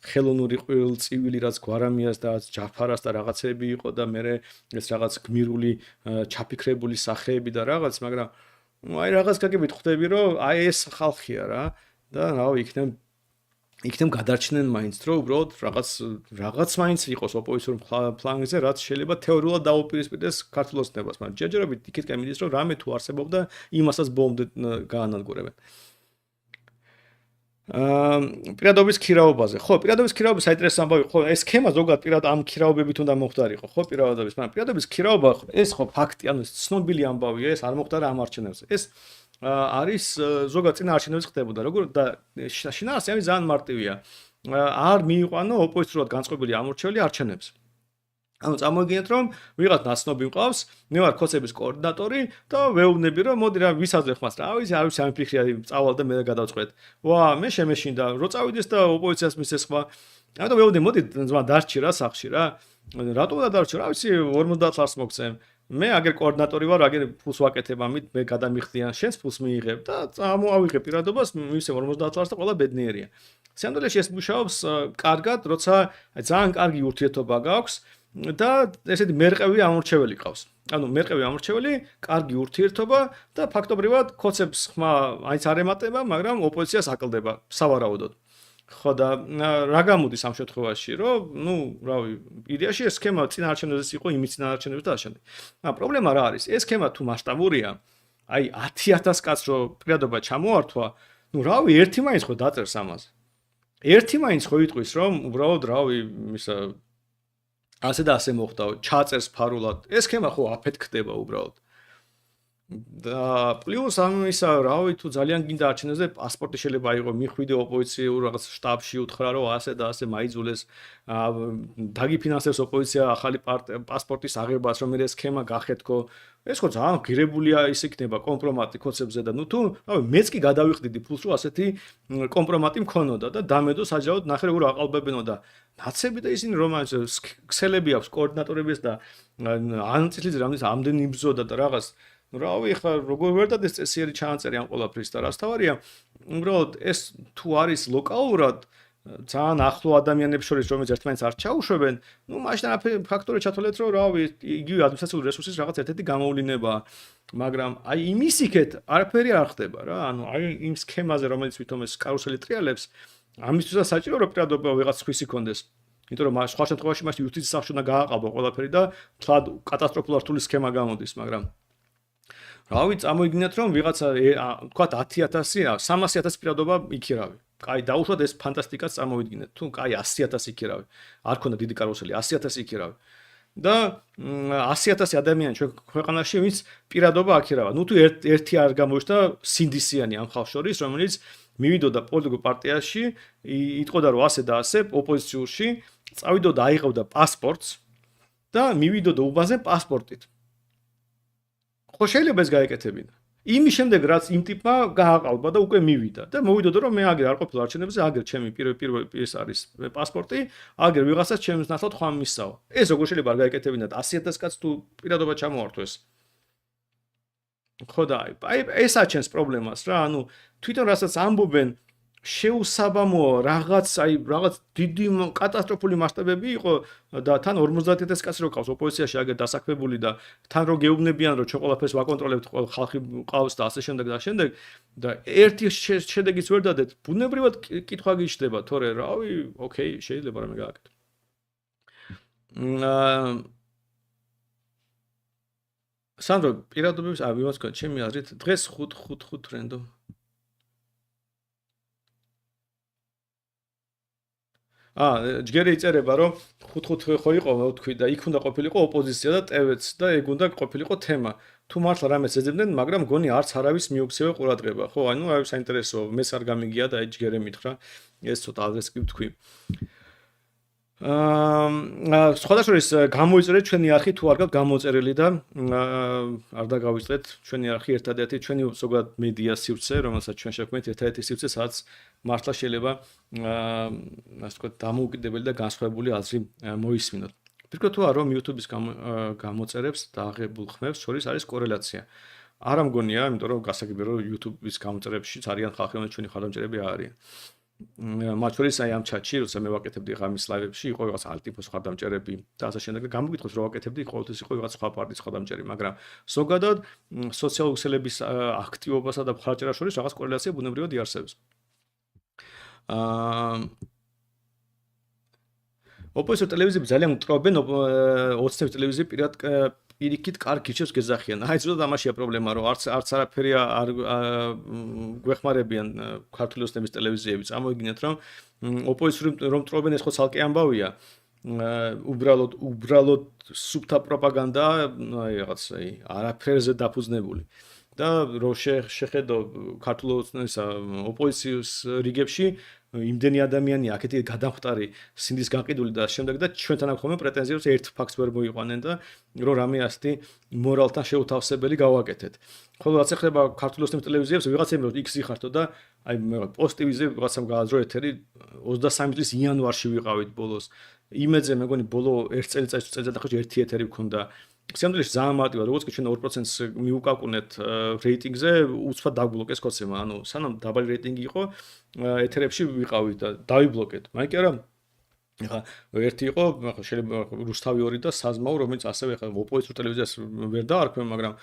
ხელოვნური ყოველწივილი რაც გვარამიას და ჯაფარას და რაღაცები იყო და მე ეს რაღაც გმირული ჩაფიქრებული სახეები და რაღაც მაგრამ აი რაღაც გაგებით ხვდები რომ აი ეს ხალხია რა და რავი იქნებ გადარჩნენ მაინც რომ უბრალოდ რაღაც მაინც იყოს ოპოზიციურ ფლანგზე რაც შეიძლება თეორიულად დაუპირისპირდეს ქართულ ოცნებას მაგრამ ჯერჯერობით იქითკენ მიდის რომ რამე თუ არსებობდა იმასაც ბოლომდე გაანადგურებენ პირადობის ქირაობაზე. ხო, პირადობის ქირაობა საინტერესო ამბავი. ხო, ეს სქემა ზოგადად პირად ამ ქირაობებით უნდა მოხდარიყო. ხო, პირადობის, მაგრამ პირადობის ქირაობა ეს ხო ფაქტი, ანუ ცნობილი ამბავია, ეს არ მოხდა რა ამ არჩევნებზე. ეს არის ზოგადად წინა არჩევნებზე ხდებოდა. როგორ და შინაარსი ამის ძალიან მარტივია. არ მიიყვანო ოპოზიციურად განწყობილი ამორჩეველი არჩევნებს. ანუ წარმოგიდგენთ რომ ვიღაც ნაცნობი მყავს, მე ვარ ქოცების კოორდინატორი და ვეუბნები რომ მოდი რა ვისაძრე ხმას რა ვიცი არ ვიცი ამ ფიქრია წავალ და მე გადავწყვეტ. ვა მე შემეშინდა რო წავიდეს და ოპოზიციას მისცეს ხმა. ამიტომ ვეუბნები მოდი ძმა დარჩი რა სახში რა. რატომ და დარჩი რა ვიცი 50 ლარს მოგცემ. მე აგერ კოორდინატორი ვარ, აგერ ფულს ვაკეთებ ამით, მე გადამიხდიან, შენს ფულს მიიღებ და წამოავიღე პირადობას, მივსე 50 ლარს და ყველა ბედნიერია. სამდელეში ეს მუშაობს კარგად, როცა ძალიან კარგი ურთიერთობა გაქვს და ესეთი მერყევი ამორჩეველი ყავს. ანუ მერყევი ამორჩეველი, კარგი ურთიერთობა და ფაქტობრივად ქოცებს ხმა აიც არ ემატება, მაგრამ ოპოზიციას აკლდება სავარაუდოდ. ხო და რა გამოდის ამ შემთხვევაში, რომ ნუ, რავი, იდეაში ეს სქემა წინა არჩევნებზეც იყო, იმის წინა არჩევნებზე დააშენდა. მაგრამ პრობლემა რა არის? ეს სქემა თუ მასშტაბურია, აი 10,000 კაცს რო პირადობა ჩამოართვა, ნუ რავი, ერთი მაინც ხო დაწერს ამაზე. ერთი მაინც ხო იტყვის, რომ უბრალოდ რავი, ისა ასე და ასე მოხდა, ჩაწერს ფარულად. ეს სქემა ხო აფეთქდება უბრალოდ. და პლუს ამისა, რავი, თუ ძალიან გინდა არჩევნებზე, პასპორტი შეიძლება აიღო, მიხვიდე ოპოზიციურ რაღაც შტაბში, უთხრა, რომ ასე და ასე მაიძულეს, დაგიფინანსებს ოპოზიცია ახალი პასპორტის აღებას, რომ ეს სქემა გახეთქო. ეს ხო ძალიან ღირებულია, ის იქნება კომპრომატი ქოცებზე და ნუ თუ, რავი, მეც კი გადავიხდიდი ფულს, რომ ასეთი კომპრომატი მქონოდა და დამედო საჯაროდ ნახე როგორ აყალბებენო და ნაცები და ისინი რომ ქსელები აქვს კოორდინატორების და ანწილიც რამდენი იბრძოდა და რაღაც რავი, ხა როგორ ვერ დადეს წესიერი ჩანაწერი ამ ყველაფრის და რას თავარია, უბრალოდ ეს თუ არის ლოკალურად ძალიან ახლო ადამიანებს შორის რომელიც ერთმანეთს არ ჩაუშვებენ, ნუ მაშინ ფაქტორი ჩათვალეთ, რომ რავი, იგივე ადმინისტრაციული რესურსის რაღაც ერთ-ერთი გამოვლინებაა, მაგრამ აი იმის იქეთ არაფერი არ ხდება რა, ანუ აი იმ სქემაზე რომელიც ვითომ ეს კარუსელი ტრიალებს, ამისთვისაც საჭირო რომ პირადობა ვიღაც ხვის იქონდეს. იმიტომ რომ სხვა შემთხვევაში მაშინ იუსტიციის სახში უნდა გააყალბო ყველაფერი და თლად კატასტროფული რთული სქემა გამოდის, მაგრამ რავი, წამოიგინათ რომ ვიღაცა თქვათ 10,000, 300,000 პირადობა იქირავი. კაი დაუშვათ ეს ფანტასტიკას წარმოვიდგინეთ. თუ კაი 100,000 იქირავე. არ ქონდა დიდი კარუსელი 100,000 იქირავე. და 100,000 ადამიანი ჩვენ ქვეყანაში ვინც პირადობა აქირავა. ნუ თუ ერთი არ გამოიშთა სინდისიანი ამ ხალხს შორის, რომელიც მივიდოდა პოლიტიკურ პარტიაში, იტყოდა რომ ასე და ასე ოპოზიციურში, წავიდოდა აიღებდა პასპორტს და მივიდოდა უბანზე პასპორტით. ხო შეიძლება ეს გაეკეთებინა. იმის შემდეგ რაც იმ ტიპმა გააყალბა და უკვე მივიდა და მოვიდოდა რომ მე აგერ არ ყოფილ არჩევნებზე, აგერ ჩემი პირველი ეს არის პასპორტი, აგერ ვიღაცას ჩემს ნაცვლად ხომ მისცავა. ეს როგორ შეიძლება არ გაეკეთებინა 100,000 კაცს თუ პირადობა ჩამოართვეს. ხო და აი ეს აჩენს პრობლემას რა, ანუ თვითონ რასაც ამბობენ შეუსაბამოა რაღაც დიდი კატასტროფული მასშტაბები იყო და თან 50,000 კაცი რო ყავს ოპოზიციაში აგერ დასაქმებული და თან რო გეუბნებიან რომ ჩვენ ყველაფერს ვაკონტროლებთ, ხალხი ყავს და ასე შემდეგ და შემდეგ და ერთი შედეგიც ვერ დადეთ, ბუნებრივად კითხვა გიჩნდება, თორე რავი, ოკეი, შეიძლება რამე გააკეთო. სანდრო, პირადობების ვიმას თქვა, ჩემი აზრით, დღეს 5 რენდომ ჯგერი იწერება რომ 5 ხო იყო თქვი და იქ უნდა ყოფილიყო ოპოზიცია და ტევეც და ეგ უნდა ყოფილიყო თემა. თუ მართლა რამეს ეძებდნენ, მაგრამ მგონი არც არავის მიუქცევი ყურადღება. ხო, ანუ აი საინტერესოა, მეც არ გამიგია და აი ჯგერე მითხრა, ეს ცოტა ადრეს კი ვთქვი. სხვადასხვა გამოიწერეთ ჩვენი არხი თუ არ გაქვთ გამოწერილი და არ დაგავიწყდეთ ჩვენი არხი ერთადერთი ჩვენი ზოგადად მედია სივრცე, რომელსაც ჩვენ შევქმნით ერთადერთი სივრცე, სადაც მართლა შეიძლება ასე ვთქვათ დამოუკიდებელი და განსხვავებული აზრი მოისმინოთ. ფიქრობ თუ არა რომ YouTube-ის გამოწერებს და აღებულ ხმებს შორის არის კორელაცია. არ ამგონია, იმიტომ რომ გასაგებია რომ YouTube-ის გამოწერებშიც არიან ხალხი, რომელიც ჩვენი ხარდამჭერები არიან. მათ შორის აი ამ ჩატში, როცა მე ვაკეთებდი ღამის ლაივებში, იყო რაღაც ალტიფოს ხარდამჭერები და ასე შემდეგ და გამოგითხოს რომ ვაკეთებდი, ყოველთვის იყო რაღაც სხვა პარტიის ხარდამჭერი, მაგრამ ზოგადად სოციალური ქსელების აქტივობასა და მხარდაჭერას შორის რაღაც კორელაცია ბუნებრივად იარსებებს. ოპოზიციური ტელევიზიები ძალიან მტრობენ, ოცნების ტელევიზიები პირიქით კარგ გირჩევს გეძახიან. აი ზუსტად ამაშია პრობლემა, რომ არც არაფერი არ გვეხმარებიან ქართული ოცნების ტელევიზიები. წამოიგინეთ რომ ოპოზიციური რომ მტრობენ ეს ხო ცალკე ამბავია. უბრალოდ სუფთა პროპაგანდა, აი რაღაც არაფერზე დაფუძნებული. და რო შეხედო ქართულ ოპოზიციის რიგებში იმდენი ადამიანი აქეთი გადამხტარი სინდის გაყიდული და შემდეგ და ჩვენთან აქვს ხოლმე პრეტენზია რომ ერთ ფაქტს ვერ მოიყვანენ და რომ რამე ასეთი მორალთან შეუთავსებელი გავაკეთეთ. ხოლო რაც ეხება ქართულ ოცნების ტელევიზიებს, ვიღაცები რომ X იხართო და აი მე პოსტივიზე ვიღაცამ გააძრო ეთერი 23 წლის იანვარში ვიყავით ბოლოს. იმედზე მეგონი ბოლო 1 წელიწადში ერთი ეთერი ვქონდა. სამდრეში ძალიან მარტივად, როგორც კი ჩვენ 2%-ს მიუკაკუნეთ რეიტინგზე, უცბად დაგბლოკეს კოცემა. ანუ სანამ დაბალი რეიტინგი იყო, ეთერებში ვიყავით და დავიბლოკეთ. მაგრამ კი არა, ეხა ერთი იყო, შეიძლება რუსთავი 2 და საზმაო, რომელიც ასევე ეხა ოპოზიციურ ტელევიზიას ვერ დაარქვენ, მაგრამ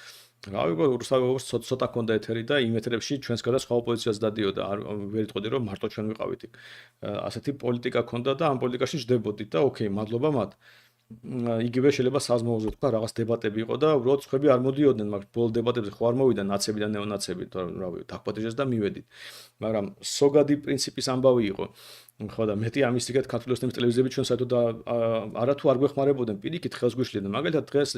რავი, რუსთავი ცოტა ქონდა ეთერი და იმ ეთერებში ჩვენს გარდა სხვა ოპოზიციას დადიოდა. ვერ იტყოდი რომ მარტო ჩვენ ვიყავით იქ. ასეთი პოლიტიკა ქონდა და ამ პოლიტიკაში ჯდებოდით და ოკეი, მადლობა მათ. იგივე შეიძლება საზმაოზე თქვა რაღაც დებატები იყო და უბრალოდ ხები არ მოდიოდნენ, მაგრამ ბოლო დებატებზე ხო არ მოვიდა ნაცები და ნეონაცები, რავი, დაგკვატეჟეს და მივედით. მაგრამ სოგადი პრინციპის ამბავი იყო. ხო და მეტი ამის იგეთ ქართული ოცნების ტელევიზიები ჩვენ საერთოდ არათუ არ გვეხმარებოდნენ, პირიქით ხელს გვიშლიდნენ. მაგალითად დღეს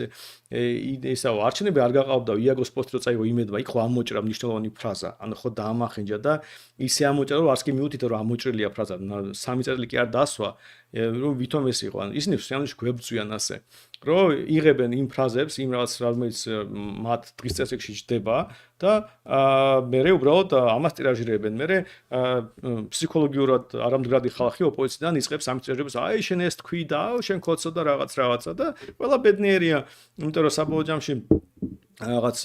ისაო არჩევნები არ გაყავდა იაგოს პოსტი რო წაიღო იმედმა, იქ ხო ამოჭრა მნიშვნელოვანი ფრაზა. ანუ ხო დაამახინჯა და ისე ამოჭრა რომ არც კი მიუთითო რომ ამოჭრილია ფრაზა. 3 წერილი კი არ დასვა, რომ ვითომ ეს იყო. ანუ ისინი სიამოვნებაში გვებძვიან ასე. რომ იღებენ იმ ფრაზებს, იმ რაღაც რომელიც მათ დღის წესრიგში ჯდება და მერე უბრალოდ ამას ტირაჟირებენ. მერე ფსიქოლოგიურად არამდგრადი ხალხი ოპოზიციიდან იწყებს ამ ტირაჟებს, აი შენ ეს თქვი და შენ ქოცო და რაღაცა და ყველა ბედნიერია, იმიტომ რომ საბოლოო ჯამში რაღაც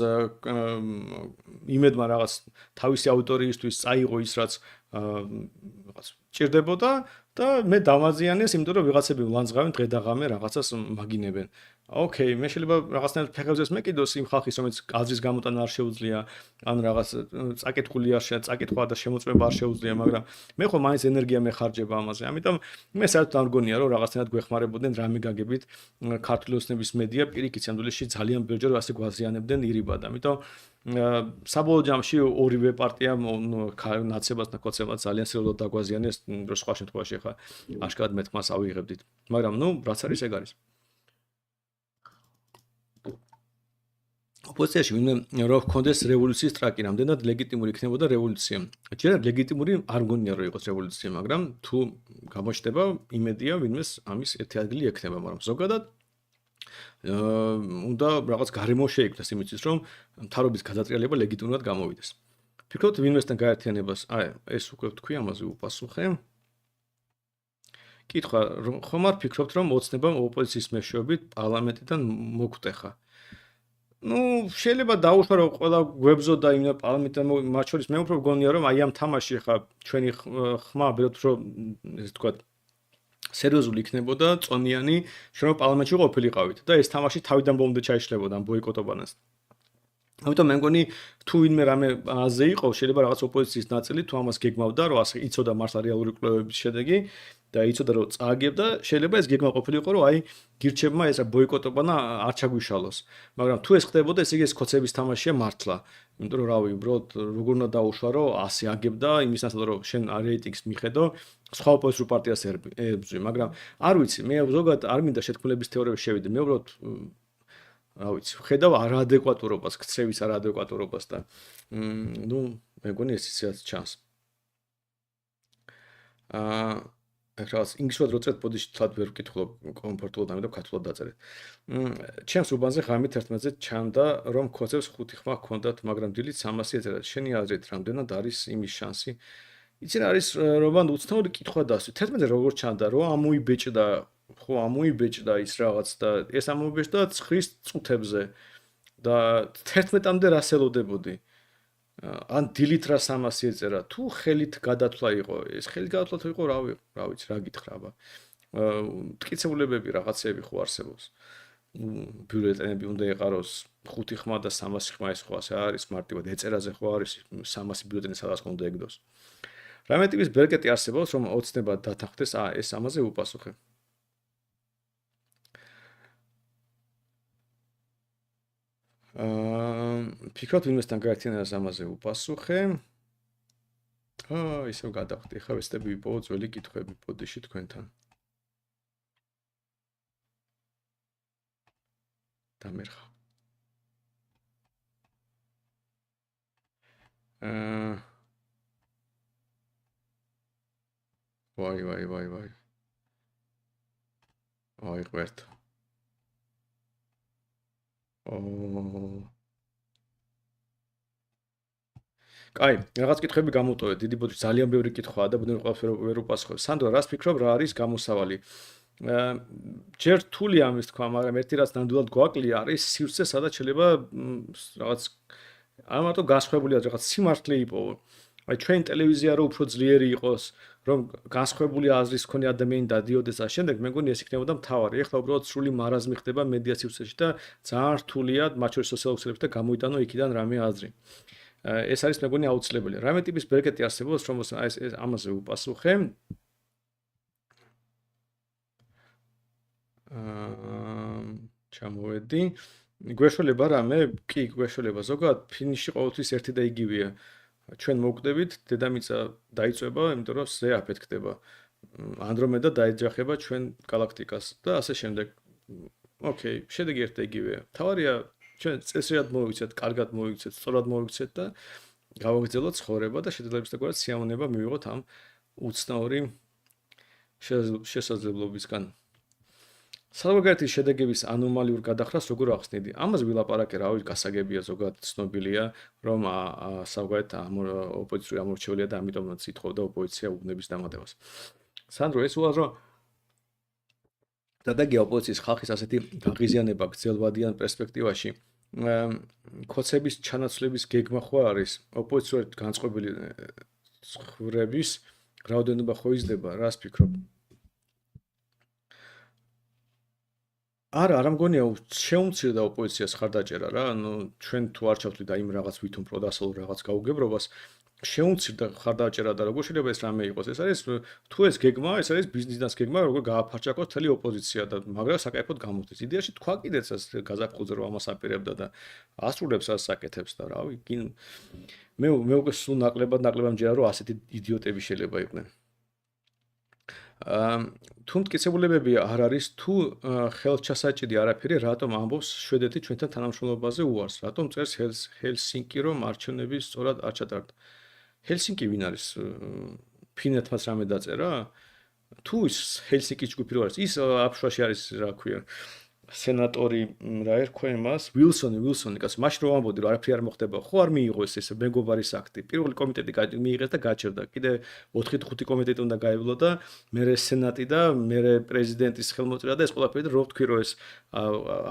იმედმა რაღაც თავისი აუდიტორიისთვის წაიღო ის რაც რაღაც ჭირდებოდა და მე დამაზიანეს, იმიტომ რომ ვიღაცები ვლანძღავენ დღე და ღამე რაღაცას მაგინებენ. ოკეი, მე შეიძლება რაღაცნაირად ფეხებზეს მეკიდოს იმ ხალხის, რომელიც აზრის გამოტანა არ შეუძლია, ან რაღაც წაკითხული არ წაკითხვა და შემოწმება არ შეუძლია, მაგრამ მე ხო მაინც ენერგია მეხარჯება ამაზე. ამიტომ მე საერთოდ არ მგონია, რომ რაღაცნაირად გვეხმარებოდნენ რამე გაგებით ქართული ოცნების მედია, პირიქით სამდვილეში ძალიან ბევრჯერ ასე გვაზიანებდნენ ირიბად. ამიტომ საბოლოო ჯამში ორივე პარტიამ ნაცებად და კოცებად ძალიან სერიოზულად დაგვაზიანეს, რომ სხვა შემთხვევაში ხა აშკარად მეთქმას ავიღებდით. მაგრამ რაც არის ეგ არის. ოპოზიციაში ვინმე რო ჰქონდეს რევოლუციის ტრაკი, რამდენად ლეგიტიმური იქნებოდა რევოლუცია. ჯერ ლეგიტიმური არ მგონია რომ იყოს რევოლუცია, მაგრამ თუ გამოჩნდება იმედია ვინმეს ამის ერთი ადგილი ექნება, მაგრამ ზოგადად უნდა რაღაც გარემო შეიქმნას იმისთვის, რომ მთავრობის გადატრიალება ლეგიტიმურად გამოვიდეს. ფიქრობთ ვინმესთან გაერთიანებას, ეს უკვე თქვი ამაზე უპასუხე. კითხვა, ხომ არ ფიქრობთ, რომ ოცნებამ ოპოზიციის მეშვეობით პარლამენტიდან მოგვტეხა? შეიძლება დაუშვა რომ ყველა გვებზოდა იმ პარლამენტთან მათ შორის მე უფრო მგონია რომ აი ამ თამაში ხა ჩვენი ხმა ვეროთ რომ ესე ვთქვათ სერიოზული იქნებოდა წონიანი ჩვენ პარლამენტში ყოფილიყავით და ეს თამაში თავიდან ბოლომდე ჩაიშლებოდა ამ ბოიკოტობანას. ამიტომ მე მგონი თუ ვინმე რამე აზე იყო შეიძლება რაღაც ოპოზიციის ნაწილი თუ ამას გეგმავდა რომ ასე იცოდა მართლა რეალური კვლევების შედეგი და იცოდა რომ წააგებდა შეიძლება ეს გეგმა ყოფილიყო რომ აი გირჩებმა ეს ბოიკოტობანა არ ჩაგვიშალოს მაგრამ თუ ეს ხდებოდა ესე იგი ეს კოცების თამაშია მართლა იმიტომ რომ რავი უბრალოდ როგორ უნდა დაუშვა რომ ასე აგებდა იმის ნაცვლად რომ შენ რეიტინგს მიხედო სხვა ოპოზიციურ პარტიას ებრძვი მაგრამ არ ვიცი მე ზოგადად არ მინდა შეთქმულების თეორიებში შევიდე მე უბრალოდ რა ვიცი ხედავ არაადეკვატურობას ქცევის არაადეკვატურობას და მე მგონი ეს ისეაც ჩანს ეხლა ინგლისურად რო წერთ პოდიში თლად ვერ ვკითხულობ კომფორტულად ამიტომ ქართულად დაწერეთ. ჩემს უბანზე ღამით ერთმანეთზე ჩანდა რომ კოცებს 5 ხმა ჰქონდათ, მაგრამ დილით 300 ეწერათ. შენი აზრით რამდენად არის იმის შანსი? იცი რა არის რომან უცნაური კითხვა დასვი. ერთმანეთზე როგორ ჩანდა რომ ამოიბეჭდა, ხო ამოიბეჭდა ის რაღაც და ეს ამოიბეჭდა ცხრის წუთებზე და 11-მდე რას ელოდებოდი? ან დილით რა 300 ეწერა თუ ხელით გადათვლა იყო ეს ხელით გადათვლა იყო რა ვიცი რა გითხრა მტკიცებულებები რაღაცეები ხო არსებობს ბიულეტენები უნდა ეყაროს 5 ხმა და 300 ხმა ეს ხო ასე არის მარტივად ეწერაზე ხო არის 300 ბიულეტენი სადაც უნდა ეგდოს რამე ტიპის ბერკეტი არსებობს რომ ოცნება დათანხმდეს ეს ამაზე უპასუხე ფიქრობთ ვინმესთან გაერთიანებას ამაზე უპასუხე. ისევ გადავხდი, ხა ვესტები ვიპოვო ძველი კითხვები პოდიში თქვენთან. დამერხა. ვაი. აი ყვერთ. კაი, რაღაც კითხვები გამოვტოვეთ. დიდი ბოდიში ძალიან ბევრი კითხვაა და ბუნებრივად ყველაფერს ვერ უპასუხებ. სანდრო, რას ფიქრობ, რა არის გამოსავალი? ჯერ რთული ამის თქვა, მაგრამ ერთი რაც ნამდვილად გვაკლია არის სივრცე, სადაც შეიძლება რაღაც არ მარტო გასხვებულია, რაღაც სიმართლე იპოვო. აი ჩვენ ტელევიზია რო უფრო ძლიერი იყოს, რომ გასხვებული აზრის მქონე ადამიანი დადიოდეს და შემდეგ მე მგონი ეს იქნებოდა მთავარი. ეხლა უბრალოდ სრული მარაზმი ხდება მედია სივრცეში და ძალიან რთულია მათ შორის სოციალურ ქსელებში და გამოიტანო იქიდან რამე აზრი. ეს არის მე მგონი აუცილებელი. რამე ტიპის ბერკეტი არსებობს, რომ ეს ამაზე უპასუხე. ჩამოვედი. გვეშველება რამე? კი, გვეშველება. ზოგადად ფინიში ყოველთვის ერთი და იგივეა. ჩვენ მოვკვდებით, დედამიწა დაიწვება, იმიტომ რომ ზე აფეთქდება. ანდრომედა დაეჯახება ჩვენ galaktikas და ასე შემდეგ. ოკეი, შედეგი ერთი და იგივეა. თავარია ჩვენ წესრიგად მოვიქცეთ, კარგად მოვიქცეთ, სწორად მოვიქცეთ და გავაგრძელოთ ცხოვრება და შედეგებისთაგვარად სიამოვნება მივიღოთ ამ უცნაური შესაძლებლობისგან. საზოგადოების შედეგების ანომალიურ გადახრას როგორ ახსნიდი? ამაზე ვილაპარაკე, რავი, გასაგებია ზოგადად ცნობილია, რომ საზოგადოება ოპოზიციური ამორჩეულია და ამიტომაც ითხოვდა ოპოზიცია უბნების დამატებას. სანდრო, ეს უაზრო დადაგია ოპოზიციის ხალხის ასეთი გაღიზიანება გრძელვადიან პერსპექტივაში. კოცების ჩანაცვლების გეგმა ხო არის? ოპოზიციურად განწყობილი ცხოვრების რაოდენობა ხო იზრდება? რას ფიქრობ? არ მგონია შეუმცირდა ოპოზიციას ხარდაჭერა რა, ჩვენ თუ არ ჩავთვლით და იმ რაღაც ვითომ პროდასალურ რაღაც გაუგებრობას, შეუმცირდა ხარდაჭერა და როგორ შეიძლება ეს რამე იყოს? ეს არის თუ ეს გეგმა, ეს არის ბიზნესის გეგმა, როგორ გააფარჩაკოს მთელი ოპოზიცია და მაგრამ საკაიფოდ გამოდის. იდეაში თქვა კიდეც ეს გაზაფხულზე რომ ამას აპირებდა და ასრულებს ამ საკეთებს და რავი, მე უკვე სულ ნაკლებად მჯერა რომ ასეთი იდიოტები შეიძლება იყვნენ. თუ მტკიცებულებები არ არის თუ ხელჩასაჭიდი არაფერი რატომ ამბობს შვედეთი ჩვენთან თანამშრომლობაზე უარს რატომ წერს ჰელსინკი რომ არჩევნები სწორად არ ჩატარდა ჰელსინკი ვინ არის ფინეთმაც რამე დაწერა თუ ის ჰელსინკის ჯგუფი რო არის ის აფშვაში არის რა ქვია სენატორი რა ერქვა იმას ვილსონი კაც მაშინ რომ ამბოდი რომ არაფერი არ მოხდება ხო არ მიიღო ეს მეგობარის აქტი პირველი კომიტეტი მიიღეს და გაჩერდა კიდე 4-5 კომიტეტი უნდა გაევლო და მერე სენატი და მერე პრეზიდენტის ხელმოწერა და ეს ყველაფერი რო ვთქვი რომ ეს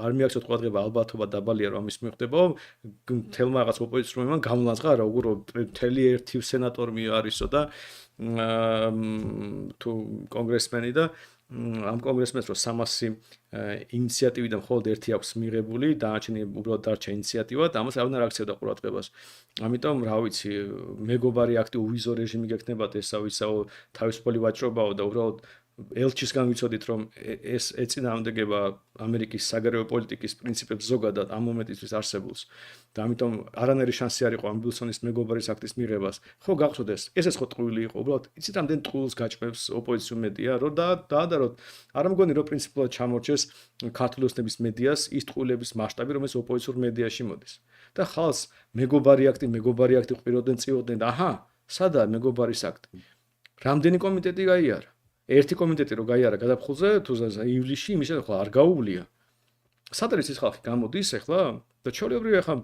არ მიაქცევთ ყურადღება ალბათობა დაბალია რომ ამის მიხვდებაო თელმა რაღაც ოპოზიციურმა გამლანძღა რა უგურო მთელი ერთი სენატორი არისო და თუ კონგრესმენი და ამ კონგრესმენს რო 300 ინიციატივიდან მხოლოდ ერთი აქვს მიღებული, დანარჩენი უბრალოდ დარჩა ინიციატივა და ამას არავინ არ აქცევდა ყურადღებას. ამიტომ, რა ვიცი, მეგობარი აქტი უვიზო რეჟიმი გექნებათ ესავისაო თავისუფალი ვაჭრობაო და უბრალოდ ელჩისგან ვიცოდით რომ ეს ეწინააღმდეგება ამერიკის საგარეო პოლიტიკის პრინციპებს ზოგადად ამ მომენტისთვის არსებულს და ამიტომ არანაირი შანსი არ იყო ამ ვილსონის მეგობარის აქტის მიღებას. ხო გახსოვდეს, ესეც ხო ტყუილი იყო, უბრალოდ იცით რამდენ ტყუილს გაჭმევს ოპოზიციურ მედია, რომ დაადაროთ. არ მგონი რომ პრინციპულად ჩამორჩეს ქართული ოცნების მედიას ის ტყუილების მასშტაბი, რომ ეს ოპოზიციურ მედიაში მოდის. და ხალხს მეგობარი აქტი ყვიროდნენ წიოდნენ და აჰა, სადაა მეგობარის აქტი? რამდენი კომიტეტი გაიარა? ერთი კომიტეტი რო გაიარა გადაფხულზე თუ ივლისში იმის ახლა არ გაუვლია. სად არის ეს ხალხი გამოდის ახლა და ჩვეულებრივი ახლა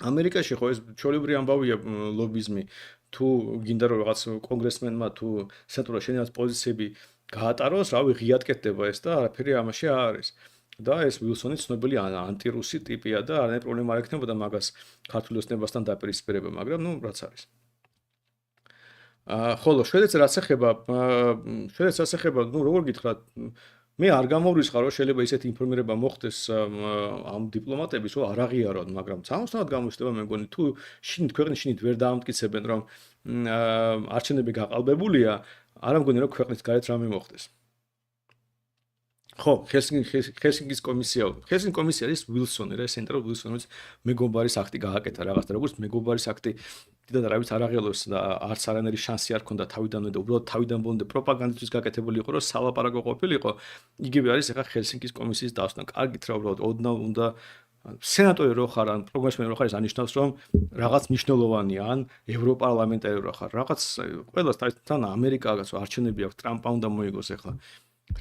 ამერიკაში ხო ეს ჩვეულებრივი ამბავია ლობიზმი თუ გინდა რომ რაღაც კონგრესმენმა თუ სენატორმა შენაც პოზიციები გაატაროს, რავი ღიად კეთდება ეს და არაფერი ამაში არ არის. და ეს ვილსონი ცნობილი ანტირუსი ტიპია და არანაირი პრობლემა არ ექნებოდა მაგას ქართული ოცნებასთან დაპირისპირება, მაგრამ ნუ რაც არის. ხოლო შვედეთს რაც ეხება, ნუ როგორ გითხრათ, მე არ გამოვრიცხარ რომ შეიძლება ისეთი ინფორმირება მოხდეს ამ დიპლომატების, რომ არ აღიაროთ, მაგრამ სამოსნად გამოიხდება მე მგონი თუ შინით ქვეყნის შინით ვერ დაამტკიცებენ რომ არჩევნები გაყალბებულია, არ მგონი რომ ქვეყნის გარეთ რამე მოხდეს. ხო, ჰელსინკის კომისია არის ვილსონი, რა სენატორ ვილსონის მეგობარის აქტი გააკეთა რაღაც და როგორც მეგობარის აქტი დიდად არავის არ აღიელოს და არც არანაირი შანსი არ ქონდა თავიდანვე და უბრალოდ თავიდან ბოლომდე პროპაგანდისთვის გაკეთებული იყო, რომ სალაპარაკო ყოფილიყო. იგივე არის ახლა ჰელსინკის კომისიის დასვნა. კარგით რა უბრალოდ ოდნავ უნდა სენატორი რო ხარ ან პროგრესმენი რო ხარ ის ანიშნავს რომ რაღაც მნიშვნელოვანია ან ევროპარლამენტარი რო ხარ რაღაც ყველას თან ამერიკას არჩევნები აქვს ტრამპა უნდა მოიგოს ახლა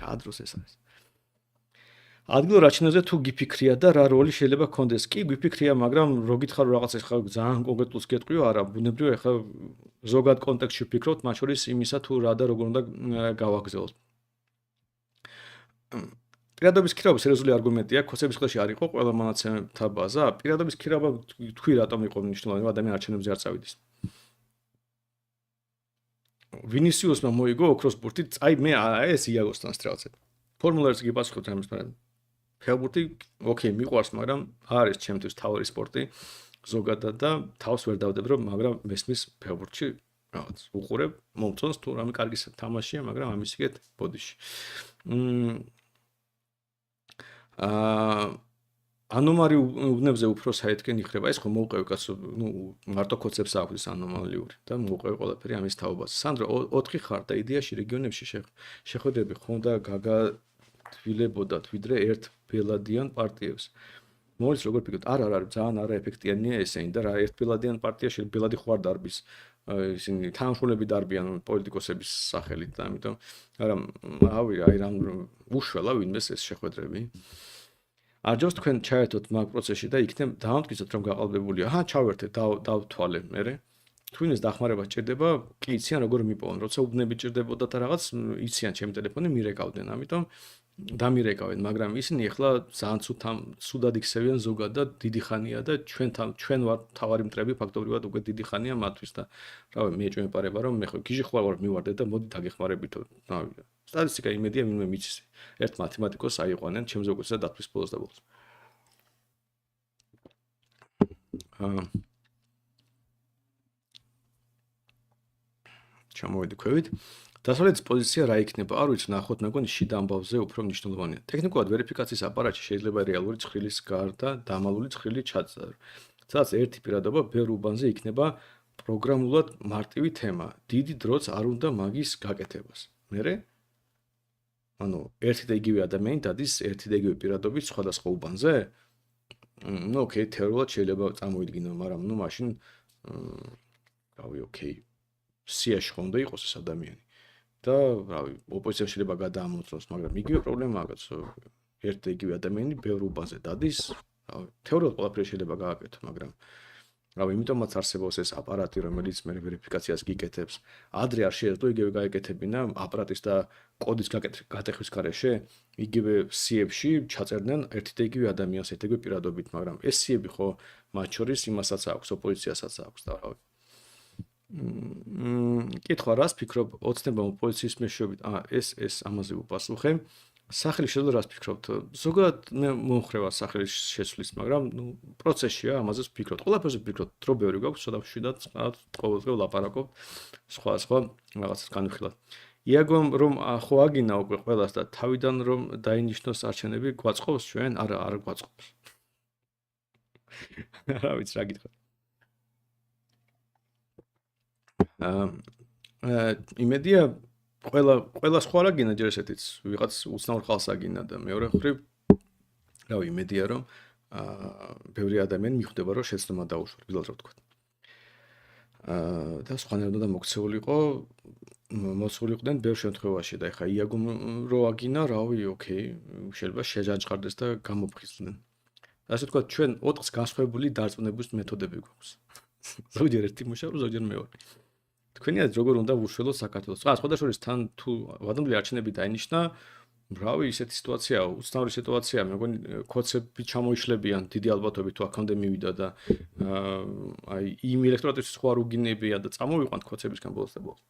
რა დროს ეს არის ადგილ არჩევნებზე თუ გიფიქრია და რა როლი შეიძლება გქონდეს კი გიფიქრია მაგრამ რო გითხარ რაღაც ახლა ძალიან კონკრეტულს გეტყვიო არა ბუნებრივია ახლა ზოგად კონტექსტში ვფიქრობთ მათ შორის იმისა თუ რა და როგორ უნდა გავაგზავნოთ პირადობის ქირაობა სერიოზული არგუმენტია ქოსების ხელში არ იყო ყველა მონაცემთა ბაზა პირადობის ქირაობა თქვი რატომ იყო მნიშვნელოვანი ადამიანი არჩევნებზე არ წავიდეს ვინისიუსმა მოიგო ოქროს ბურთი აი მე ეს იაგოსთან სტრელცებ ფორმულერს გიპასუხოთ ამის მაგრამ ფეხბურთი ოკეი მიყვარს მაგრამ არის ჩემთვის თავი სპორტი ზოგადად და თავს ვერ დავდებ რომ მაგრამ მესმის ფეხბურთში რაღაც უყურებ მომწონს თუ რამე კარგი თამაშია მაგრამ ამის იგეთ ბოდიში ანომალი უბნებზე უფრო საერთკენ იხრება ეს ხო მოუყევი კაცო ნუ მარტო კოცებს აქვს ანომალიური და მოუყევი ყველაფერი ამის თაობას სანდრო 4 ხარ და იდეაში რეგიონებში შეხვედრები ხონდა გაგათვილებოდათ ვიდრე ერთ ბელადიან პარტიებს მოიც როგორ ფიქრობთ არა ძალიან არაეფექტიანია ესენი და რა ერთ ბელადიან პარტიაში ბელადი ხوار დარბის ისინი თანამშრომლები დარბიან პოლიტიკოსების სახელით და ამიტომ აი რამ უშველა ვინმეს ეს შეხვედრები არ ჯობს თქვენ ჩაერთოთ მაგ პროცესში და იქნებ დაამტკიცოთ რომ გაყალბებულია აჰა ჩავერთეთ დავთვალე მე თქვენს დახმარება სჭირდება კი იციან როგორ მიპოვონ როცა უბნები ჭირდებოდა და რაღაც იციან ჩემი ტელეფონი მირეკავდნენ ამიტომ დამირეკავენ მაგრამ ისინი ახლა ძალიან ცუდად იქცევიან ზოგადად დიდი ხანია და ჩვენ ვარ თავარი მტრები ფაქტობრივად უკვე დიდი ხანია მათთვის და რავი მე ეჭვმეპარება რომ მე ხო გიჟი ხوار მივარდე და მოდი დაგეხმარებითო რავი სტატისტიკა იმედია ვინმე მიცის ერთ მათემატიკოს აიყვანენ ჩემზე უკვე დათვის ბოლოს და ბოლოს ჩამოვედი ქვევით. დასავლეთის პოზიცია რა იქნება? არ ვიცი, ნახოთ, მეგონი შიდა ამბავზე უფრო მნიშვნელოვანია. ტექნიკურად ვერიფიკაციის აპარატში შეიძლება რეალური ცხრილის გარდა დამალული ცხრილი ჩაწერა. სადაც ერთი პირადობა ბევრ უბანზე იქნება პროგრამულად მარტივი თემა. დიდი დროც არ უნდა მაგის გაკეთებას. მერე? ანუ ერთი და იგივე ადამიანი დადის ერთი და იგივე პირადობის სხვადასხვა უბანზე? ну, окей, თეორიულად შეიძლება წამოიდგინო, მაგრამ ну, მაშინ რავი, окей. სიაში ხომ უნდა იყოს ეს ადამიანი. და რავი, ოპოზიცია შეიძლება გადაამოწმოს, მაგრამ იგივე პრობლემაა, კაცო. ერთი და იგივე ადამიანი ბევრ უბანზე დადის, რავი, თეორიულად ყველაფერი შეიძლება გააკეთო, მაგრამ რავი, იმიტომაც არსებობს ეს აპარატი, რომელიც მე ვერიფიკაციას გიკეთებს. ადრე არ შეეძლო იგივე გაეკეთებინა აპარატის და კოდის გატეხვის გარეშე, იგივე სიებში ჩაწერდნენ ერთი და იგივე ადამიანს, ერთი და იგივე პირადობით, მაგრამ ეს სიები ხო მათ შორის იმასაც აქვს, ოპოზიციასაც აქვს და რავი. კითხვა რას ფიქრობ ოცნებამ ოპოზიციის მეშვეობით? ეს ამაზე ვუპასუხე. სახლის შეცვლა რას ფიქრობთ? ზოგადად მე მომხრევა სახლის შეცვლის, მაგრამ ნუ პროცესია, ამაზე ვფიქრობთ. ყველაფერზე ვფიქრობთ, დრო ბევრი გვაქვს, ცოტა მშვიდად, ყოველდღე ვლაპარაკობთ სხვა რაღაცას განვიხილავთ. იაგომ რომ ხო აგინა უკვე ყველას და თავიდან რომ დაინიშნოს არჩევნები გვაწყობს ჩვენ? არა, არ გვაწყობს. რა ვიცი, რა გითხრათ. იმედია ყველა სხვა რა გინა ჯერ ესეთიც ვიღაც უცნაურ ხალხს აგინა და მეორე მხრივ რავი იმედია რომ ბევრი ადამიანი მიხვდება რომ შეცდომა დაუშვა ბილად რა ვთქვა და სხვანაირად მოцულიყვნენ ბევრ შემთხვევაში და ეხა იაგომ რო აგინა რავი ოკეი შეიძლება შეჯაჭყარდეს და გამოფხიზლდნენ ასე ვთქვა ჩვენ ოთხს განსხვავებული დარწმუნების მეთოდები გვაქვს ზოგჯერ ერთი მუშაობს ზოგჯერ მეორე თქვენი აზრით როგორ უნდა ვუშველოთ საქართველოს? სხვა შორის თან თუ ვადამდე არჩევნები დაინიშნა, რავი, ისეთი სიტუაციაა, უცნაური სიტუაციაა, მეგონი კოცები ჩამოიშლებიან დიდი ალბათობით თუ აქამდე მივიდა და აი იმ ელექტორატის სხვა რუგინებია და წამოვიყვანთ კოცებისგან ბოლოს და ბოლოს.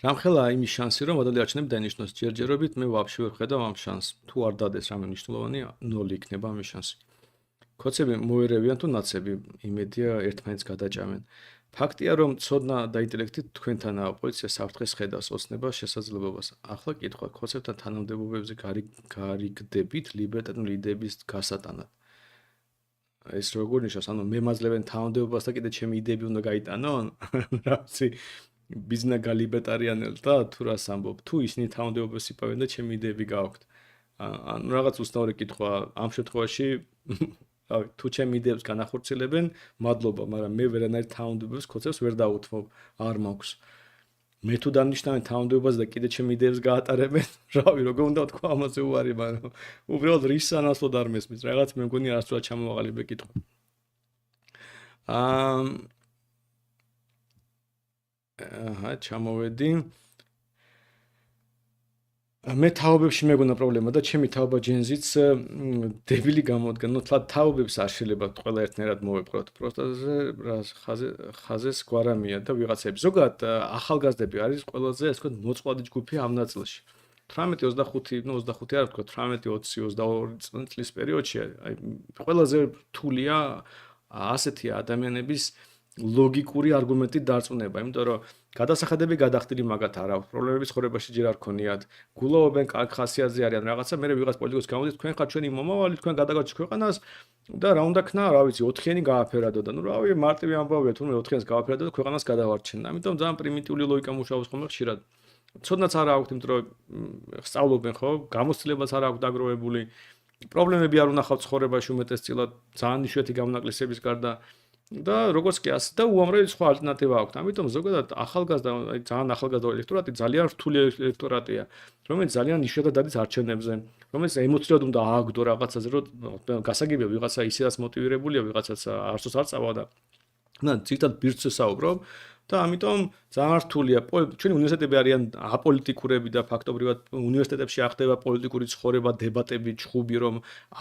რამხელა იმის შანსი რომ ვადამდე არჩევნები დაინიშნოს ჯერჯერობით, მე ვაფშე ვერ ხედავ ამ შანსს. თუ არ დადეს რამე მნიშვნელოვანია, 0 იქნება ამის შანსი. კოცები მოერევიან თუ ნაცები, იმედია ერთმანეთს გადაჭამენ. ფაქტია რომ ცოდნა და ინტელექტი თქვენთანაა, ოპოზიცია საფრთხეს ხედავს ოცნებას შესაძლებლობას. ახლა კითხვა, კოცებთან თანამდებობებზე გარიგდებით ლიბერტატული იდეების გასატანად. ეს როგორ ნიშნავს, ანუ მემაძლებენ თანამდებობას და კიდე ჩემი იდეები უნდა გაიტანონ? რა ვიცი, ბიზნა გალიბერტარიანელს და თუ რას ამბობ, თუ ისინი თანამდებობას იპოვენ და ჩემი იდეები გააქვთ. ანუ რაღაც უცნაური კითხვა ამ შემთხვევაში თუ ჩემი იდეებს განახორციელებენ, მადლობა, მაგრამ მე ვერანაირ თანამდებობას კოცებს ვერ დაუთმობ, არ მაქვს. მე თუ დანიშნავენ თანამდებობას და კიდე ჩემი იდეებს გაატარებენ, რავი, როგორ უნდა თქვა ამაზე უარი, მაგრამ უბრალოდ რის სანაცვლოდ არ მესმის, რაღაც მე მგონი არასდროს ჩამოვაყალიბე კითხვა. ჩამოვედი. მე თაობებში მეგონა პრობლემა და ჩემი თაობა ჯენზიც დებილი გამოდგა. ნუ თაობებს არ შეიძლება ყველა ერთნაირად მოვეპყროთ. ხაზეს გვარამია და ვიღაცები. ზოგადად ახალგაზრდები არის ყველაზე ასე ვთქვათ მოწყვლადი ჯგუფი ამ ნაწილში. 18-25, ნუ 25 არ ვთქვათ, 18-20-22 წლის პერიოდში აი ყველაზე რთულია ასეთი ადამიანების ლოგიკური არგუმენტით დარწმუნება, იმიტომ რომ გადასახადები გადახდილი მაგათ არ აქვს, პრობლემები ცხოვრებაში ჯერ არ ქონიათ, გულოვებენ კარგ ხასიათზე არიან რაღაცა, მე ვიღაც პოლიტიკოს გამოდის, თქვენ ხართ ჩვენი მომავალი, თქვენ გადაგაჭირთ ქვეყანას და რა უნდა ქნა, რა ვიცი, 4-იანი გააფერადო და ნუ რავი, მარტივი ამბავია, თუნდაც 4-იანს გააფერადო და ქვეყანას გადავარჩენ. ამიტომ ძალიან პრიმიტიული ლოგიკა მუშაობს ხოლმე ხშირად. ცოდნაც არ აქვს, იმიტომ რომ სწავლობენ ხო, გამოცდილებაც არ აქვს დაგროვებული. პრობლემები არ უნახავთ ცხოვრებაში უმეტესწილად, ძალიან იშვიათი გამონაკლისების გარდა და როგორც კი ასე და უამრავი სხვა ალტერნატივა აქვს. ამიტომ ზოგადად ახალგაზრდა, აი ძალიან ახალგაზრდა ელექტორატი ძალიან რთული ელექტორატია, რომელიც ძალიან იშვიათად დადის არჩევნებზე, რომელიც ემოციურად უნდა ააგდო რაღაცაზე, რომ გასაგებია ვიღაცა ისედაც მოტივირებულია, ვიღაცაც არასდროს არ წავა და ცირთად ბირთვზე საუბრობ და ამიტომ ძალიან რთულია. ჩვენი უნივერსიტეტები არიან აპოლიტიკურები და ფაქტობრივად უნივერსიტეტებში ახდება პოლიტიკური ცხოვრება, დებატები, ჩხუბი, რომ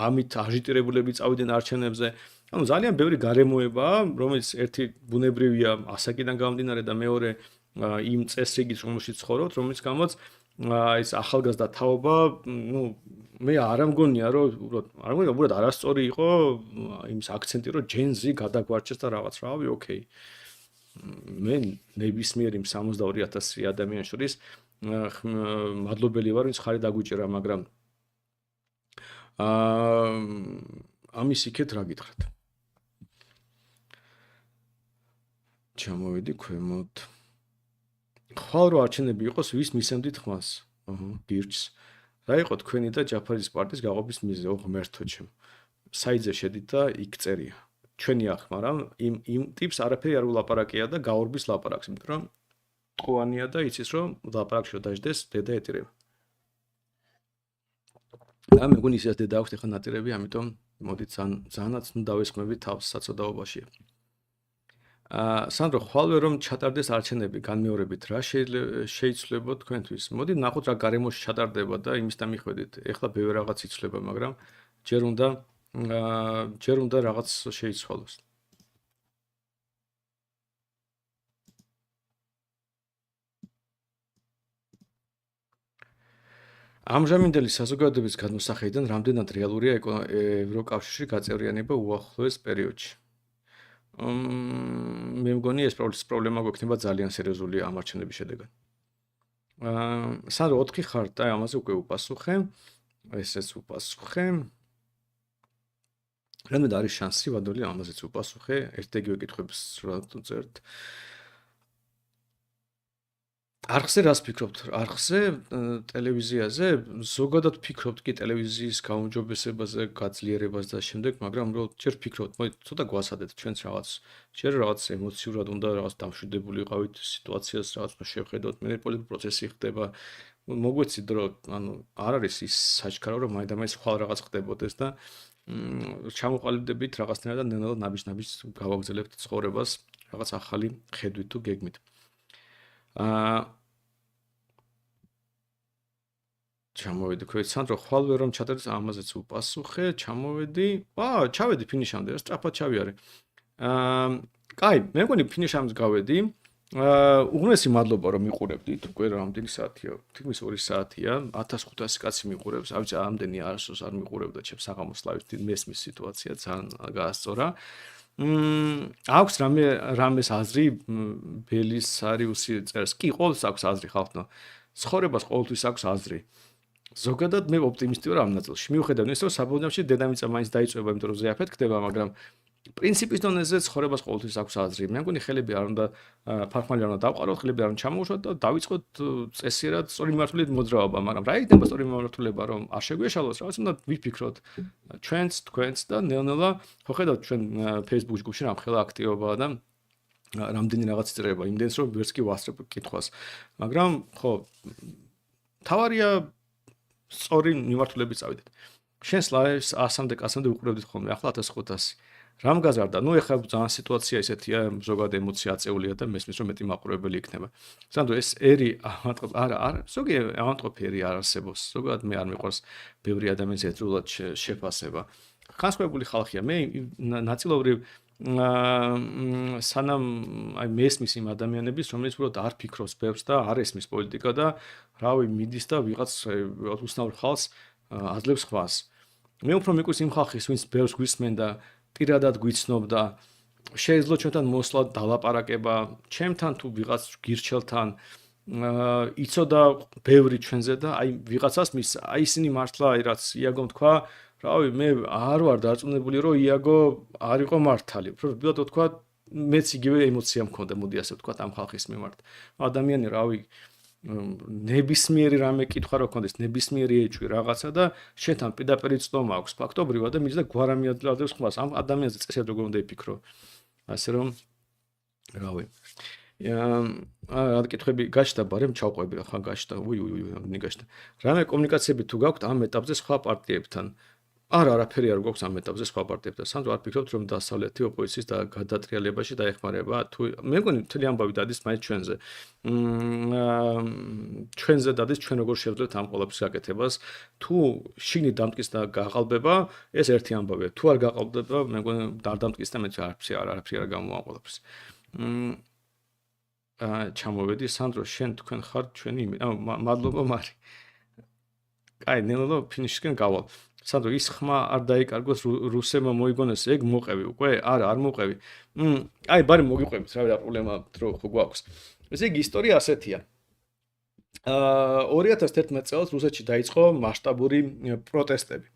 ამით აჟიტირებულები წავიდნენ არჩევნებზე. ანუ ძალიან ბევრი გარემოებაა, რომელიც ერთი ბუნებრივია ასაკიდან გამომდინარე და მეორე იმ წესრიგის, რომელშიც ცხოვრობთ, რომელიც გამოც ეს ახალგაზრდა თაობა, ნუ მე არ მგონია რომ უბრალოდ არასწორი იყო იმის აქცენტი რომ Gen Z გადაგვარჩეს და რაღაც რავი ოკეი მე ნებისმიერ იმ 62000 ადამიანის შორის მადლობელი ვარ ვინც ხარი დაგვიჭერა მაგრამ ამის იქეთ რა გითხრათ ჩამოვედი ქვემოთ ხვალ რო არჩენები იყოს ვის მისამდით ხმას გირჩს რა იყო თქვენი და ჯაფარის პარტიის გაყოფის მიზეზი ღმერთო ჩემ საიძე შედით და იქ წერია ჩვენი ახ მაგრამ იმ ტიპს არაფერი არ ულაპარაკია და გაურბის ლაპარაკს იმიტომ რომ ტყუანია და იცის რომ ლაპარაკში დაждდეს დედა ეტირება და მე გონი ისე დედა აქვს ეხა ნატირები ამიტომ მოდით ზანაც ნუ დავესხმებით თავს საწოდაობაშია სანდრო ხვალვე რომ ჩატარდეს არჩენები განმეორებით რა შეიძლება თქვენთვის მოდი ნახოთ რა გარემოში ჩატარდება და იმისთან მიხვედით ეხლა ბევრი რაღაც იცვლება მაგრამ ჯერ უნდა რაღაც შეიცვალოს ამჟამინდელი საზოგადოების გადმოსახედიდან რამდენად რეალურია ევროკავშირში გაწევრიანება უახლოეს პერიოდში მე მგონი ეს პრობლემა გვექნება ძალიან სერიოზული ამარჩენების შედეგად. სანდრო 4 ხარ და ამაზე უკვე უპასუხე. ესეც უპასუხე. რამდენად არის შანსი ვადოლი ამაზეც უპასუხე. ერთ-ერთი კითხვებს რა წერთ. არხზე რას ფიქრობთ? არხზე ტელევიზიაზე ზოგადად ფიქრობთ კი ტელევიზიის გაუმჯობესებაზე, გაძლიერებას და შემდეგ, მაგრამ უბრალოდ ჯერ ფიქრობთ, მოდი ცოტა გვასადეთ ჩვენც რაღაც. ჯერ რაღაც ემოციურად უნდა რაღაც დამშვიდებული ვიყავით სიტუაციას, რაღაც შევხედოთ, მე პოლიტიკური პროცესი ხდება. მოგვეცით რომ ანუ არ არის ის საჩქარო რომ მაინდა-მაინც ხვალ რაღაც ხდებოდეს და ჩამოყალიბდებით რაღაცნაირად და ნელ-ნელა ნაბიჯ-ნაბიჯ გავაგზავნებთ ცხოვრებას რაღაც ახალი ხედვით თუ გეგმით. ჩამოვედი ქვეთ სანდრო ხვალვე რომ ჩატარდეს ამაზეც უპასუხე ჩამოვედი ჩავედი ფინიშამდე რა სწრაფად ჩავიარე კაი მე მგონი ფინიშამდე გავედი უღრესი მადლობა რომ მიყურებდით უკვე რამდენი საათია თითქმის 2 საათია 1500 კაცი მიყურებს ავიც ამდენი არასოს არ მიყურებდა ჩემს საღამოს ლაივს მესმის სიტუაცია ძალიან გაასწორა აქვს რამეს აზრი ბელისარიუსი წერს კი ყოველს აქვს აზრი ხალხო ცხოვრებას ყოველთვის აქვს აზრი ზოგადად მე ოპტიმისტი ვარ ამ ნაწილში მიუხედავად იმისა რომ საბოლოოში დედამიწა მაინც დაიწვება იმიტომ რომ ზეაფეთ ხდება მაგრამ პრინციპის დონეზე ცხოვრებას ყოველთვის აქვს აზრი მე მგონი ხელები არ უნდა ფარხმალი არ უნდა დავყაროთ ხელები არ უნდა ჩამოვუშვათ და დავიწყოთ წესიერად სწორი მიმართულებით მოძრაობა მაგრამ რა იქნება სწორი მიმართულება რომ არ შეგვეშალოს რაღაც უნდა ვიფიქროთ ჩვენც თქვენც და ნელ-ნელა ხო ხედავთ ჩვენ Facebook ჯგუფში რამხელა აქტივობაა და რამდენი რაღაც წერება იმდენს რომ ვერც კი ვასწრებ კითხვას მაგრამ ხო თავარია სწორი მიმართულებით წავიდეთ შენს ლაივს 100-მდე უყურებდით ხოლმე ახლა 1500 რამ გაზარდა ნუ ეხლა ძალიან სიტუაცია ისეთია ზოგადად ემოცია აწეულია და მესმის რომ მეტი მაყურებელი იქნება სანდრო ეს ერი არა ზოგი ავანტყოფი არ არსებობს ზოგადად მე არ მიყვარს ბევრი ადამიანის ერთდროულად შეფასება ხანსხვებული ხალხია მე ნაწილობრივ სანამ აი მესმის იმ ადამიანების რომელიც უბრალოდ არ ფიქრობს ბევრს და არ ესმის პოლიტიკა და რავი მიდის და ვიღაც უსნაურ ხალხს აძლევს ხვას მე უფრო მიყვარს იმ ხალხის ვინც ბევრს გვისმენდა პირადად გვიცნობდა შეიძლება ჩვენთან მოსვლა დალაპარაკება ჩემთან თუ ვიღაც გირჩელთან იცოდა ბევრი ჩვენზე და აი ვიღაცას მის აი ისინი მართლა აი რაც იაგომ თქვა რავი მე არ ვარ დარწმუნებული რომ იაგო არ იყო მართალი უფრო ვთქვათ თქვა მეც იგივე ემოცია მქონდა მოდი ასე ვთქვათ ამ ხალხის მიმართ ადამიანი რავი ნებისმიერი რამე კითხვა რო ქონდეს ნებისმიერი ეჭვი რაღაცა და შენთან პირდაპირ წტომა აქვს ფაქტობრივად და მიდის და გვარამი ადლადებს ხმას ამ ადამიანზე წესად როგორ უნდა იფიქრო ასე რომ რავი რა კითხები გაჩნდა ბარემ ჩავყვები ხა გაჩნდა უი გაჩნდა რამე კომუნიკაციები თუ გაქვთ ამ ეტაპზე სხვა პარტიებთან არაფერი არ გვაქვს ამ ეტაპზე სხვა პარტიებთან სანდრო არ ფიქრობთ რომ დასავლეთი ოპოზიციის და გადატრიალებაში დაეხმარება თუ მე მგონი მთელი ამბავი დადის მაინც ჩვენზე დადის ჩვენ როგორ შევძლებთ ამ ყველაფრის გაკეთებას თუ შიგნით დამტკის და გაყალბება ეს ერთი ამბავია თუ არ გაყალბდება მე მგონი არ დამტკის და მე არაფერი არ გამოვა ყველაფრის ჩამოვედი სანდრო შენ თქვენ ხართ ჩვენი მადლობა მარი კაი, ნელ-ნელა ფინიშისკენ გავალ. სანდრო, ის ხმა არ დაიკარგოს რუსებმა მოიგონეს, ეგ მოყევი უკვე? არა, არ მოყევი. აი, ბარი მოგიყვებით, რა პრობლემა დრო ხო გვაქვს. ესე იგი, ისტორია ასეთია. 2011 წელს რუსეთში დაიწყო მასშტაბური პროტესტები.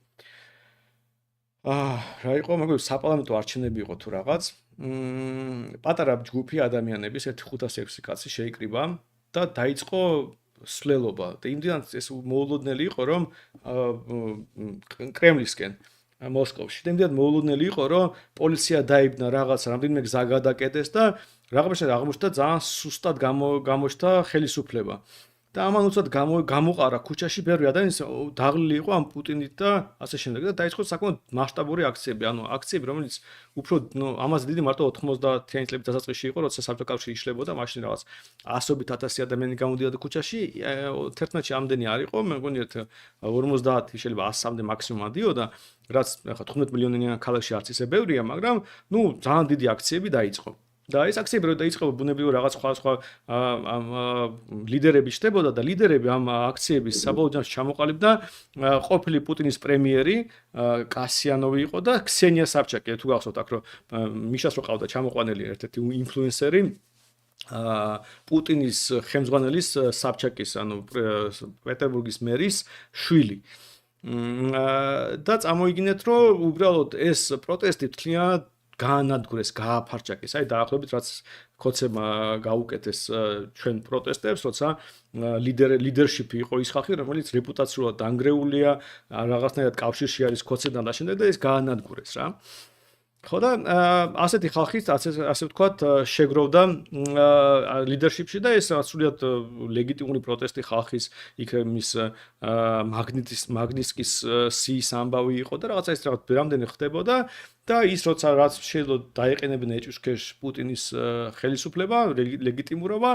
რა იყო, მაგრამ საპარლამენტო არჩევნები იყო თუ რაღაც. პატარა ჯგუფი ადამიანების 1-5-6 კაცი შეიკრიბა და დაიწყო სვლელობა. და იმდენად ეს მოულოდნელი იყო, რომ კრემლისკენ მოსკოვში. და იმდენად მოულოდნელი იყო, რომ პოლიცია დაიბნა რაღაც, რამდენიმე გზა გადაკეტეს და რაღაცა აღმოჩნდა ძალიან სუსტად გამოჩნდა ხელისუფლება. და ამან უცბად გამოყარა ქუჩაში ბევრი ადამიანი დაღლილი იყო ამ პუტინით და ასე შემდეგ და დაიწყო საკმაოდ მასშტაბური აქციები, ანუ აქციები, რომელიც უფრო ამაზე დიდი მარტო 90-იანი წლების დასაწყისში იყო, როცა საბჭოთა კავშირი იშლებოდა, მაშინ რაღაც ასობით ათასი ადამიანი გამოდიოდა ქუჩაში, 11-ში ამდენი არ იყო, მე მგონი 50 შეიძლება 100-მდე მაქსიმუმ ადიოდა, რაც ახლა 15 მილიონიანი ქალაქში არც ისე ბევრია, მაგრამ ძალიან დიდი აქციები დაიწყო. და ეს აქციები რო დაიწყო ბუნებრივად რაღაც სხვა ლიდერები შდებოდა და ლიდერები ამ აქციების საბოლოო ჯამში ჩამოყალიბდა ყოფილი პუტინის პრემიერი კასიანოვი იყო და ქსენია საბჩაკი თუ გახსოვთ აქ რომ მიშას რო ყავდა ჩამოყვანილი ერთ-ერთი ინფლუენსერი პუტინის ხელმძღვანელის საბჩაკის ანუ პეტერბურგის მერის შვილი და წამოიგინეთ რომ უბრალოდ ეს პროტესტი თლიანად გაანადგურეს, გააფარჭაკეს. აი დაახლოებით რაც ქოცებმა გაუკეთეს ჩვენ პროტესტებს, როცა ლიდერშიპი იყო ის ხალხი, რომელიც რეპუტაციულად დანგრეულია, რაღაცნაირად კავშირში არის ქოცებთან და შემდეგ და ეს გაანადგურეს რა. ხო და ასეთი ხალხი ასე ვთქვათ შეგროვდა ლიდერშიპში და ეს სრულიად ლეგიტიმური პროტესტი ხალხის იქ მის მაგნიტსკის სიის ამბავი იყო და რაღაცა ის რაღაც რამდენი ხდებოდა და ის როცა რაც შეიძლება დაეყენებინა ეჭვშქერს პუტინის ხელისუფლება ლეგიტიმურობა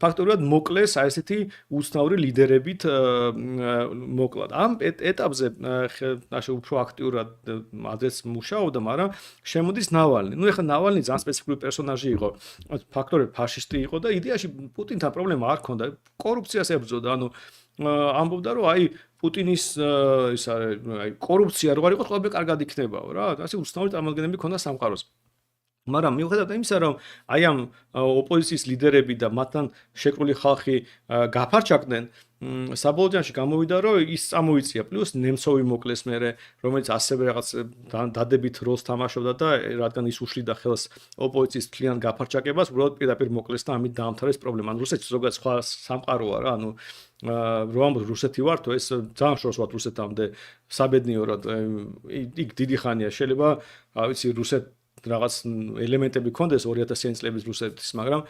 ფაქტობრივად მოკლეს აი ესეთი უცნაური ლიდერებით მოკლად ამ ეტაპზე ნაშე უფრო აქტიურად ადრეს მუშაობდა მაგრამ შემოდის ნავალნი. ეხლა ნავალნი ძალიან სპეციფიკური პერსონაჟი იყო. ფაქტორები ფაშისტი იყო და იდეაში პუტინთან პრობლემა არ ჰქონდა. კორუფციას ებრძოდა, ანუ ამბობდა რომ აი პუტინის ის აი კორუფცია რო არ იყოს, ყველაფერი კარგად იქნებაო რა. ასე უცნაური წარმომადგენლები ჰქონდა სამყაროს. მაგრამ მიუხედავად იმისა, რომ აი ამ ოპოზიციის ლიდერები და მათთან შეკრული ხალხი გაფარჩაკდნენ, საბოლოო ჯამში გამოვიდა, რომ ის წამოიწია, პლუს ნემცოვი მოკლეს მერე, რომელიც ასევე რაღაც დადებით როლს თამაშობდა და რადგან ის უშლიდა ხელს ოპოზიციის მთლიან გაფარჩაკებას, უბრალოდ პირდაპირ მოკლეს და ამით დაამთავრეს პრობლემა. ანუ რუსეთში ზოგადად სხვა სამყაროა რა, ანუ რო ამბობ რუსეთი ვართო, ეს ძალიან შორს ვართ რუსეთამდე საბედნიეროდ, იქ დიდი ხანია, შეიძლება, რა ვიცი, რუსეთ რაღაც ელემენტები ქონდეს 2000-იანი წლების რუსეთის, მაგრამ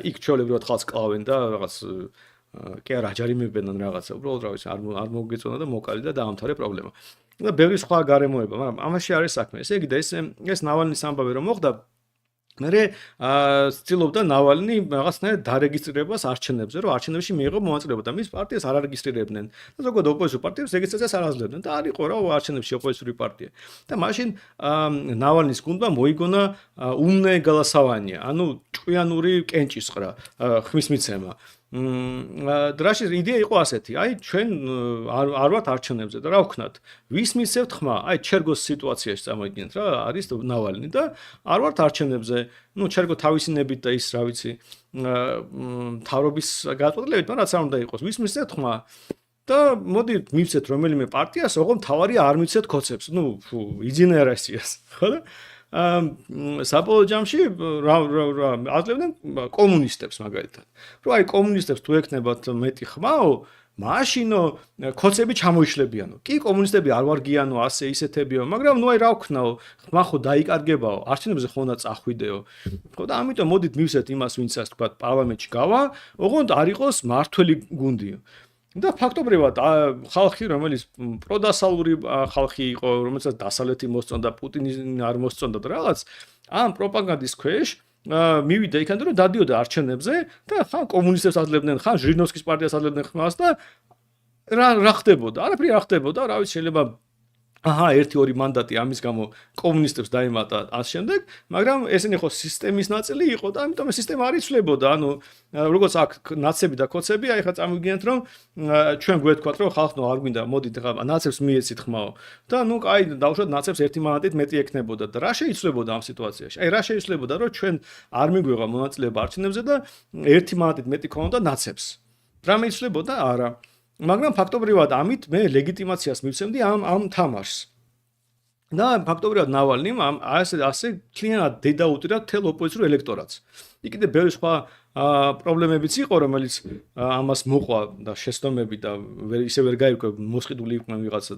იქ ჩვეულებრივად ხალხს კლავენ და რაღაც კი არა აჯარიმებენ რაღაცა, უბრალოდ რა ვიცი, არ მოგეწონა და მოკალი და დაამთავრე პრობლემა. და ბევრი სხვა გარემოება, მაგრამ ამაში არის საქმე. ესე იგი და ეს ნავალნის ამბავი რომ მოხდა, მერე ცდილობდა ნავალნი რაღაცნაირად დარეგისტრირებას არჩევნებზე, რომ არჩევნებში მიიღო მონაწილეობა და მის პარტიას არ არეგისტრირებდნენ. და ზოგადად ოპოზიციურ პარტიებს რეგისტრაციას არ აძლევდნენ და არ იყო რა არჩევნებში ოპოზიციური პარტია. და მაშინ ნავალნის გუნდმა მოიგონა უმნე გალასავანია, ანუ ჭკვიანური კენჭისყრა, ხმის მიცემა. დრაშის იდეა იყო ასეთი, აი ჩვენ არ ვართ არჩევნებზე და რა ვქნათ? ვის მისცევთ ხმა? აი ჩერგოს სიტუაციაში წამოიგინეთ რა, არის ნავალნი და არ ვართ არჩევნებზე. ჩერგო თავისინებით და ის რა ვიცი, მთავრობის გაწყვეტილებით, მაგრამ რაც არ უნდა იყოს, ვის მისცევთ ხმა? და მოდი მივცეთ რომელიმე პარტიას, ოღონდ თავარი არ მიცეთ ქოცებს. იძინერასიას, ხო და საბოლოო ჯამში აძლევდნენ კომუნისტებს მაგალითად. რომ აი კომუნისტებს თუ ექნებათ მეტი ხმაო, მაშინო ქოცები ჩამოიშლებიანო. კი კომუნისტები არ ვარგიანო, ასე ისეთებიო, მაგრამ აი რა ვქნაო, ხმა ხო დაიკარგებაო, არჩევნებზე ხო უნდა წახვიდეო. ხო და ამიტომ მოდით მივცეთ იმას, ვინც ასე თქვა პარლამენტში გავა, ოღონდ არ იყოს მართველი გუნდიო. და ფაქტობრივად ხალხი რომელიც პროდასალური ხალხი იყო რომელსაც დასავლეთი მოსწონდა პუტინი არ მოსწონდა და რაღაც ამ პროპაგანდის ქვეშ მივიდა იქამდე რომ დადიოდა არჩევნებზე და ხან კომუნისტებს აძლევდნენ ხან ჟირინოვსკის პარტიას აძლევდნენ ხმას და რა ხდებოდა არაფერი არ ხდებოდა რა ვიცი შეიძლება აჰა, 1-2 მანდატი ამის გამო კომუნისტებს დაემატა ამ შემდეგ, მაგრამ ესენი ხო სისტემის ნაწილი იყო და ამიტომ სისტემა არ იცვლებოდა. ანუ როგორც აქ ნაცები და კოცები, აი ხა წამიგინეთ რომ ჩვენ გვეთქვათ რომ ხალხო არ გვინდა, მოდით ხა ნაცებს მიეცით ხმაო და ნუ კაი დავუშვათ ნაცებს 1 მანდატით მეტი ექნებოდა და რა შეიცვლებოდა ამ სიტუაციაში? აი რა შეიცვლებოდა რომ ჩვენ არ მიგვიღა მონაწილეობა არჩევნებზე და 1 მანდატით მეტი ქონოდა ნაცებს. რა მეიცვლებოდა? არა. მაგრამ ფაქტობრივად ამით მე ლეგიტიმაციას მივცემდი ამ თამაშს. და ფაქტობრივად ნავალნიმ ასე ჩლიანად დედაუტირა თელ ოპოზიციურ ელექტორატს. იქ კიდე ბევრი სხვა პრობლემებიც იყო, რომელიც ამას მოყვა და შეცდომები და ისე ვერ გაირკვა მოსყიდული იყვნენ ვიღაცა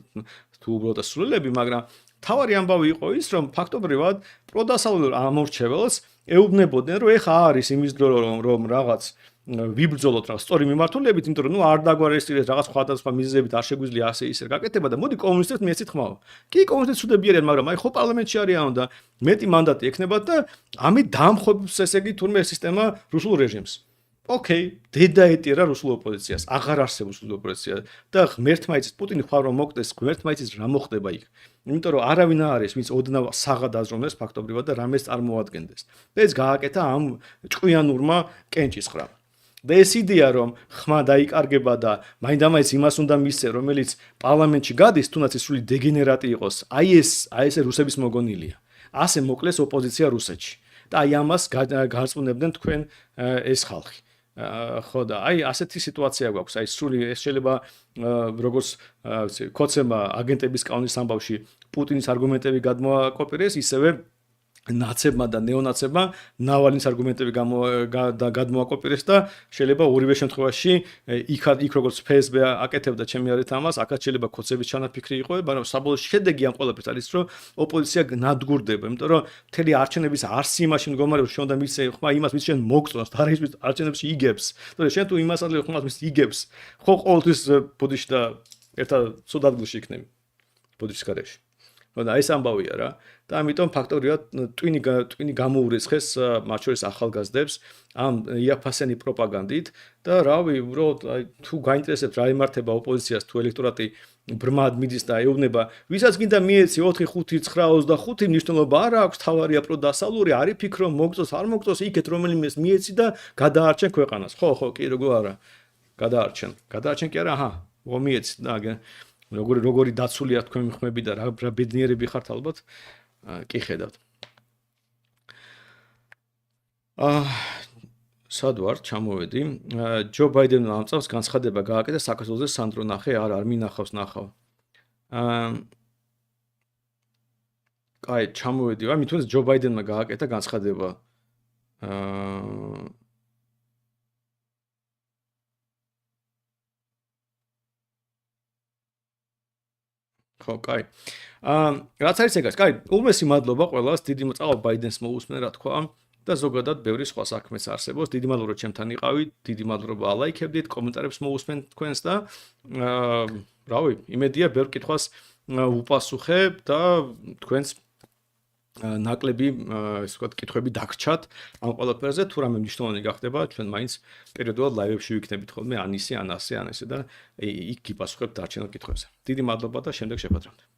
თუ უბრალოდ სულელები, მაგრამ თავარი ამბავი იყო ის, რომ ფაქტობრივად პროდასალურ ამორჩეველს ეუბნებოდნენ, რომ ეხა არის იმის დრო რომ რაღაც ვიბრძოლოთ რა სწორი მიმართულებით, იმიტომ რომ ნუ არ დაგვარესტირეს რაღაც სხვადასხვა მიზეზებით არ შეგვიძლია ასე ისე გაკეთება და მოდი კომუნისტებს მიეცით ხმაო. კი კომუნისტებს ცუდები არიან, მაგრამ აი ხო პარლამენტში არიან და მეტი მანდატი ექნებათ და ამით დაამხობს ესე იგი თურმე სისტემა რუსულ რეჟიმს. ოკეი, დედაეტირა რუსულ ოპოზიციას, აღარ არსებობს რუსულ ოპოზიცია და ღმერთმა იცის პუტინი ხარ რომ მოკდეს, ღმერთმა იცის რა მოხდება იქ. იმიტომ რომ არავინ არ არის, ვინც ოდნავ საღად აზროვნებს ფაქტობრივად და რამეს წარმოადგენდეს. და ეს გააკეთა ამ ჭკვიანურმა კენჭისყრამ. და ეს იდეა რომ ხმა დაიკარგება და მაინდამაინც იმას უნდა მისცე რომელიც პარლამენტში გადის თუნდაც ის სული დეგენერატი იყოს აი ეს რუსების მოგონილია ასე მოკლეს ოპოზიცია რუსეთში და აი ამას გარწმუნებდნენ თქვენ ეს ხალხი ხო და აი ასეთი სიტუაცია გვაქვს აი სული ეს შეიძლება როგორც კოცემა აგენტების კანონის ამბავში პუტინის არგუმენტები გადმოაკოპირეს ისევე ნაცებმა და ნეონაცებმა ნავალნის არგუმენტები გადმოაკოპირეს და შეიძლება ორივე შემთხვევაში იქ როგორც FSB აკეთებდა ჩემი არით ამას, აქაც შეიძლება კოცების ჩანაფიქრი იყო, მაგრამ საბოლოო შედეგი ამ ყველაფერს არის, რომ ოპოზიცია ნადგურდება, იმიტომ რომ მთელი არჩევნების არსი იმაში მდგომარეობს, შენ უნდა მისცე ხმა იმას, ვის შენ მოგწონს, და არის არჩევნებში იგებს. თორე შენ თუ იმას ადრე ხმას მის იგებს, ხო ყოველთვის ბუდიში და ერთად სუდადგილში იქნები. ბუდიშის გარეშე. და ეს ამბავია რა და ამიტომ ფაქტობრივად ტვინი გამოურეცხეს მათ შორის ახალგაზრდებს ამ იაფასენი პროპაგანდით და რავი უბრალოდ თუ გაინტერესებთ რა იმართება ოპოზიციას თუ ელექტორატი ბრმად მიდის და ეუბნება ვისაც გინდა მიეცი 4-5-9-25 მნიშვნელობა არ აქვს თავარია პროდასალური არ იფიქრო მოგწოს არ მოგწოს იქეთ რომელიმეს მიეცი და გადაარჩენ ქვეყანას ხო კი როგორ არა გადაარჩენ კი არა აჰა მიეცი და როგორი დაცულია თქვენი ხმები და რა ბედნიერები ხართ ალბათ კი ხედავთ. სად ვარ ჩამოვედი. ჯო ბაიდენმა ამ წელს განცხადება გააკეთა საქართველოს სანდრო ნახე არ მინახავს ნახავ. კაი ჩამოვედი ვარ მithunს ჯო ბაიდენმა გააკეთა განცხადება ხო, კაი. რაც არის ეგაც, კაი, უმეტესი მადლობა ყველას, დიდი მოწავა ბაიდენს მოусმენ, რა თქვა, და ზოგადად ბევრი სხვა საქმეც არსებობს. დიდი მადლობა რომ ჩემთან იყავით, დიდი მადლობა ალაიქებდით, კომენტარებს მოусმენ თქვენს და რავი, იმედია ბევრ კითხვას უპასუხებ და თქვენს ნაკლები, ესე ვთქვათ, კითხვები დაგრჩათ ამ ყველაფერზე, თუ რამე მნიშვნელოვანი გახდება, ჩვენ მაინც პერიოდულად ლაივებში ვიქნებით ხოლმე ან ისე, ან ასე, ან ესე და იქ გიპასუხებთ დარჩენილ კითხვებზე. დიდი მადლობა და შემდეგ შეხვედრამდე.